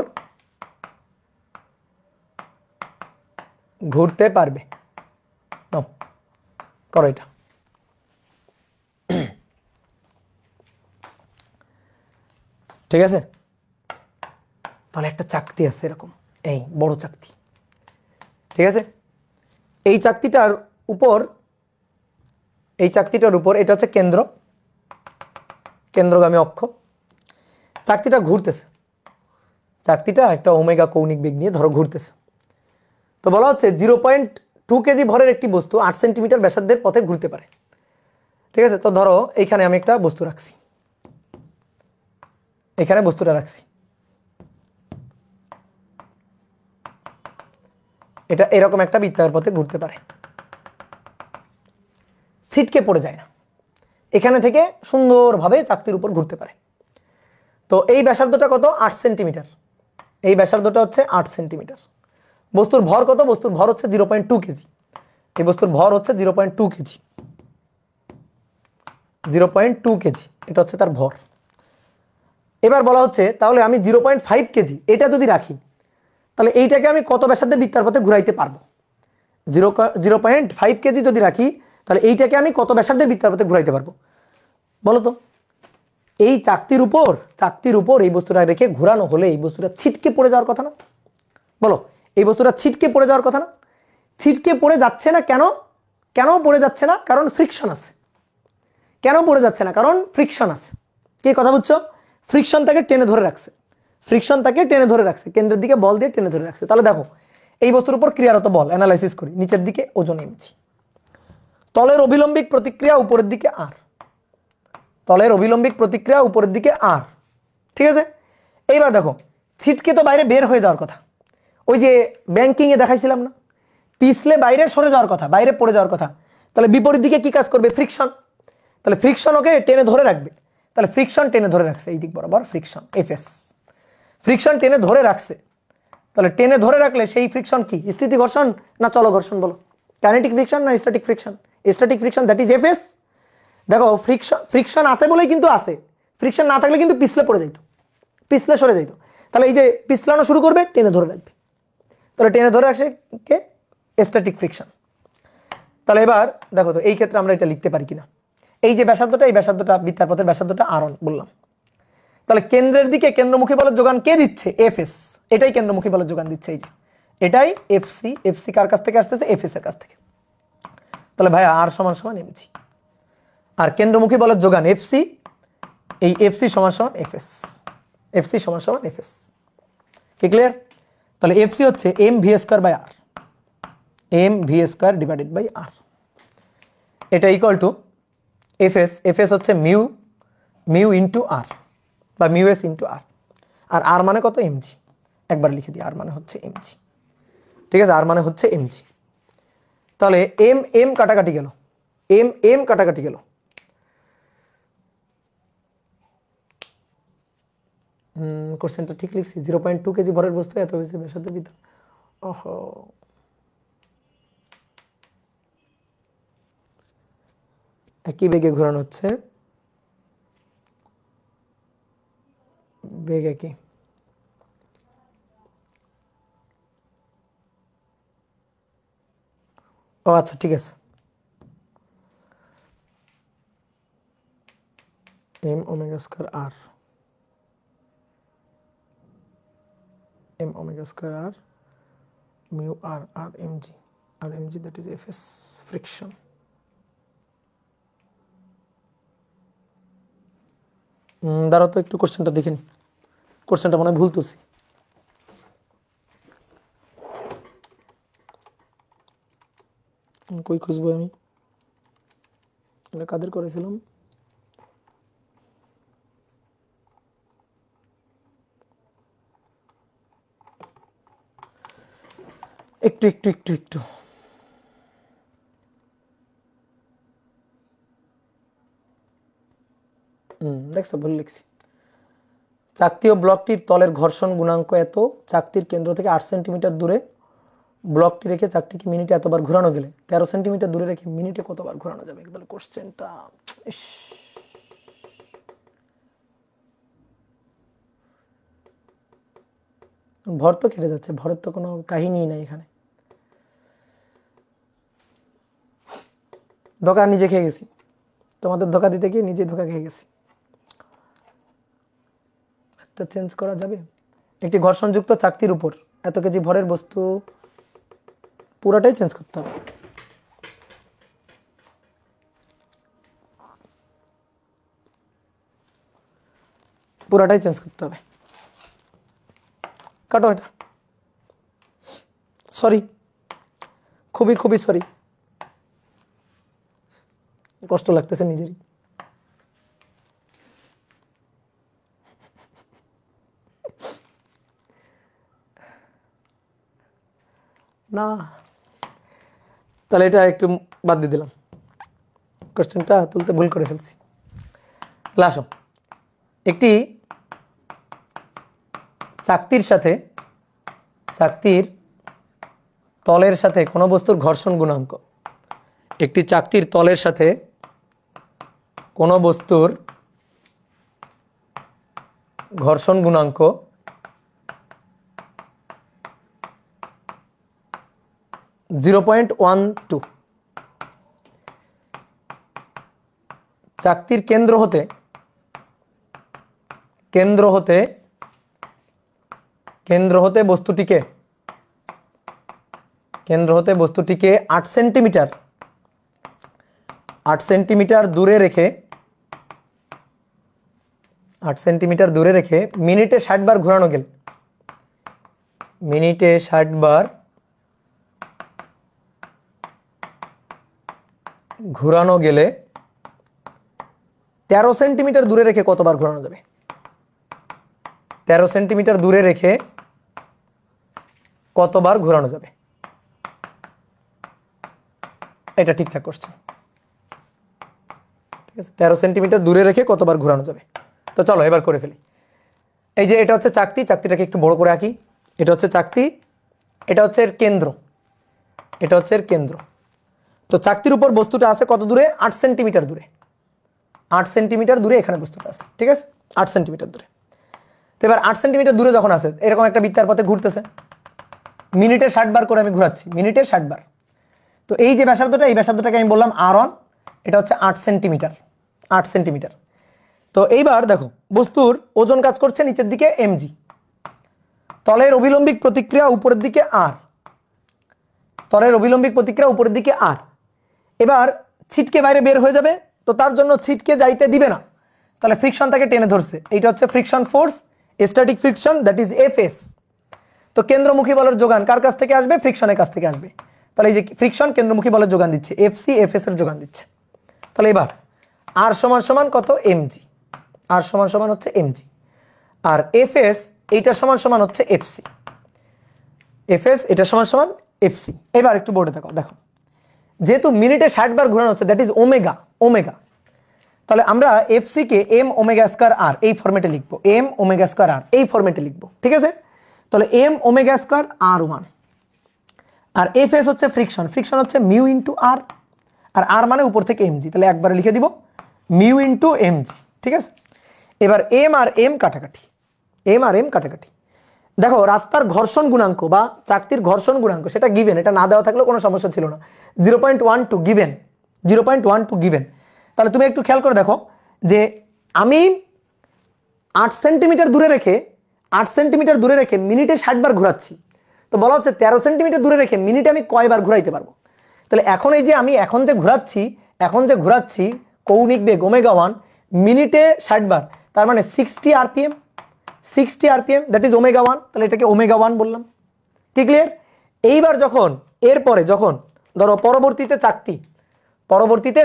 ঘুরতে পারবে। নাও করো এটা। ঠিক আছে, তাহলে একটা চাকতি আছে এরকম, এই বড় চাকতি। ঠিক আছে, এই চাকতিটার উপর, এই চাকতিটার উপর এটা হচ্ছে কেন্দ্র, কেন্দ্রগামী অক্ষ। চাকতিটা ঘুরতেছে, চাকতিটা একটা ওমেগা কৌণিক বেগ নিয়ে ধরো ঘুরতেছে। তো বলা হচ্ছে 0.2 কেজি ভরের একটি বস্তু 8 সেন্টিমিটার ব্যাসার্ধের পথে ঘুরতে পারে। ঠিক আছে, তো ধরো এইখানে আমি একটা বস্তু রাখছি, এখানে বস্তুটা রাখছি, এটা এরকম একটা বৃত্তাকার পথে ঘুরতে পারে, ছিটকে পড়ে যায় না, এখানে থেকে সুন্দরভাবে চাকতির উপর ঘুরতে পারে। তো এই ব্যাসার্ধটা কত? 8 সেন্টিমিটার। এই ব্যাসার্ধটা হচ্ছে 8 সেন্টিমিটার। বস্তুর ভর কত? বস্তুর ভর হচ্ছে 0.2 কেজি। এই বস্তুর ভর হচ্ছে 0.2 কেজি, 0.2 কেজি, এটা হচ্ছে তার ভর। এবার বলা হচ্ছে তাহলে আমি 0.5 কেজি এটা যদি রাখি, তাহলে এইটাকে আমি কত ব্যাসার্ধে বৃত্তার পথে ঘুরাইতে পারবো? 0.5 কেজি যদি রাখি, তাহলে এইটাকে আমি কত ব্যাসার্ধে বৃত্তার পথে ঘুরাইতে পারবো বলো তো? এই চাকতির উপর এই বস্তুটা রেখে ঘোরানো হলে এই বস্তুটা ছিটকে পড়ে যাওয়ার কথা না? বলো, এই বস্তুটা ছিটকে পড়ে যাওয়ার কথা না? ছিটকে পড়ে যাচ্ছে না কেন? কেন পড়ে যাচ্ছে না? কারণ ফ্রিকশন আছে। কেন পড়ে যাচ্ছে না? কারণ ফ্রিকশন আছে। কি কথা বুঝছো? ফ্রিকশন তাকে টেনে ধরে রাখছে, ফ্রিকশন তাকে টেনে ধরে রাখছে, কেন্দ্রের দিকে বল দিয়ে টেনে ধরে রাখছে। তাহলে দেখো, এই বস্তুর উপর ক্রিয়ারত বল অ্যানালাইসিস করি। নিচের দিকে ওজন mg, তলের অভিলম্বিক প্রতিক্রিয়া উপরের দিকে r, তলের অভিলম্বিক প্রতিক্রিয়া উপরের দিকে r, ঠিক আছে? এইবার দেখো, ছিটকে তো বাইরে বের হয়ে যাওয়ার কথা। ওই যে ব্যাংকিং এ দেখাইছিলাম না, পিছলে বাইরে সরে যাওয়ার কথা, বাইরে পড়ে যাওয়ার কথা। তাহলে বিপরীত দিকে কি কাজ করবে? ফ্রিকশন। তাহলে ফ্রিকশন ওকে টেনে ধরে রাখবে। তাহলে ফ্রিকশন টেনে ধরে রাখছে এই দিক বরাবর, ফ্রিকশন এফএস, ফ্রিকশন টেনে ধরে রাখছে। তাহলে টেনে ধরে রাখলে সেই ফ্রিকশন কি? স্থিতি ঘর্ষণ না চল ঘর্ষণ? বলো, কাইনেটিক ফ্রিকশন না static friction? Static friction, that is FS. দেখো, ফ্রিকশন আছে বলেই কিন্তু আছে, ফ্রিকশন না থাকলে কিন্তু পিছলে পড়ে যাইতো, পিছলে সরে যাইতো। তাহলে এই যে পিছলানো শুরু করবে, টেনে ধরে রাখবে। তাহলে টেনে ধরে রাখছে কে? Static friction. তাহলে এবার দেখো তো এই ক্ষেত্রে আমরা এটা লিখতে পারি কিনা। এই যে ব্যাসার্ধটা, এই ব্যাসার্ধটা বৃত্তার পথের ব্যাসার্ধটা r1 বললাম। তাহলে কেন্দ্রের দিকে কেন্দ্রমুখী বলের যোগান কে দিচ্ছে? এফএস। এটাই কেন্দ্রমুখী বলের যোগান দিচ্ছে, এই যে এটাই এফসি। এফসি কার কাছ থেকে আসতেছে? এফএস এর কাছ থেকে। তাহলে ভাইয়া r সমান সমান mg, আর কেন্দ্রমুখী বলের যোগান এফসি, এই এফসি সমান সমান এফএস, এফসি সমান সমান এফএস। কি ক্লিয়ার? তাহলে এফসি হচ্ছে M V square by R, M V square divided by R. এটা ইকুয়াল টু এফএস, এফএস হচ্ছে মিউ, মিউ ইন্টু আর বা মিউ এস ইন্টু আর। আর আর মানে কত? এমজি। একবার লিখে দিই, আর মানে হচ্ছে এমজি, ঠিক আছে? আর মানে হচ্ছে এমজি। তাহলে এম এম কাটাকাটি গেল, এম এম কাটাকাটি গেল। কোশ্চেনটা ঠিক লিখছি? 0.2 কেজি ভরের বস্তু এত হয়েছে ব্যাসার্ধ বৃত্ত। ওহো, একই বেগে ঘোরানো হচ্ছে, বেগ একই। ও আচ্ছা, ঠিক আছে। M omega square R, M omega square R mu R, R MG, R MG that is FS friction. দাঁড়াও তো একটু কোশ্চেনটা দেখে নি, কোশ্চেনটা মনে হয় ভুল তুলছি। কই খুঁজবো আমি? এটা কাদের করেছিলাম? একটু একটু একটু একটু দেখছো, ভুল লিখছি। চাকতি ও ব্লকটির তলের ঘর্ষণ গুণাঙ্ক এত, চাকতির কেন্দ্র থেকে 8 সেন্টিমিটার দূরে ব্লকটি রেখে চাকতিকে মিনিটে এতবার ঘোরানো গেলে 13 সেন্টিমিটার দূরে রেখে মিনিটে কতবার ঘোরানো যাবে? তাহলে কোশ্চেনটা ভর তো কেটে যাচ্ছে, ভরের তো কোনো কাহিনী নাই এখানে। ধোকা নিজে খেয়ে গেছি, তোমাদের ধোকা দিতে গিয়ে নিজে ধোকা খেয়ে গেছি। একটা চেঞ্জ করা যাবে? একটি ঘর্ষণযুক্ত চাকতির উপর এত কেজি ভরের বস্তু, পুরাটাই চেঞ্জ করতে হবে। পুরাটাই চেঞ্জ করতে হবে। কাটো এটা, সরি, খুবই খুবই সরি, কষ্ট লাগতেছে নিজেরই। না, তাহলে এটা একটু বাদ দিয়ে দিলাম, কোশ্চেনটা তুলতে ভুল করে ফেলছি। তাহলে আসো, একটি চাকতির তলের সাথে কোনো বস্তুর ঘর্ষণ গুণাঙ্ক, একটি চাকতির তলের সাথে কোনো বস্তুর ঘর্ষণ গুণাঙ্ক 0.12। চাকতির কেন্দ্র হতে বস্তুটিকে 8 সেন্টিমিটার দূরে রেখে মিনিটে 60 বার ঘোরানো গেলে, মিনিটে 60 বার ঘোরানো গেলে 13 সেন্টিমিটার দূরে রেখে কতবার ঘোরানো যাবে? 13 সেন্টিমিটার দূরে রেখে কতবার ঘোরানো যাবে? এটা ঠিকঠাক কোশ্চেন, ঠিক আছে? 13 সেন্টিমিটার দূরে রেখে কতবার ঘোরানো যাবে? তো চলো এবার করে ফেলি। এই যে এটা হচ্ছে চাকতি, চাকতিটাকে একটু বড় করে আঁকি। এটা হচ্ছে চাকতি, এটা হচ্ছে এর কেন্দ্র, এটা হচ্ছে এর কেন্দ্র। তো চাকতির উপর বস্তুটা আছে কত দূরে? 8 সেন্টিমিটার দূরে। 8 সেন্টিমিটার দূরে এখানে বস্তুটা আছে, ঠিক আছে? 8 সেন্টিমিটার দূরে। তো এবার 8 সেন্টিমিটার দূরে যখন আছে, এরকম একটা বৃত্তার পথে ঘুরতেছে, মিনিটে 60 বার করে আমি ঘোরাচ্ছি, মিনিটে 60 বার। তো এই যে ব্যাসার্ধটা, এই ব্যাসার্ধটাকে আমি বললাম r1, এটা হচ্ছে 8 সেন্টিমিটার, 8 সেন্টিমিটার। তো এইবার দেখো বস্তুর ওজন কাজ করছে নিচের দিকে mg, তলের অভিলম্বিক প্রতিক্রিয়া উপরের দিকে r, তলের অভিলম্বিক প্রতিক্রিয়া উপরের দিকে r। এবার ছিটকে বাইরে বের হয়ে যাবে, তো তার জন্য ছিটকে যাইতে দিবে না, তাহলে ফ্রিকশন তাকে টেনে ধরছে। এইটা হচ্ছে friction force, static friction, that is FS. তো কেন্দ্রমুখী বলের যোগান কার কাছ থেকে আসবে? ফ্রিকশনের কাছ থেকে আসবে। তাহলে এই যে ফ্রিকশন কেন্দ্রমুখী বলের যোগান দিচ্ছে, এফসি এফএস এর যোগান দিচ্ছে। তাহলে এবার আর সমান সমান কত? এমজি। আর সমান সমান হচ্ছে এমজি, আর এফএস এইটা সমান সমান হচ্ছে এফসি। এফএস এটা সমান সমান এফসি। এবার একটু বোর্ডে দেখো, যেহেতু মিনিটে 60 বার ঘোরানো হচ্ছে, দ্যাট ইজ ওমেগা, ওমেগা। তাহলে আমরা এফসি কে এম ওমেগা স্কয়ার আর এই ফরম্যাটে লিখবো, এম ওমেগা স্কয়ার আর এই ফরম্যাটে লিখবো, ঠিক আছে? তাহলে এম ওমেগা স্কয়ার r1, আর এফএস হচ্ছে ফ্রিকশন, ফ্রিকশন হচ্ছে মিউ ইন্টু আর, আর আর মানে উপর থেকে এমজি, তাহলে একবারে লিখে দিব মিউ ইন্টু এমজি, ঠিক আছে? এবার এম আর এম কাটাকাটি, এম আর এম কাটাকাটি। দেখো রাস্তার ঘর্ষণ গুণাঙ্ক বা চাকতির ঘর্ষণ গুণাঙ্ক সেটা গিভেন, এটা না দেওয়া থাকলেও কোনো সমস্যা ছিল না, 0.12 গিভেন, 0.12 গিভেন। তাহলে তুমি একটু খেয়াল করে দেখো যে আমি 8 সেন্টিমিটার দূরে রেখে মিনিটে 60 বার ঘোরাচ্ছি। তো বলা হচ্ছে 13 সেন্টিমিটার দূরে রেখে মিনিটে আমি কয়বার ঘোরাইতে পারবো? তাহলে এখন এই যে আমি এখন যে ঘোরাচ্ছি কৌণিক বেগ ওমেগা 1, মিনিটে 60 বার, তার মানে 60 RPM, 60 RPM, that is omega 1। তাহলে এটাকে ওমেগা 1 বললাম, কি ক্লিয়ার? এইবার এরপরে যখন ধরো পরবর্তীতে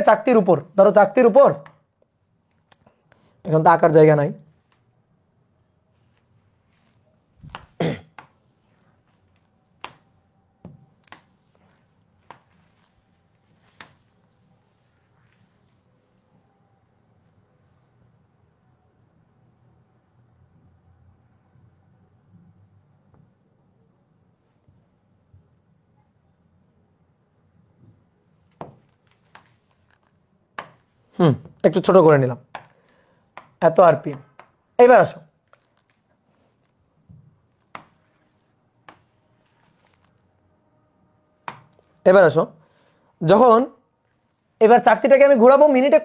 চাকতির উপর, ধরো চাকতির উপর, এখন তো আঁকার জায়গা নাই, একটু ছোট করে নিলাম, এত আরপিএম। এবার আসো, যখন এবার চাকতিটাকে আমি ঘোরাবো মিনিটে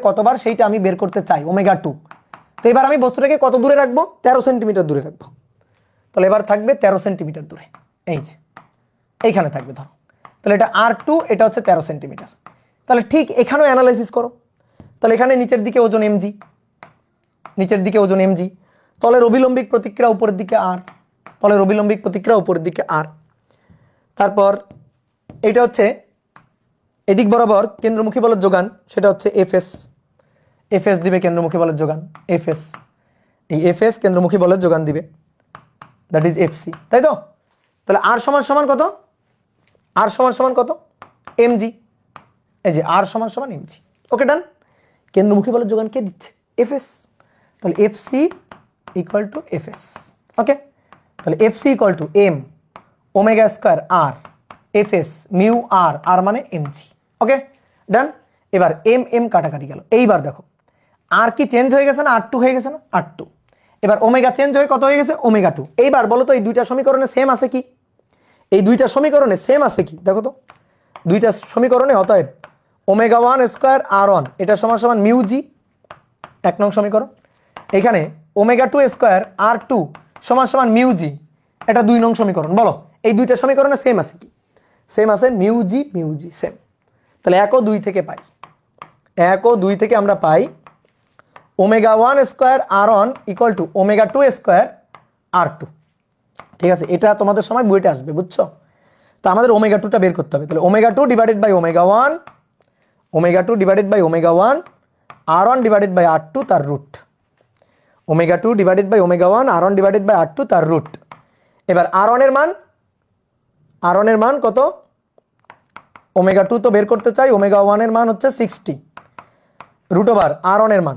কতবার, সেইটা আমি বের করতে চাই, ওমেগা 2। তো এবার আমি বস্তুটাকে কত দূরে রাখবো? 13 সেন্টিমিটার দূরে রাখবো। তাহলে এবার থাকবে 13 সেন্টিমিটার দূরে, এই যে এইখানে থাকবে ধরো। তাহলে এটা r2, এটা হচ্ছে 13 সেন্টিমিটার। তাহলে ঠিক এখানেও অ্যানালাইসিস করো। তাহলে এখানে নিচের দিকে ওজন mg, তলের অভিলম্বিক প্রতিক্রিয়া উপরের দিকে r, তারপর এটা হচ্ছে এদিক বরাবর কেন্দ্রমুখী বলের যোগান, সেটা হচ্ছে এফএস দিবে কেন্দ্রমুখী বলের যোগান, এই এফএস কেন্দ্রমুখী বলের যোগান দিবে, দ্যাট ইজ এফসি, তাই তো? তাহলে আর সমান সমান কত? এমজি। এই যে আর সমান সমান এমজি। ওকে, ডান। কেন্দ্রমুখী বলের যোগান কে দিচ্ছে? এফএস। তাহলে F C equal to F S. Okay, তাহলে F C equal to M omega square R F S mu R, R মানে এম জি। ওকে ডান। এবার এম এম কাটাকাটি গেল। এইবার দেখো আর কি চেঞ্জ হয়ে গেছে না, আর টু হয়ে গেছে না, আর টু। এবার ওমেগা চেঞ্জ হয়ে কত হয়ে গেছে, ওমেগা টু। এইবার বলো তো এই দুইটা সমীকরণে সেম আছে কি, এই দুইটা সমীকরণে সেম আছে কি, দেখো তো দুইটা সমীকরণে। অতএব omega one square R one এটা সমান সমান মিউ জি, 1 নং সমীকরণ। এখানে omega two square R two সমান সমান মিউ জি, এটা 2 নং সমীকরণ। বলো এই দুইটা সমীকরণে সেম আছে কি, সেম আছে, মিউ জি সেম। তাহলে 1 ও 2 থেকে পাই, 1 ও 2 থেকে আমরা পাই omega one square R one equal to omega two square R two. ঠিক আছে, এটা তোমাদের সময় বইটা আসবে, বুঝছো? তো আমাদের ওমেগা টুটা বের করতে হবে। তাহলে omega two divided by omega one, omega two divided by omega one R one divided by R two তার root, omega two divided by omega one R one divided by R two তার root. এবার R ওয়ানের মান, আর ওয়ানের মান কত, omega two তো বের করতে চাই, ওমেগা ওয়ানের মান হচ্ছে 60 রুট ওভার আর ওয়ানের মান,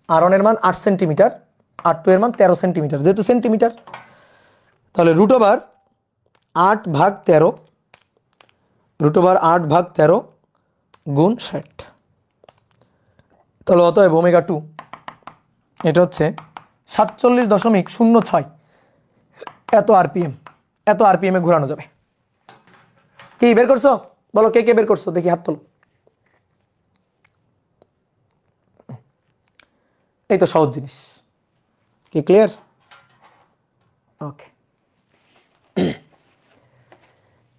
আর ওয়ানের মান 8 সেন্টিমিটার, আর টু এর মান 13 সেন্টিমিটার, যেহেতু সেন্টিমিটার তাহলে রুট ওভার 8/13, রুট ওভার 8/13 গুণ 60। তাহলে অতএব ওমেগা টু এটা হচ্ছে 47.06 এত আরপিএম, এত আরপিএম এ ঘোরানো যাবে। কি বের করছো বলো, কে কে বের করছো দেখি হাত তোলো। এই তো সহজ জিনিস, কি ক্লিয়ার? ওকে,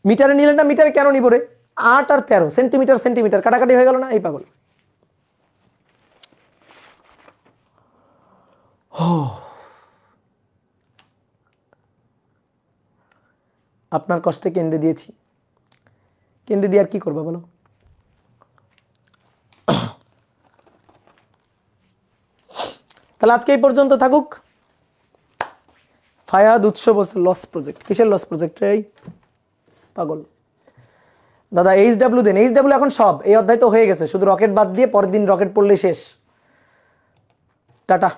মিটারে নিলেন না, মিটারে কেন নিব রে, 8 আর 13 সেন্টিমিটার সেন্টিমিটার কাটাকাটি হয়ে গেল না, এই পাগল। আপনার কষ্টে কেন্দ্রে দিয়েছি, কেন্দ্রে দিয়ে আর কি করবা বলো। তাহলে আজকে এই পর্যন্ত থাকুক। ফায়াদ উৎসব লস প্রজেক্ট, কিসের লস প্রজেক্ট রে পাগল? দাদা এইচডব্লিউ দেন, এইচডব্লিউ এখন সব এই অধ্যায় তো হয়ে গেছে, শুধু রকেট বাদ দিয়ে পরের দিন রকেট পড়লে শেষ। টাটা।